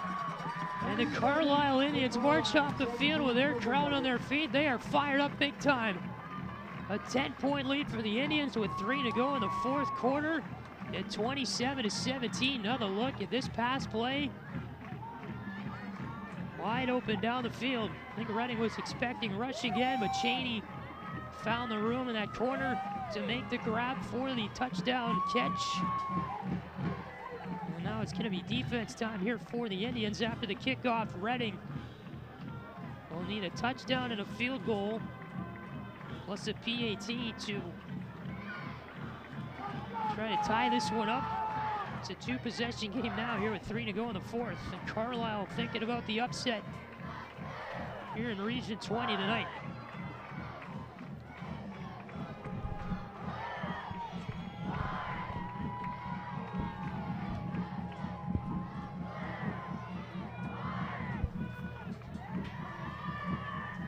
And the Carlisle Indians march off the field with their crowd on their feet. They are fired up big time. A 10-point lead for the Indians with 3 to go in the fourth quarter. At 27-17, another look at this pass play. Wide open down the field. I think Reading was expecting rush again, but Cheney found the room in that corner to make the grab for the touchdown catch. And now it's going to be defense time here for the Indians after the kickoff. Reading will need a touchdown and a field goal, plus a PAT to try to tie this one up. It's a 2-possession game now here with 3 to go in the fourth. And Carlisle thinking about the upset here in Region 20 tonight.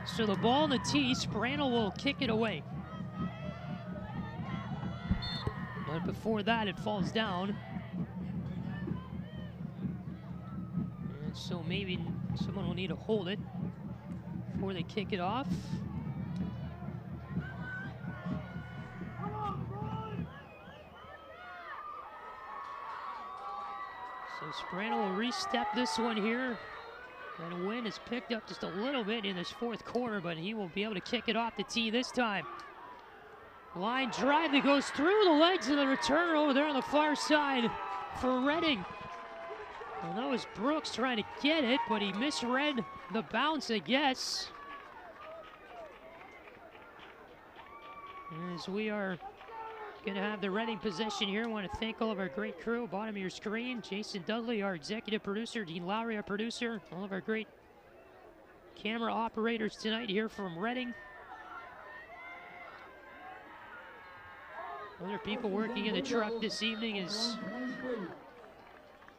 So the ball in the tee, Sprandl will kick it away. But before that, it falls down. And so maybe someone will need to hold it before they kick it off. So Sprandl will re-step this one here. And wind is picked up just a little bit in this fourth quarter, but he will be able to kick it off the tee this time. Line drive that goes through the legs of the returner over there on the far side for Reading. Well, that was Brooks trying to get it, but he misread the bounce, I guess. As we are going to have the Reading possession here, I want to thank all of our great crew. Bottom of your screen, Jason Dudley, our executive producer, Dean Lowry, our producer, all of our great camera operators tonight here from Reading. Other people working in the truck this evening. Is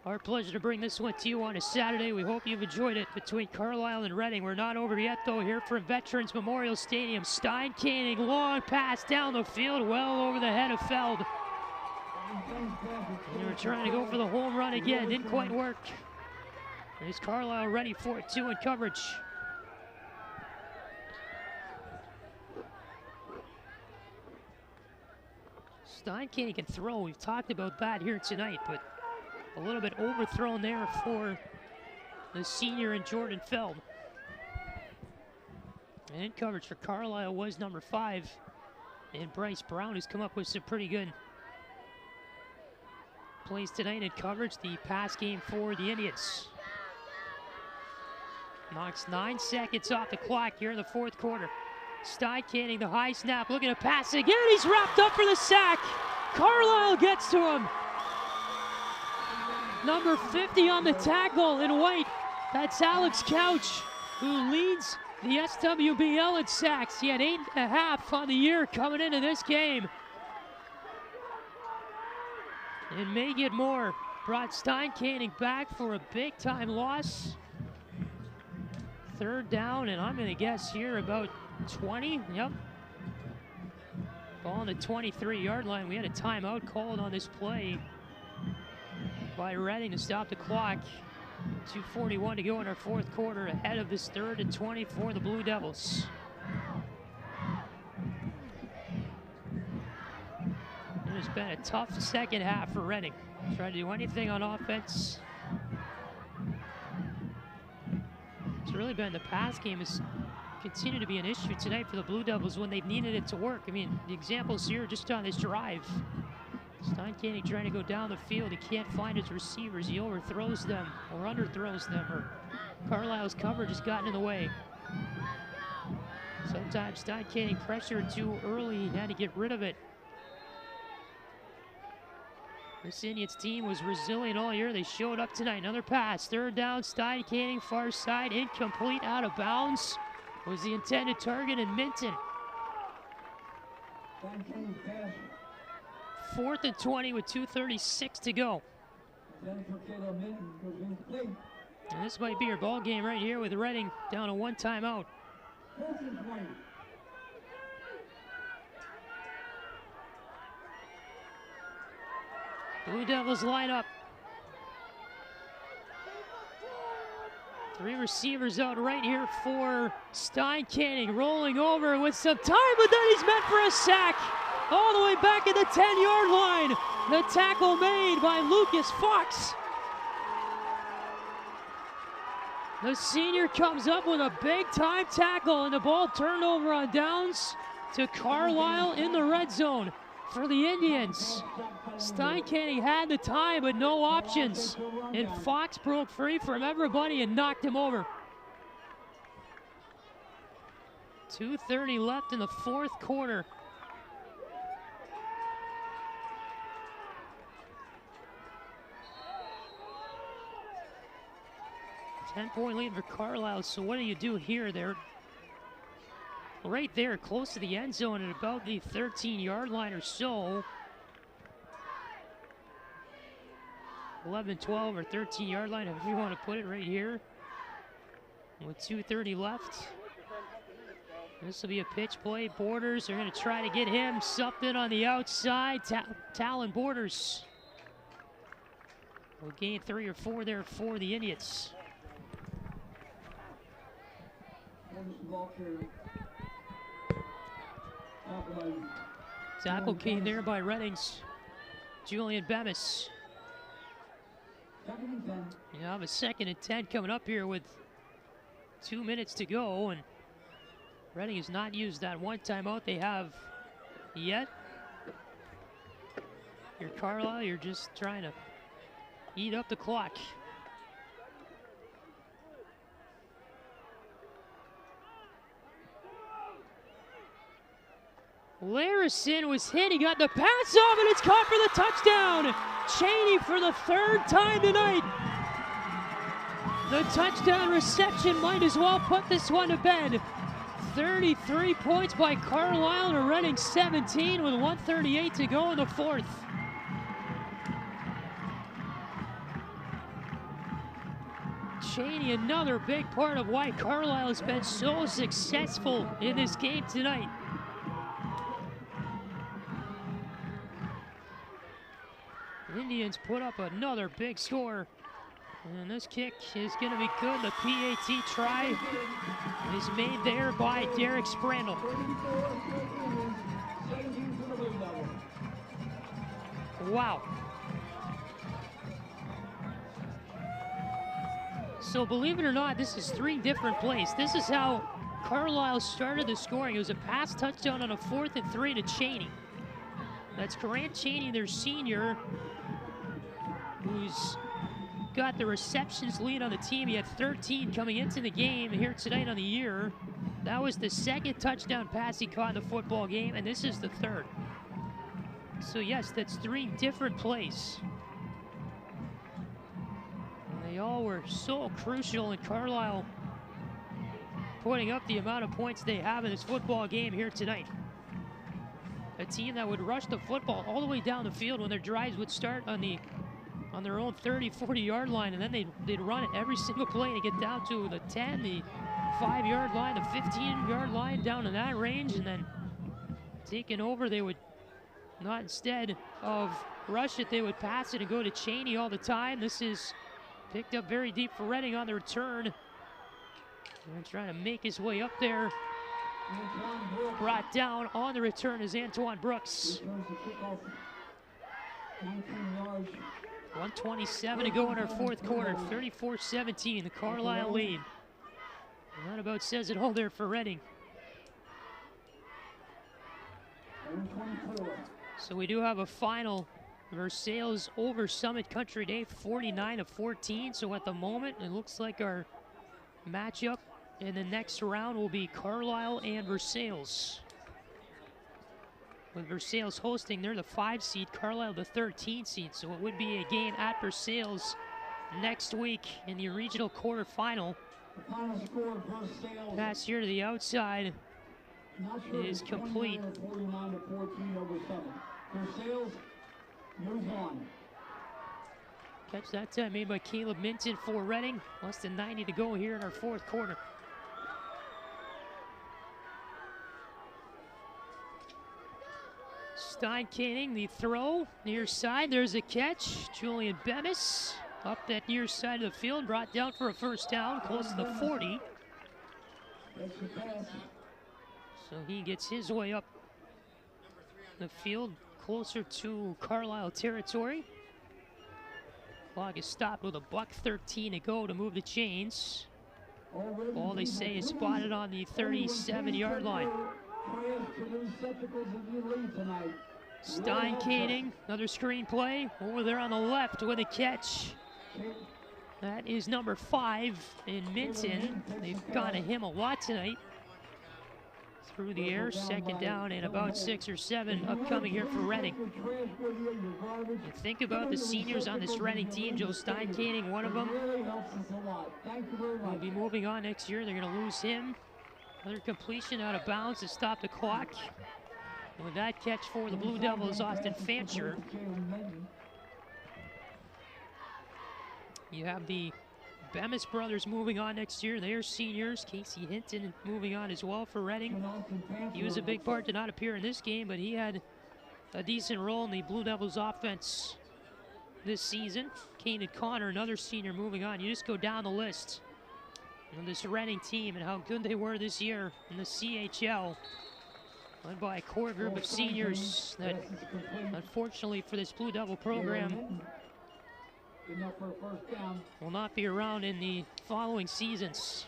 our pleasure to bring this one to you on a Saturday. We hope you've enjoyed it between Carlisle and Reading. We're not over yet, though, here from Veterans Memorial Stadium. Stein Canning, long pass down the field, well over the head of Feld. And they were trying to go for the home run again. Didn't quite work. There's Carlisle ready for it, 2 in coverage. Stein Canning can throw. We've talked about that here tonight, but a little bit overthrown there for the senior in Jordan Feld. And in coverage for Carlisle was number 5, and Bryce Brown, who's come up with some pretty good plays tonight in coverage. The pass game for the Indians. Knocks 9 seconds off the clock here in the fourth quarter. Stein Canning, the high snap, looking to pass again. He's wrapped up for the sack. Carlisle gets to him. Number 50 on the tackle in white. That's Alex Couch, who leads the SWBL in sacks. He had 8.5 on the year coming into this game. And may get more. Brought Stein Canning back for a big-time loss. Third down, and I'm going to guess here about 20. Yep. Ball on the 23-yard line. We had a timeout called on this play by Reading to stop the clock. 2:41 to go in our fourth quarter, ahead of this 3rd and 20 for the Blue Devils. It's been a tough second half for Reading. Trying to do anything on offense. It's really been the pass game has continued to be an issue tonight for the Blue Devils when they've needed it to work. I mean, the examples here just on this drive. Stein Canning trying to go down the field. He can't find his receivers. He overthrows them or underthrows them, or Carlisle's coverage has gotten in the way. Sometimes Stein Canning pressured too early. He had to get rid of it. This Indians team was resilient all year. They showed up tonight. Another pass. 3rd down. Stein Canning, far side, incomplete, out of bounds. Was the intended target, and Minton 4th and 20 with 2:36 to go. And this might be your ball game right here with Reading down to 1 timeout. Blue Devils line up. 3 receivers out right here for Stein Canning, rolling over with some time, but then he's meant for a sack. All the way back at the 10-yard line. The tackle made by Lucas Fox. The senior comes up with a big-time tackle, and the ball turned over on downs to Carlisle in the red zone for the Indians. Stein Canning had the time, but no options. And Fox broke free from everybody and knocked him over. 2:30 left in the 4th quarter. Ten-point lead for Carlisle, so what do you do here? They're right there, close to the end zone at about the 13-yard line or so. 11, 12, or 13-yard line, however you want to put it, right here. With 2:30 left. This will be a pitch play. Borders are going to try to get him something on the outside. Talon Borders will gain 3 or 4 there for the Indians. Tackle came there by Reading's Julian Bemis. You have a 2nd and 10 coming up here with 2 minutes to go, and Reading has not used that 1 timeout they have yet. You're Carlisle, you're just trying to eat up the clock. Larison was hit, he got the pass off, and it's caught for the touchdown. Cheney for the 3rd time tonight. The touchdown reception might as well put this one to bed. 33 points by Carlisle to Reading 17 with 1:38 to go in the 4th. Cheney, another big part of why Carlisle has been so successful in this game tonight. Indians put up another big score. And this kick is going to be good. The PAT try is made there by Derek Sprandl. Wow. So believe it or not, this is 3 different plays. This is how Carlisle started the scoring. It was a pass touchdown on a 4th and 3 to Cheney. That's Grant Cheney, their senior, who's got the receptions lead on the team. He had 13 coming into the game here tonight on the year. That was the 2nd touchdown pass he caught in the football game, and this is the 3rd. So yes, that's 3 different plays. And they all were so crucial in Carlisle putting up the amount of points they have in this football game here tonight. A team that would rush the football all the way down the field when their drives would start on their own 30, 40-yard line, and then they'd run it every single play to get down to the 10, the 5-yard line, the 15-yard line, down in that range, and then taking over, they would not, instead of rush it, they would pass it and go to Cheney all the time. This is picked up very deep for Reading on the return. And trying to make his way up there. Brought down on the return is Antoine Brooks. 1:27 to go in our 4th quarter. 34-17, the Carlisle lead. And that about says it all there for Reading. So we do have a final. Versailles over Summit Country Day, 49-14. So at the moment, it looks like our matchup in the next round will be Carlisle and Versailles. With Versailles hosting, they're the 5 seed, Carlisle the 13 seed. So it would be a game at Versailles next week in the regional quarterfinal. Pass here to the outside. is complete. 49-14 over 7. Versailles moves on. Catch that time made by Caleb Minton for Reading. Less than 90 to go here in our fourth quarter. Stein-Caning, the throw, near side, there's a catch. Julian Bemis up that near side of the field, brought down for a first down, close to the 40. So he gets his way up the field, closer to Carlisle territory. Clock is stopped with a $1:13 to go to move the chains. Ball, they say, is spotted on the 37-yard line. Stein-Caning, another screen play over there on the left with a catch. That is number 5 in Minton. They've gone to him a lot tonight. Through the air, second down and about 6 or 7 upcoming here for Reading. You think about the seniors on this Reading team, Joe Stein-Caning, one of them, will be moving on next year. They're going to lose him. Another completion out of bounds to stop the clock. And with that catch for the Blue Devils, Austin Fancher. You have the Bemis brothers moving on next year. They are seniors. Casey Hinton moving on as well for Reading. He was a big part to not appear in this game, but he had a decent role in the Blue Devils offense this season. Kanan Connor, another senior, moving on. You just go down the list of this Reading team and how good they were this year in the CHL. Led by a core group of seniors that, unfortunately for this Blue Devil program, will not be around in the following seasons.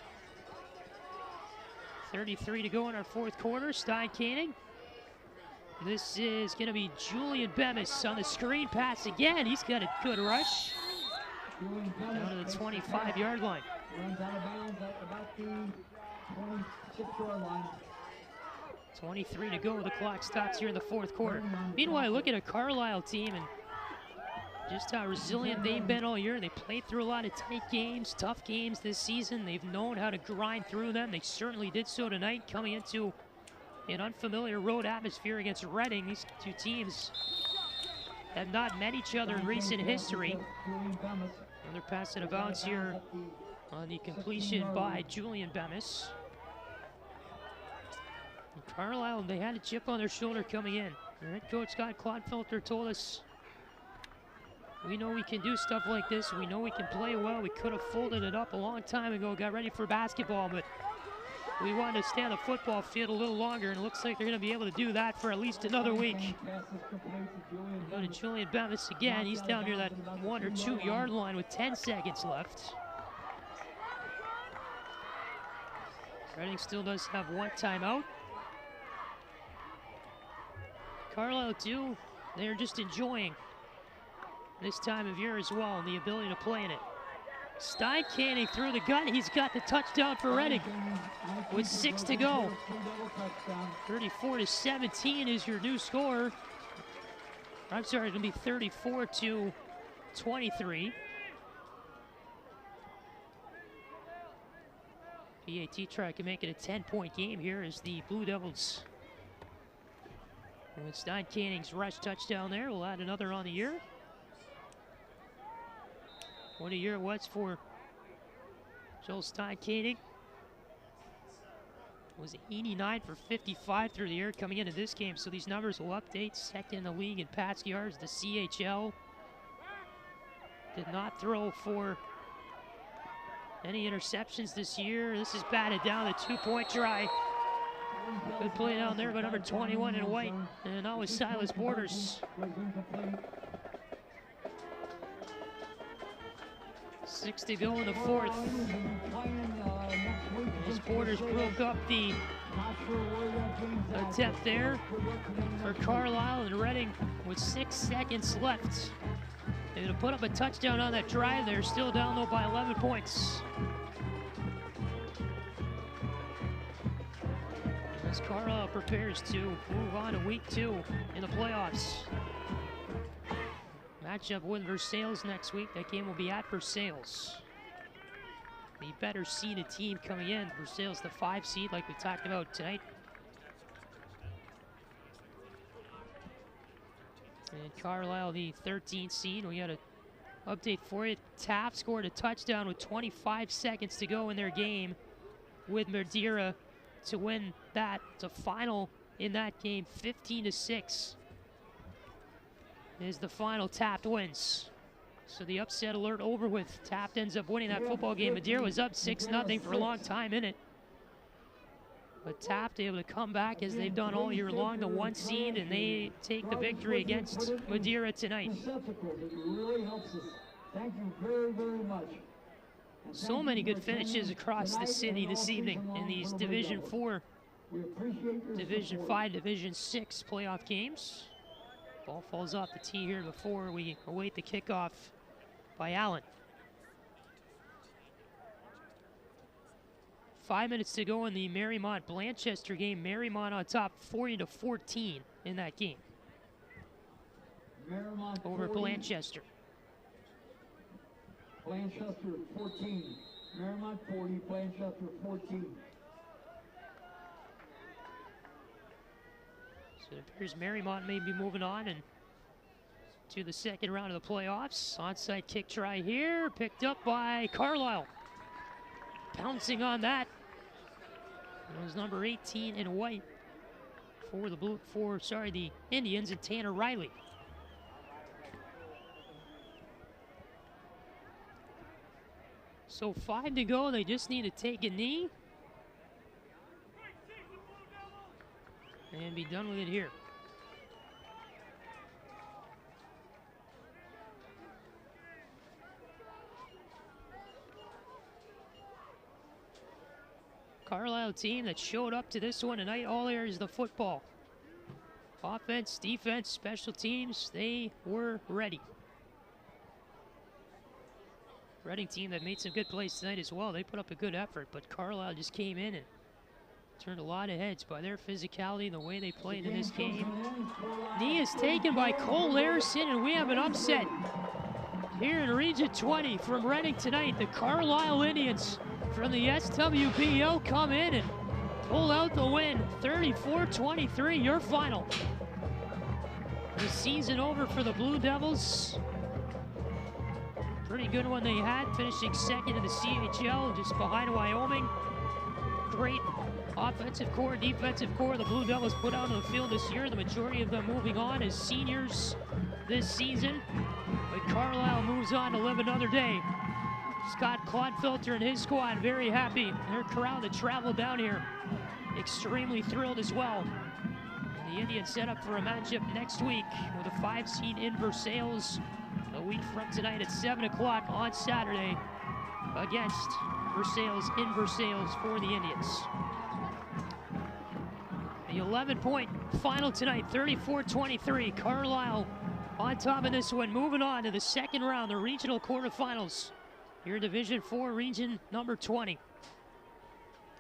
33 to go in our fourth quarter. Stein-Caning. This is going to be Julian Bemis on the screen pass again. He's got a good rush. Down to the 25-yard line. Runs out of bounds at about the 26-yard line. 23 to go. The clock stops here in the fourth quarter. Meanwhile, look at a Carlisle team and just how resilient they've been all year. They played through a lot of tight games, tough games this season. They've known how to grind through them. They certainly did so tonight, coming into an unfamiliar road atmosphere against Reading. These two teams have not met each other in recent history. Another pass out of bounds here on the completion by Julian Bemis. And Carlisle, they had a chip on their shoulder coming in. Their head coach Scott Clodfelter told us, we know we can do stuff like this. We know we can play well. We could have folded it up a long time ago, got ready for basketball, but we wanted to stay on the football field a little longer, and it looks like they're going to be able to do that for at least another week. Go to Julian Bemis again. He's down near that 1 or 2 yard line with 10 seconds left. Reading still does have one timeout. Carlisle too, they're just enjoying this time of year as well, and the ability to play in it. Stein-Caning through the gun. He's got the touchdown for Reading with 6 to go. 34-17 is your new score. I'm sorry, it's going to be 34-23. PAT try to make it a 10-point game here as the Blue Devils, with Stein-Caning's rush touchdown there, will add another on the year. What a year it was for Joel Stein-Caning. Was 89 for 55 through the air coming into this game, so these numbers will update. Second in the league in pass yards, the CHL. Did not throw for any interceptions this year. This is batted down, the 2-point try. Good play down there by number 21 in white, and that was Silas Borders. 6 to go in the fourth. As Borders broke up the attempt there for Carlisle, and Reading with 6 seconds left. They're going to put up a touchdown on that drive. They're still down though by 11 points. As Carlisle prepares to move on to week 2 in the playoffs. Matchup with Versailles next week. That game will be at Versailles. The better seeded team coming in. Versailles the 5 seed like we talked about tonight. And Carlisle, the 13th seed. We got an update for you. Taft scored a touchdown with 25 seconds to go in their game with Madeira to win that. It's a final in that game, 15-6. Is the final. Taft wins. So the upset alert over with. Taft ends up winning that football game. Madeira was up 6-0 for a long time in it. But Taft able to come back as they've done all year long, the 1 seed, and they take the victory against Madeira tonight. It really helps us. Thank you very, very much. So many good finishes across the city this evening in these Division IV, Division V, Division VI playoff games. Ball falls off the tee here before we await the kickoff by Allen. 5 minutes to go in the Marymount-Blanchester game. Marymount on top 40-14 in that game over Blanchester. Blanchester 14, Marymount 40, Blanchester 14. So it appears Marymount may be moving on and to the second round of the playoffs. Onside kick try here, picked up by Carlisle. Pouncing on that. It was number 18 in white for the Indians, and Tanner Riley. So 5 to go, they just need to take a knee and be done with it here. Carlisle team that showed up to this one tonight, all areas of the football. Offense, defense, special teams, they were ready. Reading team that made some good plays tonight as well. They put up a good effort, but Carlisle just came in and turned a lot of heads by their physicality and the way they played in this game. Knee is taken by Cole Larison, and we have an upset here in Region 20 from Reading tonight. The Carlisle Indians from the SWPL come in and pull out the win. 34-23, your final. The season over for the Blue Devils. Pretty good one they had, finishing second in the CHL, just behind Wyoming. Great offensive core, defensive core the Blue Devils put out on the field this year. The majority of them moving on as seniors this season. But Carlisle moves on to live another day. Scott Clodfelter and his squad very happy. Their crowd that traveled down here extremely thrilled as well. And the Indians set up for a matchup next week with a 5 seed in Versailles a week from tonight at 7 o'clock on Saturday against Versailles in Versailles for the Indians. The 11-point final tonight, 34-23. Carlisle on top of this one, moving on to the second round, the regional quarterfinals. Your Division IV region number 20.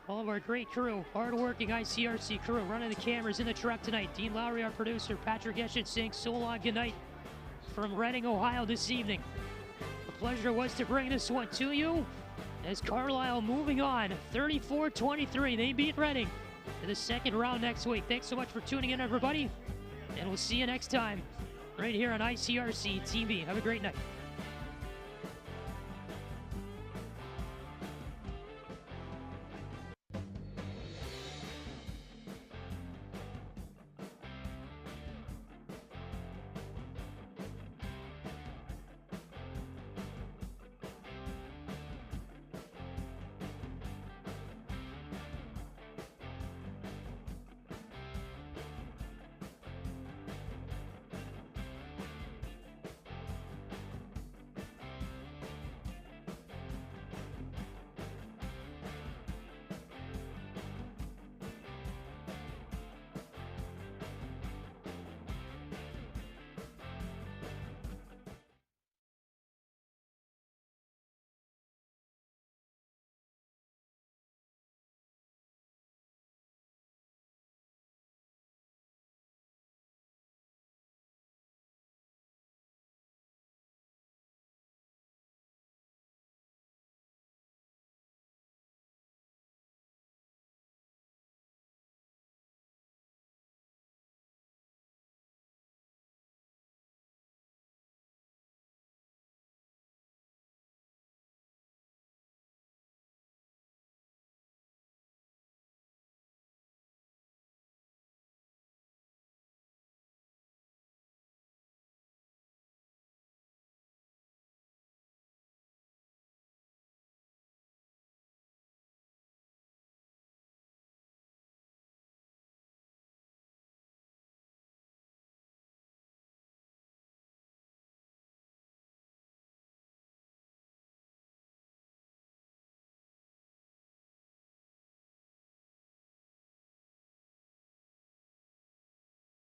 All of our great crew, hard-working ICRC crew, running the cameras in the truck tonight. Dean Lowry, our producer, Patrick Eschen saying so long good night from Reading, Ohio this evening. The pleasure was to bring this one to you as Carlisle moving on, 34-23. They beat Reading in the second round next week. Thanks so much for tuning in, everybody, and we'll see you next time right here on ICRC-TV. Have a great night.